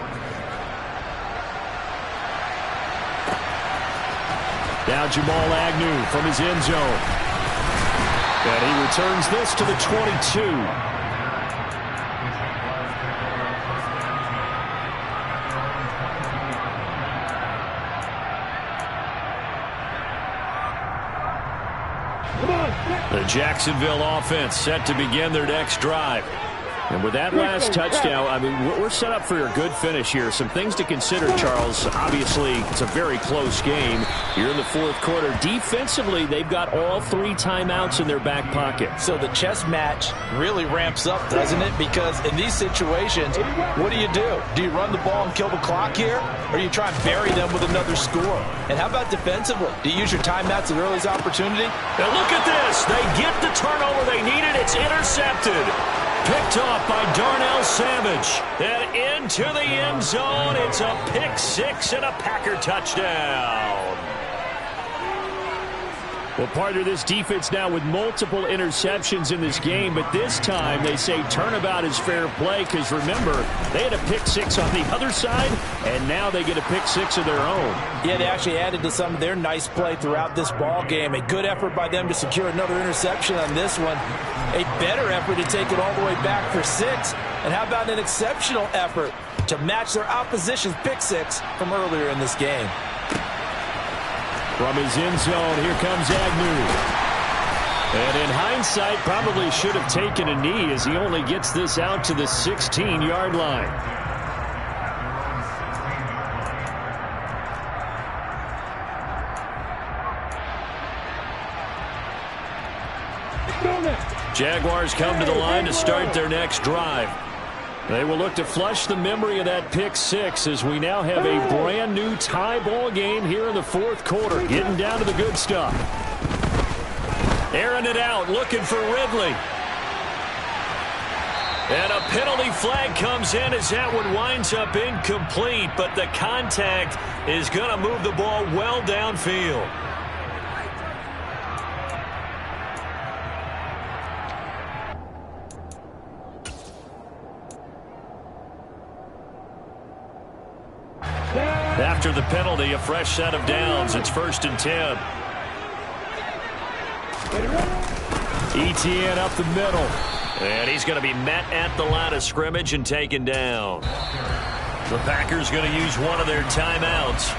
Now Jamal Agnew from his end zone. And he returns this to the 22. The Jacksonville offense set to begin their next drive. And with that last touchdown, I mean, we're set up for a good finish here. Some things to consider, Charles. Obviously, it's a very close game here in the fourth quarter. Defensively, they've got all 3 timeouts in their back pocket. So the chess match really ramps up, doesn't it? Because in these situations, what do? Do you run the ball and kill the clock here? Or you try and bury them with another score? And how about defensively? Do you use your timeouts at earliest opportunity? Now look at this. They get the turnover they needed. It's intercepted. Picked off by Darnell Savage. And into the end zone. It's a pick 6 and a Packer touchdown. Well, part of this defense now with multiple interceptions in this game, but this time they say turnabout is fair play because, remember, they had a pick 6 on the other side, and now they get a pick 6 of their own. Yeah, they actually added to some of their nice play throughout this ball game. A good effort by them to secure another interception on this one. A better effort to take it all the way back for 6. And how about an exceptional effort to match their opposition's pick 6 from earlier in this game? From his end zone, here comes Agnew. And in hindsight, probably should have taken a knee as he only gets this out to the 16-yard line. Jaguars come to the line to start their next drive. They will look to flush the memory of that pick 6 as we now have a brand new tie ball game here in the fourth quarter. Getting down to the good stuff. Airing it out, looking for Ridley. And a penalty flag comes in as that one winds up incomplete, but the contact is going to move the ball well downfield. After the penalty, a fresh set of downs. It's 1st and 10. ETN up the middle. And he's going to be met at the line of scrimmage and taken down. The Packers going to use one of their timeouts.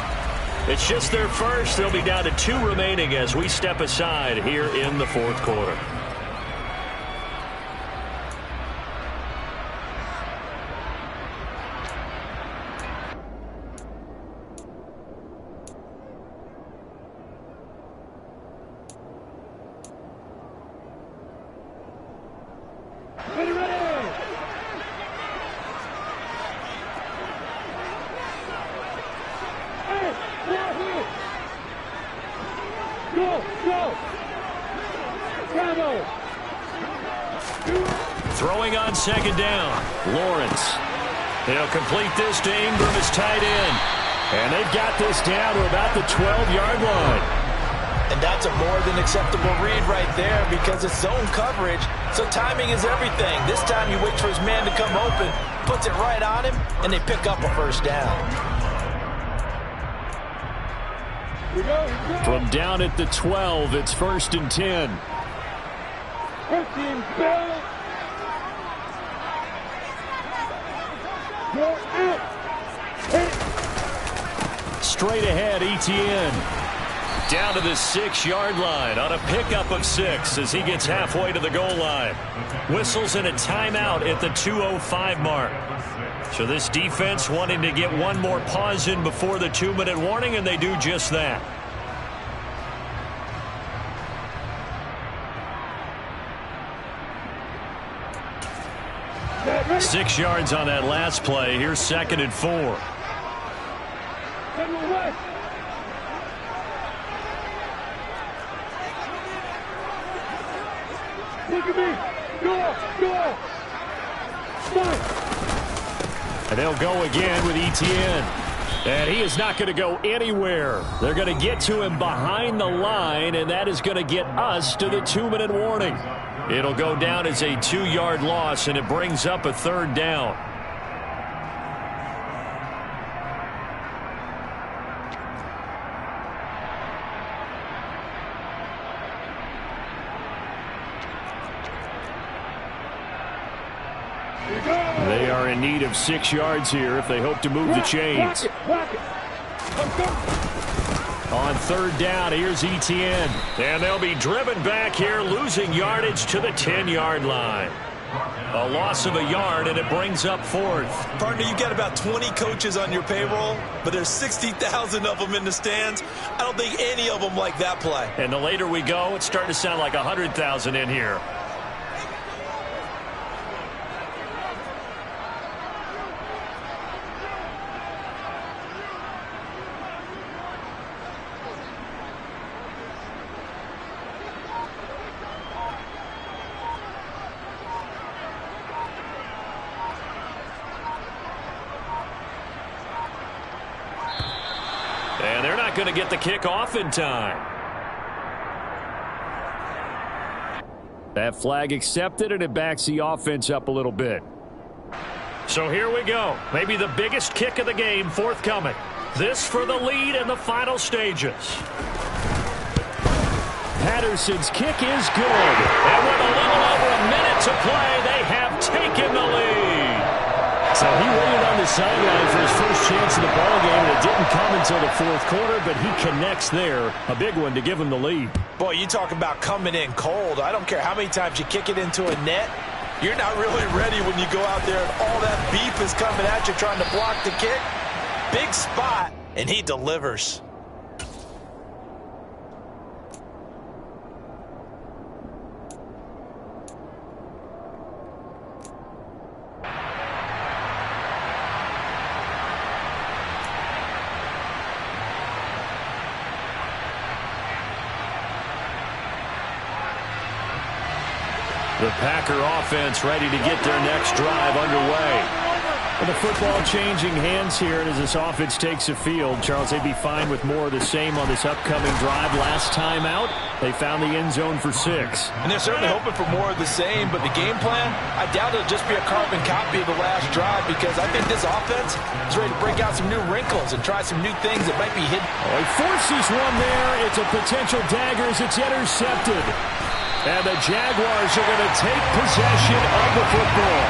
It's just their first. They'll be down to 2 remaining as we step aside here in the fourth quarter. Throwing on second down. Lawrence. He'll complete this to Ingram as tight end. And they've got this down to about the 12-yard line. And that's a more than acceptable read right there because it's zone coverage, so timing is everything. This time he waits for his man to come open, puts it right on him, and they pick up a first down. From down at the 12, it's 1st and 10. Straight ahead, ETN. Down to the 6-yard line on a pickup of 6 as he gets halfway to the goal line. Whistles in a timeout at the 2:05 mark. So this defense wanting to get one more pause in before the 2-minute warning, and they do just that. Six yards on that last play. Here's 2nd and 4. Look at me. Go. And they'll go again with Etienne. And he is not going to go anywhere. They're going to get to him behind the line, and that is going to get us to the 2-minute warning. It'll go down as a 2-yard loss, and it brings up a third down. They are in need of 6 yards here if they hope to move the chains. On third down, here's Etienne. And they'll be driven back here, losing yardage to the 10-yard line. A loss of a yard, and it brings up fourth. Partner, you got about 20 coaches on your payroll, but there's 60,000 of them in the stands. I don't think any of them like that play. And the later we go, it's starting to sound like 100,000 in here. And they're not going to get the kick off in time. That flag accepted, and it backs the offense up a little bit. So here we go. Maybe the biggest kick of the game forthcoming. This for the lead in the final stages. Patterson's kick is good. And with a little over a minute to play, they have taken the lead. So he waited on the sideline for his first chance in the ballgame, and it didn't come until the fourth quarter, but he connects there. A big one to give him the lead. Boy, you talk about coming in cold. I don't care how many times you kick it into a net. You're not really ready when you go out there and all that beef is coming at you trying to block the kick. Big spot, and he delivers. The Packer offense ready to get their next drive underway. Well, the football changing hands here, and as this offense takes the field, Charles, they'd be fine with more of the same on this upcoming drive. Last time out, they found the end zone for 6. And they're certainly hoping for more of the same, but the game plan, I doubt it'll just be a carbon copy of the last drive, because I think this offense is ready to break out some new wrinkles and try some new things that might be hidden. Oh, he forces one there. It's a potential dagger as it's intercepted. And the Jaguars are going to take possession of the football.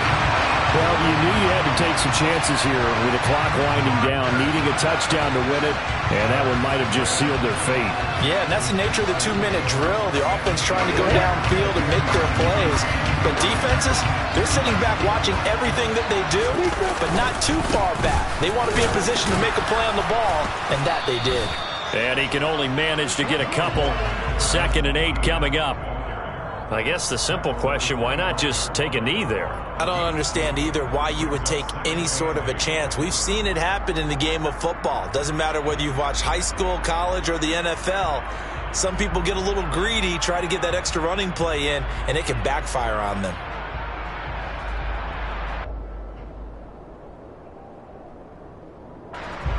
Well, you knew you had to take some chances here with the clock winding down, needing a touchdown to win it, and that one might have just sealed their fate. Yeah, and that's the nature of the 2-minute drill. The offense trying to go downfield and make their plays. But defenses, they're sitting back watching everything that they do, but not too far back. They want to be in position to make a play on the ball, and that they did. And he can only manage to get a couple. 2nd and 8 coming up. I guess the simple question, why not just take a knee there? I don't understand either why you would take any sort of a chance. We've seen it happen in the game of football. Doesn't matter whether you've watched high school, college, or the NFL. Some people get a little greedy, try to get that extra running play in, and it can backfire on them.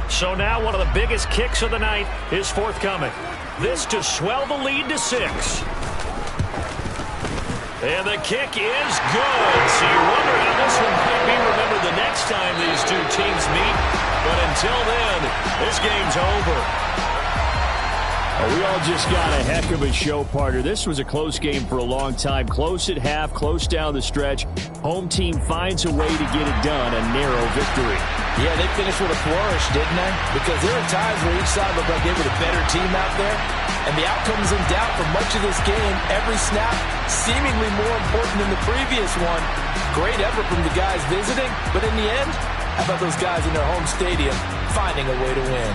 So now one of the biggest kicks of the night is forthcoming. This to swell the lead to 6. And the kick is good. So you wonder how this one might be remembered the next time these two teams meet. But until then, this game's over. We all just got a heck of a show, partner. This was a close game for a long time. Close at half, close down the stretch. Home team finds a way to get it done. A narrow victory. Yeah, they finished with a flourish, didn't they? Because there are times where each side looked like they were the better team out there. And the outcome's in doubt for much of this game. Every snap seemingly more important than the previous one. Great effort from the guys visiting. But in the end, how about those guys in their home stadium finding a way to win?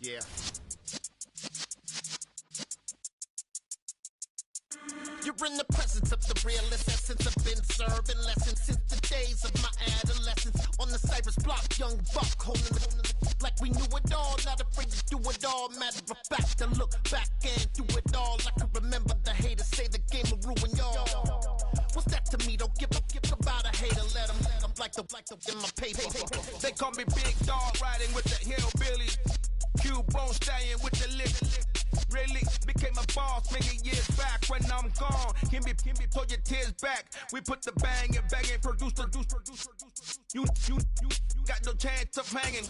Yeah. You're in the presence of the realest essence. I've been serving lessons since the days of my adolescence. On the Cypress block, young buck holding the like we knew it all. Not afraid to do it all. Matter of fact, to look back and do it all. I can remember the haters say the game will ruin y'all. What's that to me? Don't give about a hater. Let them like the in my paper. They call me Big Dog, riding with the hillbilly. Cubone staying with the lick. Really became a boss many years back. When I'm gone, can be pull your tears back. We put the bang and produce. You got no chance of hanging.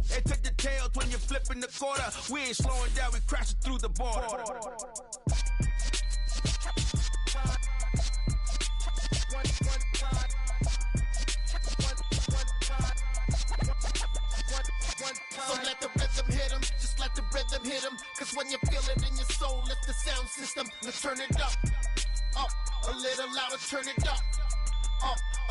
They take the tails when you're flipping the quarter. We ain't slowing down, we crashing through the border. So let the rhythm hit him, just let the rhythm hit him. Cause when you feel it in your soul, lift the sound system. Let's turn it up, a little louder, turn it up,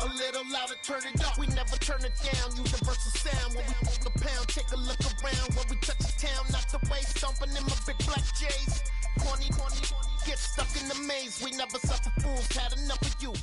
a little louder, turn it up. We never turn it down, universal sound. When we move the pound, take a look around. When we touch the town, not the way, stomping in my big black J's. Corny, get stuck in the maze. We never suffer fools, had enough of you.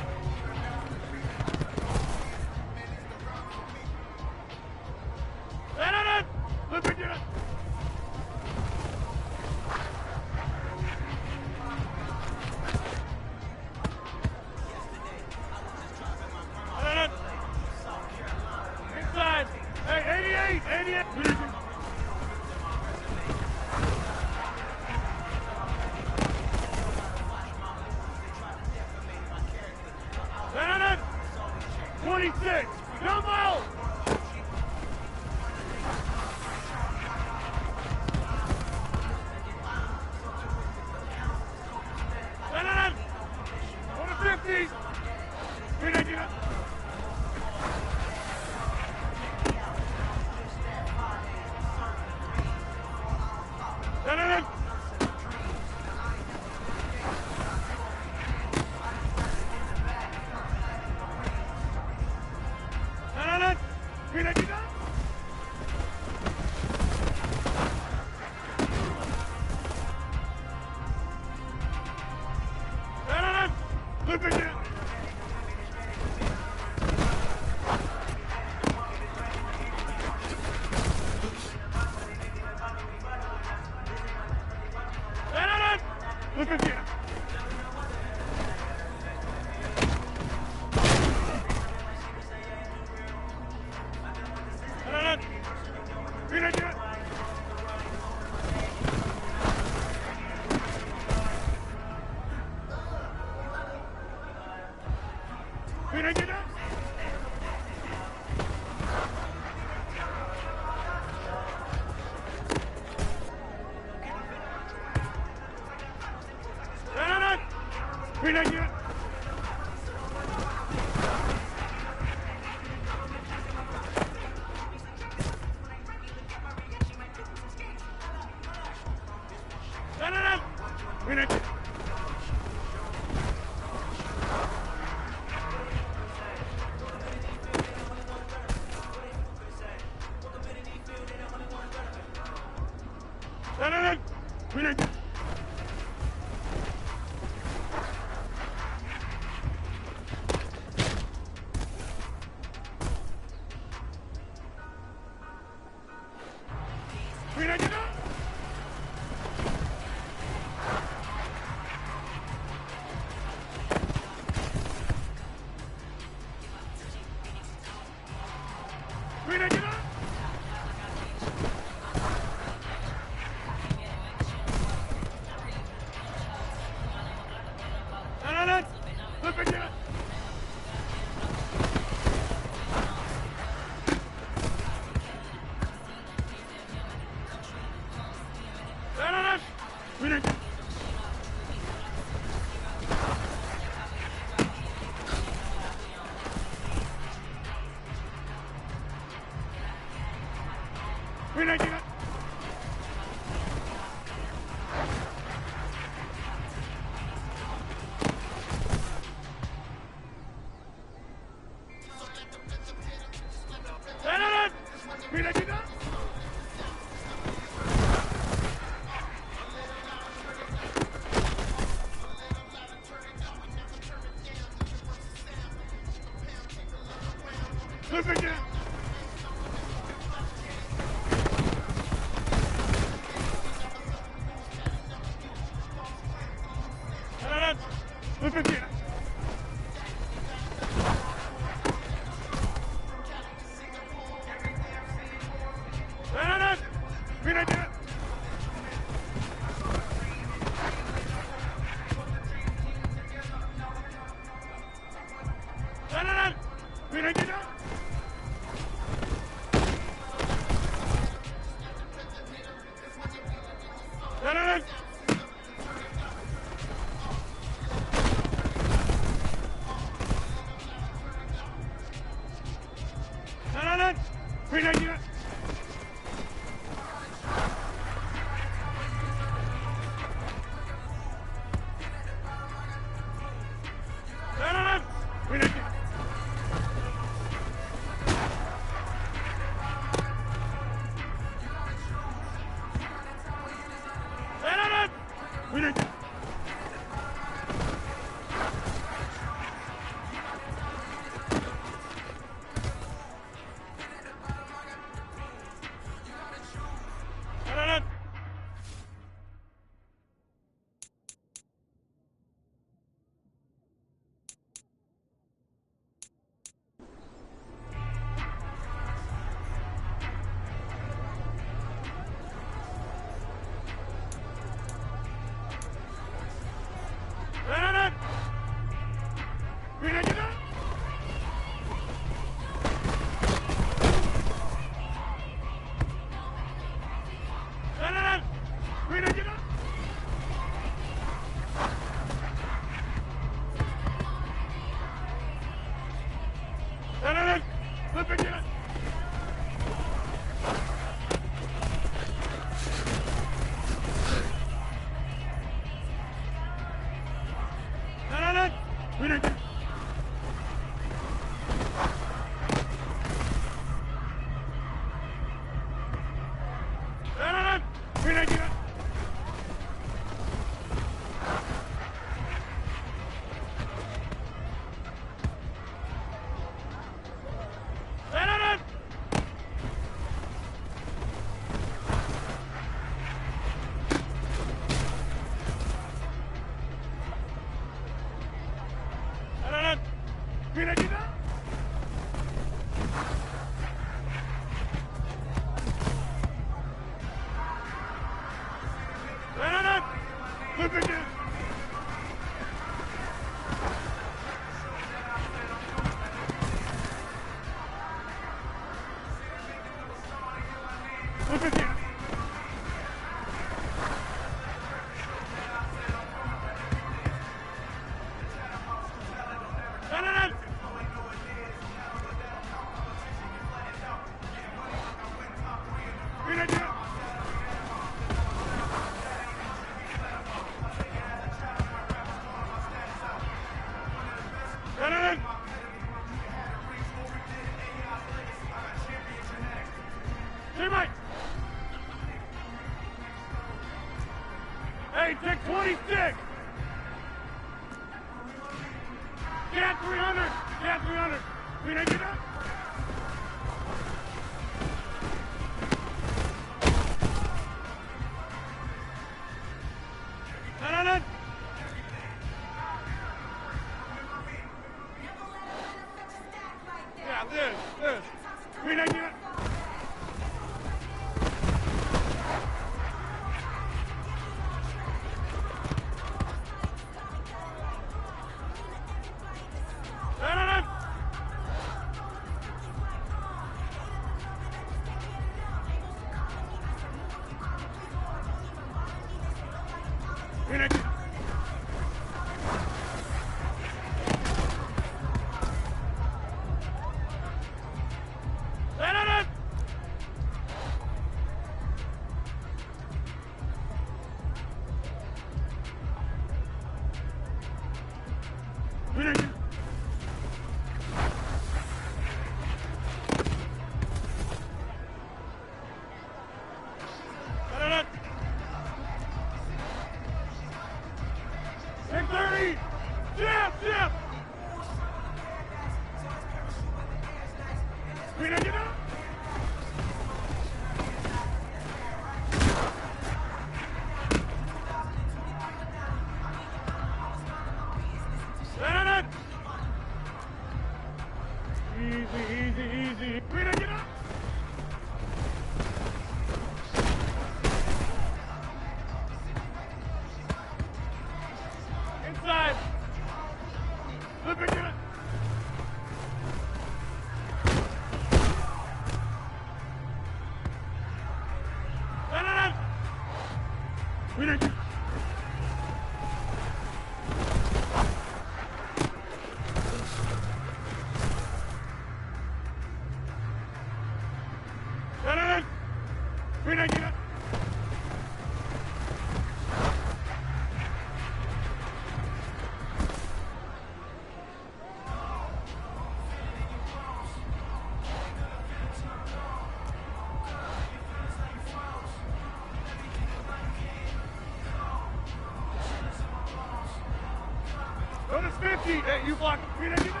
Bonus 50. Hey, you block. No.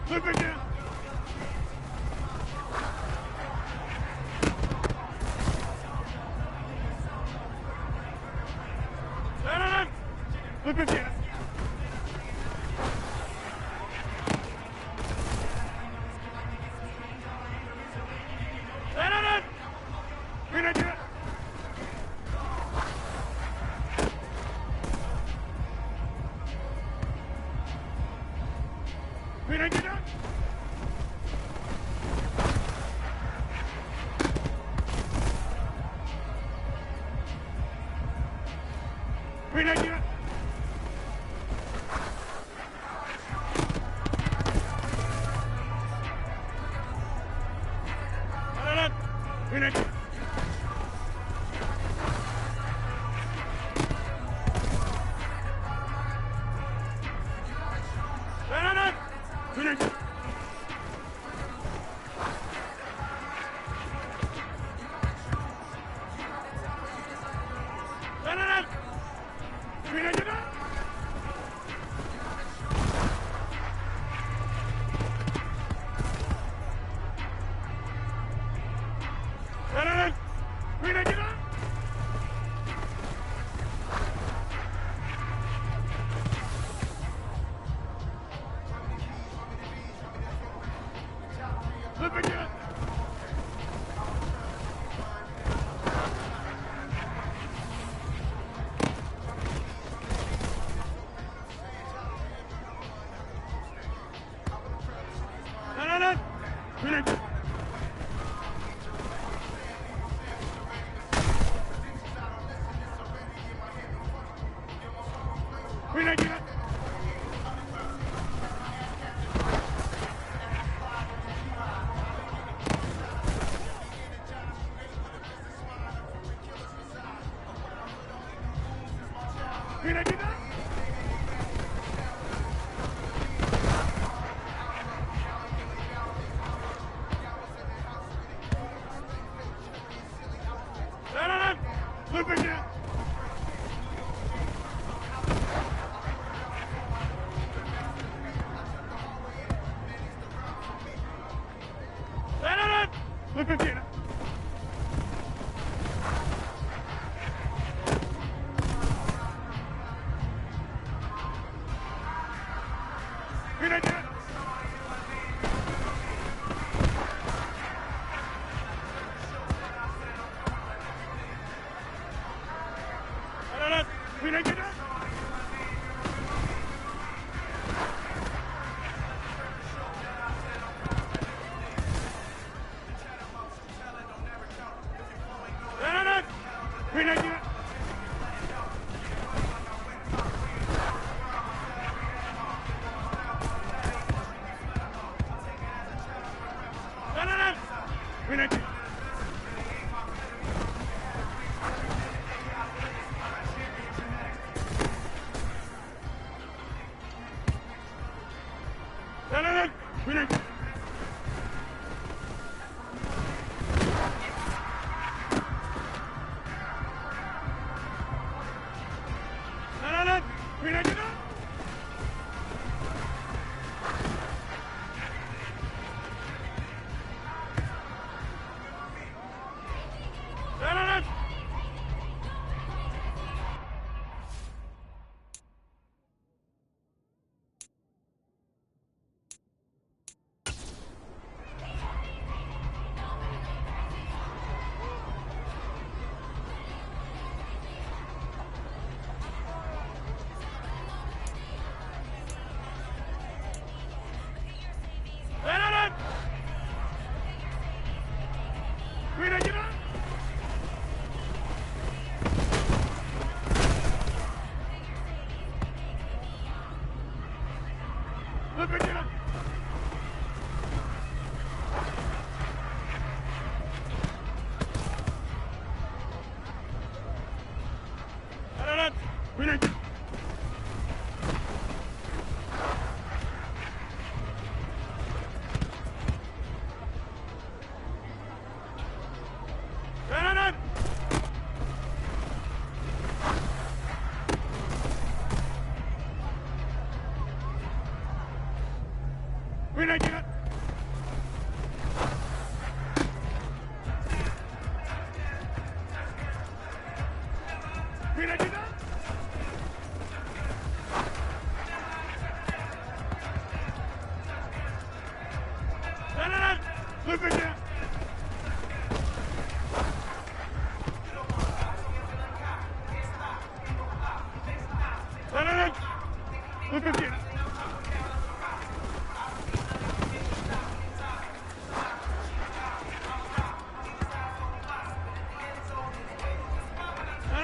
Flip it down. No. Flip it down. Look again.